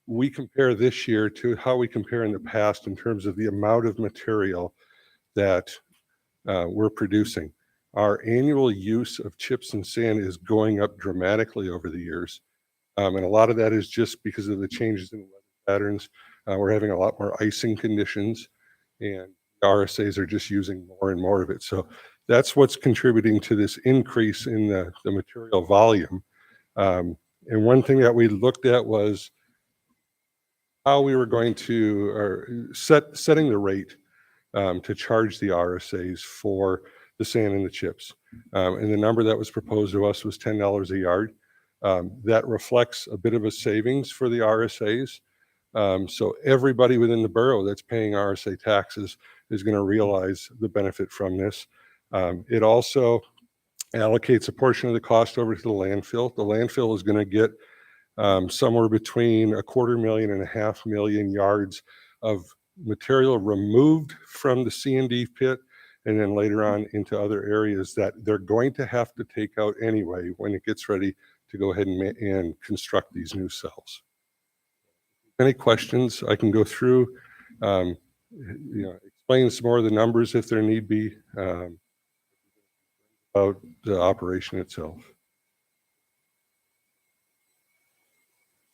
we compare this year to how we compare in the past in terms of the amount of material that we're producing. Our annual use of chips and sand is going up dramatically over the years, and a lot of that is just because of the changes in weather patterns. We're having a lot more icing conditions, and RSAs are just using more and more of it. So that's what's contributing to this increase in the material volume. And one thing that we looked at was how we were going to setting the rate to charge the RSAs for the sand and the chips. And the number that was proposed to us was $10 a yard. That reflects a bit of a savings for the RSAs. So everybody within the borough that's paying RSA taxes is going to realize the benefit from this. It also allocates a portion of the cost over to the landfill. The landfill is going to get somewhere between 250,000 and 500,000 yards of material removed from the C&D pit, and then later on into other areas that they're going to have to take out anyway when it gets ready to go ahead and construct these new cells. Any questions? I can go through, explain some more of the numbers if there need be about the operation itself.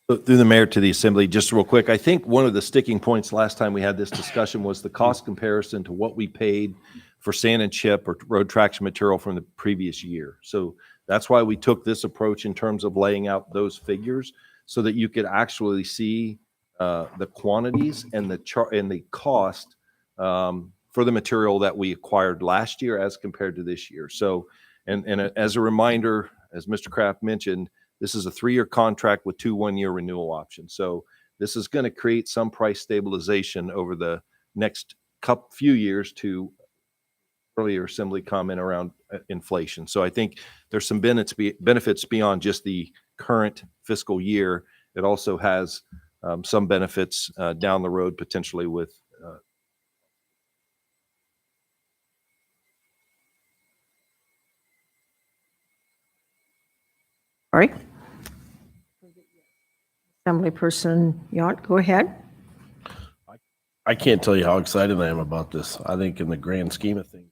Through the mayor to the assembly, just real quick, I think one of the sticking points last time we had this discussion was the cost comparison to what we paid for sand and chip or road traction material from the previous year. So that's why we took this approach in terms of laying out those figures so that you could actually see the quantities and the cost for the material that we acquired last year as compared to this year. So, and as a reminder, as Mr. Kraft mentioned, this is a 3-year contract with 2 one-year renewal options. So this is going to create some price stabilization over the next few years to earlier assembly comment around inflation. So I think there's some benefits beyond just the current fiscal year. It also has some benefits down the road potentially with All right. Assemblyperson Yount, go ahead. I can't tell you how excited I am about this. I think in the grand scheme of things,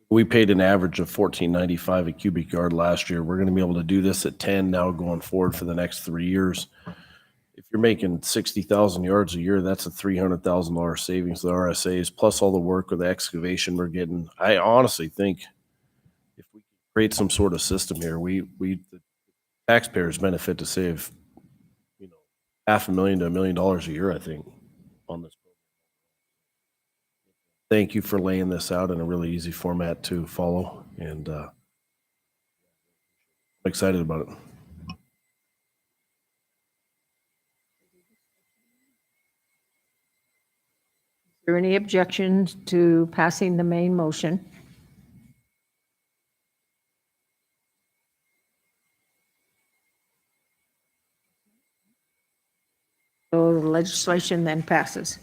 we paid an average of $14.95 a cubic yard last year. We're going to be able to do this at 10 now going forward for the next 3 years. If you're making 60,000 yards a year, that's a $300,000 savings to the RSAs, plus all the work with the excavation we're getting. I honestly think if we create some sort of system here, the taxpayers benefit to save, $500,000 to $1 million a year, I think, on this. Thank you for laying this out in a really easy format to follow, and I'm excited about it. Is there any objections to passing the main motion? So the legislation then passes.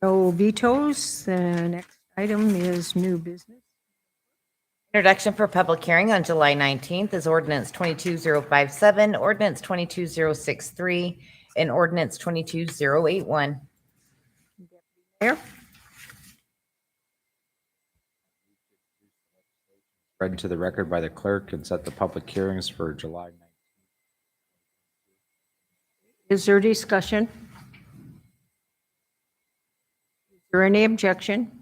No vetoes. The next item is new business. Introduction for public hearing on July 19th is ordinance 22057, ordinance 22063, and ordinance 22081. Mayor? Read into the record by the clerk and set the public hearings for July 19th. Is there discussion? Is there any objection?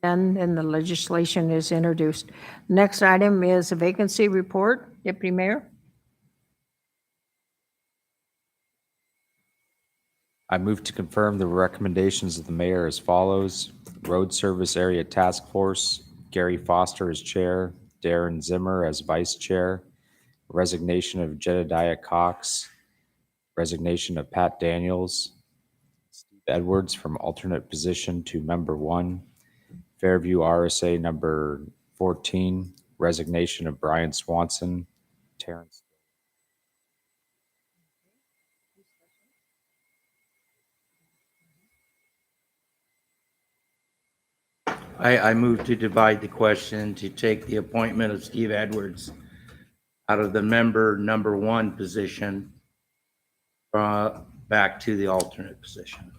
None, then the legislation is introduced. Next item is a vacancy report. Deputy Mayor? I move to confirm the recommendations of the mayor as follows. Road Service Area Task Force, Gary Foster as chair, Darren Zimmer as vice chair, resignation of Jedediah Cox, resignation of Pat Daniels, Steve Edwards from alternate position to member 1, Fairview RSA number 14, resignation of Brian Swanson, Terrence. I move to divide the question to take the appointment of Steve Edwards out of the number 1 position back to the alternate position.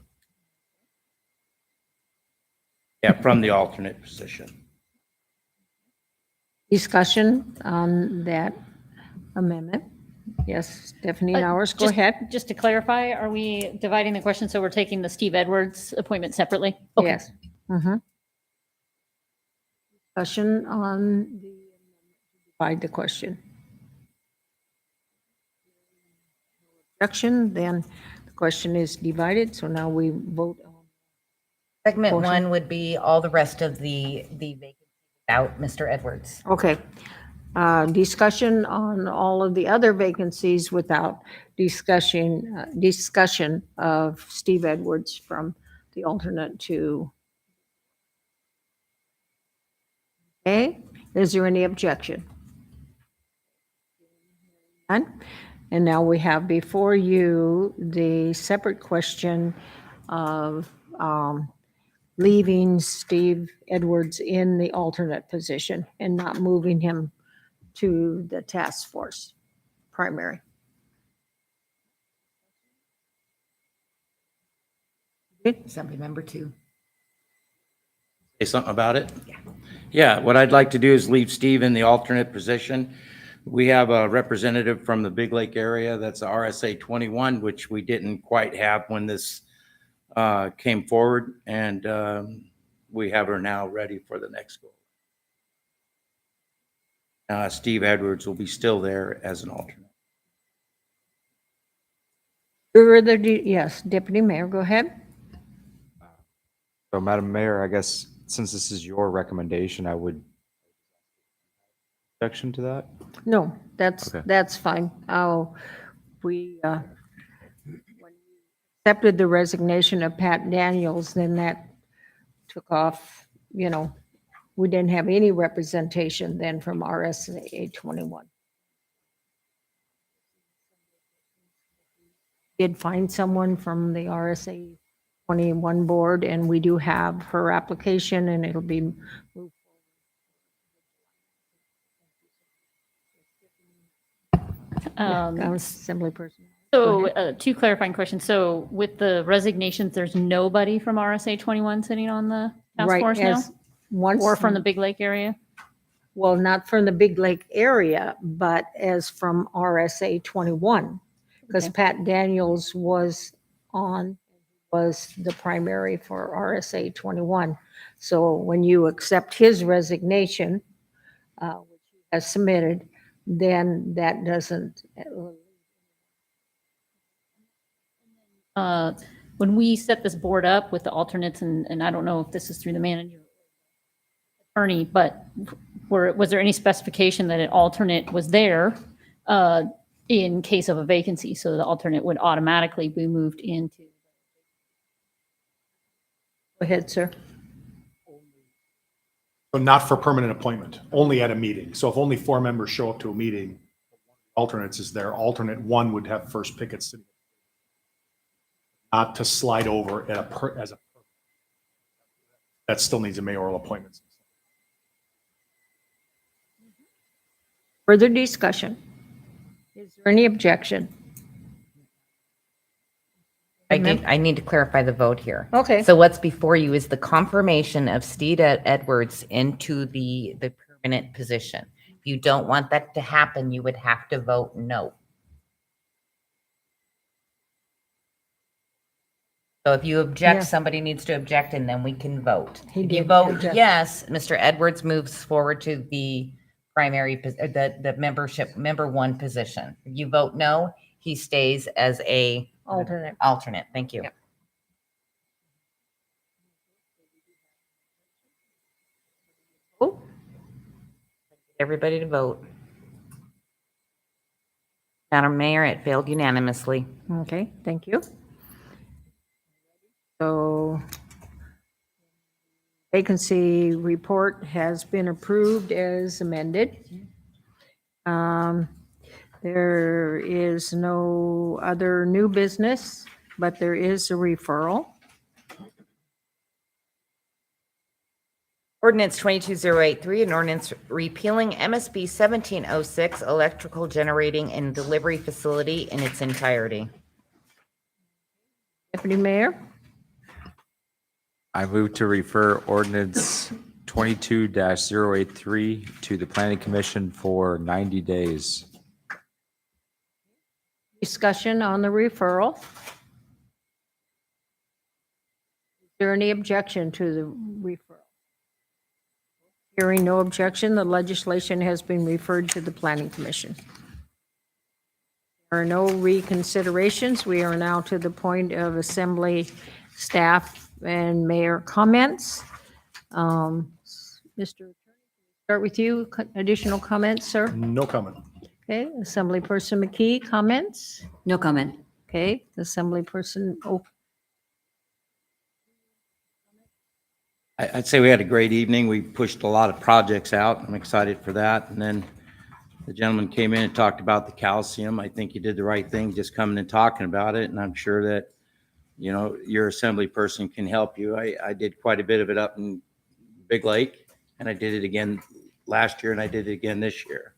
Yeah, from the alternate position. Discussion on that amendment? Yes, Stephanie Nowers, go ahead. Just to clarify, are we dividing the question so we're taking the Steve Edwards appointment separately? Okay. Yes. Mhm. Discussion on the divide the question. Objection, then the question is divided, so now we vote on. Segment Portion. 1 would be all the rest of the vacancy without Mr. Edwards. Okay. Discussion on all of the other vacancies without discussion of Steve Edwards from the alternate to. Okay, is there any objection? None. And now we have before you the separate question of leaving Steve Edwards in the alternate position and not moving him to the task force primary. Assembly member 2. Say something about it? Yeah, what I'd like to do is leave Steve in the alternate position. We have a representative from the Big Lake area that's a RSA 21, which we didn't quite have when this came forward, and we have her now ready for the next go. Steve Edwards will be still there as an alternate. Yes, Deputy Mayor, go ahead. So Madam Mayor, I guess since this is your recommendation, I would objection to that? No, that's Okay. that's fine. We when we accepted the resignation of Pat Daniels, then that took off, we didn't have any representation then from RSA 21. Did find someone from the RSA 21 board, and we do have her application, and it'll be moved. Assembly person. So 2 clarifying questions. So with the resignations, there's nobody from RSA 21 sitting on the task Right, force now? as once. Or from the Big Lake area? Well, not from the Big Lake area, but as from RSA 21, because Okay. Pat Daniels was the primary for RSA 21. So when you accept his resignation, which he has submitted, then that doesn't. When we set this board up with the alternates, and I don't know if this is through the manager attorney, but was there any specification that an alternate was there in case of a vacancy? So the alternate would automatically be moved into. Go ahead, sir. So not for permanent appointment, only at a meeting. So if only 4 members show up to a meeting, alternates is there. Alternate 1 would have first pick at city. Not to slide over at that still needs a mayoral appointment. Further discussion? Is there any objection? I need to clarify the vote here. Okay. So what's before you is the confirmation of Steve Edwards into the permanent position. If you don't want that to happen, you would have to vote no. So if you object, Yeah. somebody needs to object and then we can vote. He If you did vote object. yes, Mr. Edwards moves forward to the primary, the membership, member one position. If you vote no, he stays as a Alternate. alternate. Thank you. Yep. Oh, Everybody to vote. Madam Mayor, it failed unanimously. okay, thank you. So vacancy report has been approved as amended. There is no other new business, but there is a referral. Ordinance 22083, an ordinance repealing MSB 1706 electrical generating and delivery facility in its entirety. Deputy Mayor? I move to refer ordinance 22-083 to the planning commission for 90 days. Discussion on the referral. Is there any objection to the referral? Hearing no objection, the legislation has been referred to the Planning Commission. There are no reconsiderations. We are now to the point of Assembly staff and mayor comments. Mr. Attorney, start with you. Additional comments, sir? No comment. Okay, Assemblyperson McKee, comments? No comment. Okay, Assemblyperson Oak. I'd say we had a great evening. We pushed a lot of projects out. I'm excited for that. And then the gentleman came in and talked about the calcium. I think you did the right thing just coming and talking about it. And I'm sure that, you know, your assembly person can help you. I did quite a bit of it up in Big Lake, and I did it again last year, and I did it again this year.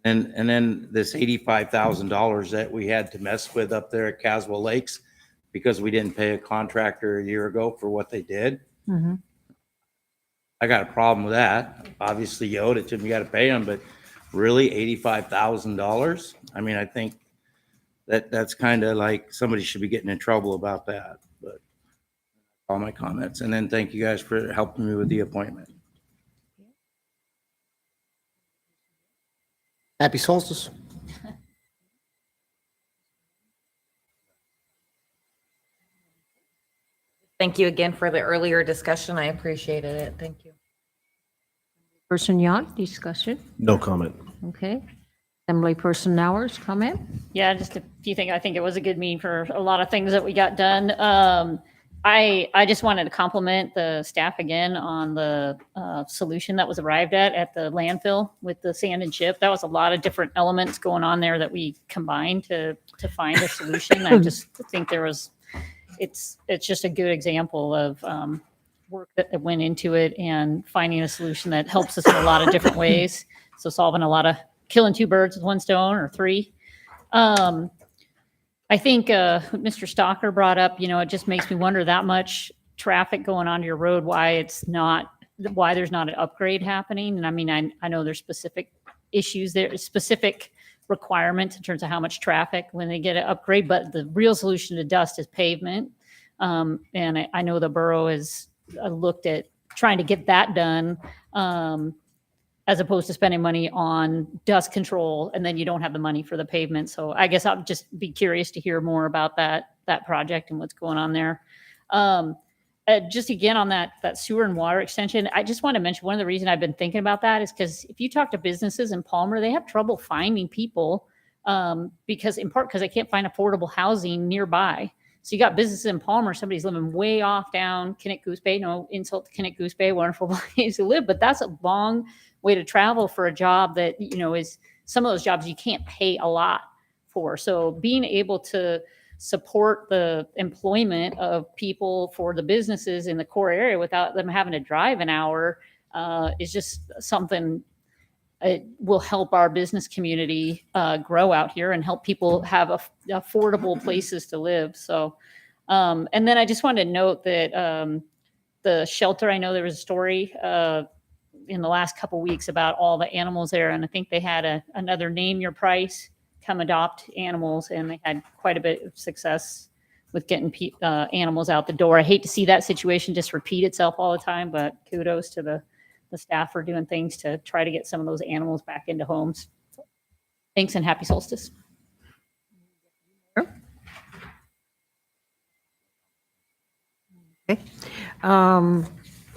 And then this $85,000 that we had to mess with up there at Caswell Lakes because we didn't pay a contractor a year ago for what they did. Mm-hmm. I got a problem with that. Obviously, you owed it to them, you got to pay them, but really $85,000? I mean, I think that's kind of like somebody should be getting in trouble about that. But all my comments, and then thank you guys for helping me with the appointment. Happy solstice. Thank you again for the earlier discussion. I appreciated it. Thank you. Person Yount, discussion? No comment. Okay. Assemblyperson Nowers, comment? Yeah, just a few things. I think it was a good meeting for a lot of things that we got done. I just wanted to compliment the staff again on the solution that was arrived at the landfill with the sand and chip. That was a lot of different elements going on there that we combined to find a solution. I just think it's just a good example of work that went into it and finding a solution that helps us in a lot of different ways. So solving a lot of killing two birds with one stone or three. I think Mr. Stalker brought up, it just makes me wonder that much traffic going onto your road, why there's not an upgrade happening. And I mean, I know there's specific issues there, specific requirements in terms of how much traffic when they get an upgrade, but the real solution to dust is pavement. And I know the borough has looked at trying to get that done, as opposed to spending money on dust control, and then you don't have the money for the pavement. So I guess I'll just be curious to hear more about that project and what's going on there. Just again on that sewer and water extension, I just want to mention one of the reasons I've been thinking about that is because if you talk to businesses in Palmer, they have trouble finding people because they can't find affordable housing nearby. So you got businesses in Palmer, somebody's living way off down Kinnick Goose Bay. No insult to Kinnick Goose Bay, wonderful place to live, but that's a long way to travel for a job that, is some of those jobs you can't pay a lot for. So being able to support the employment of people for the businesses in the core area without them having to drive an hour is just something it will help our business community grow out here and help people have affordable places to live. So, and then I just wanted to note that the shelter, I know there was a story in the last couple weeks about all the animals there, and I think they had another Name Your Price, come adopt animals, and they had quite a bit of success with getting animals out the door. I hate to see that situation just repeat itself all the time, but kudos to the staff for doing things to try to get some of those animals back into homes. Thanks and happy solstice. Okay.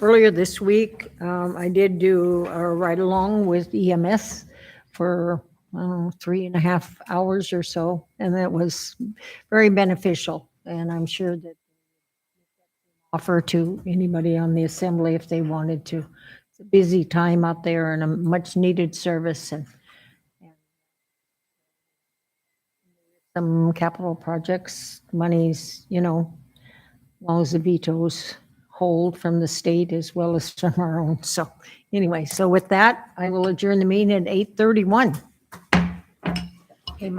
Earlier this week, I did do a ride along with EMS for 3.5 hours or so, and that was very beneficial. And I'm sure that offer to anybody on the assembly if they wanted to. It's a busy time out there and a much needed service, and some capital projects, monies, you know, as long as the vetoes hold from the state as well as from our own. So anyway, so with that, I will adjourn the meeting at 8:31. Okay,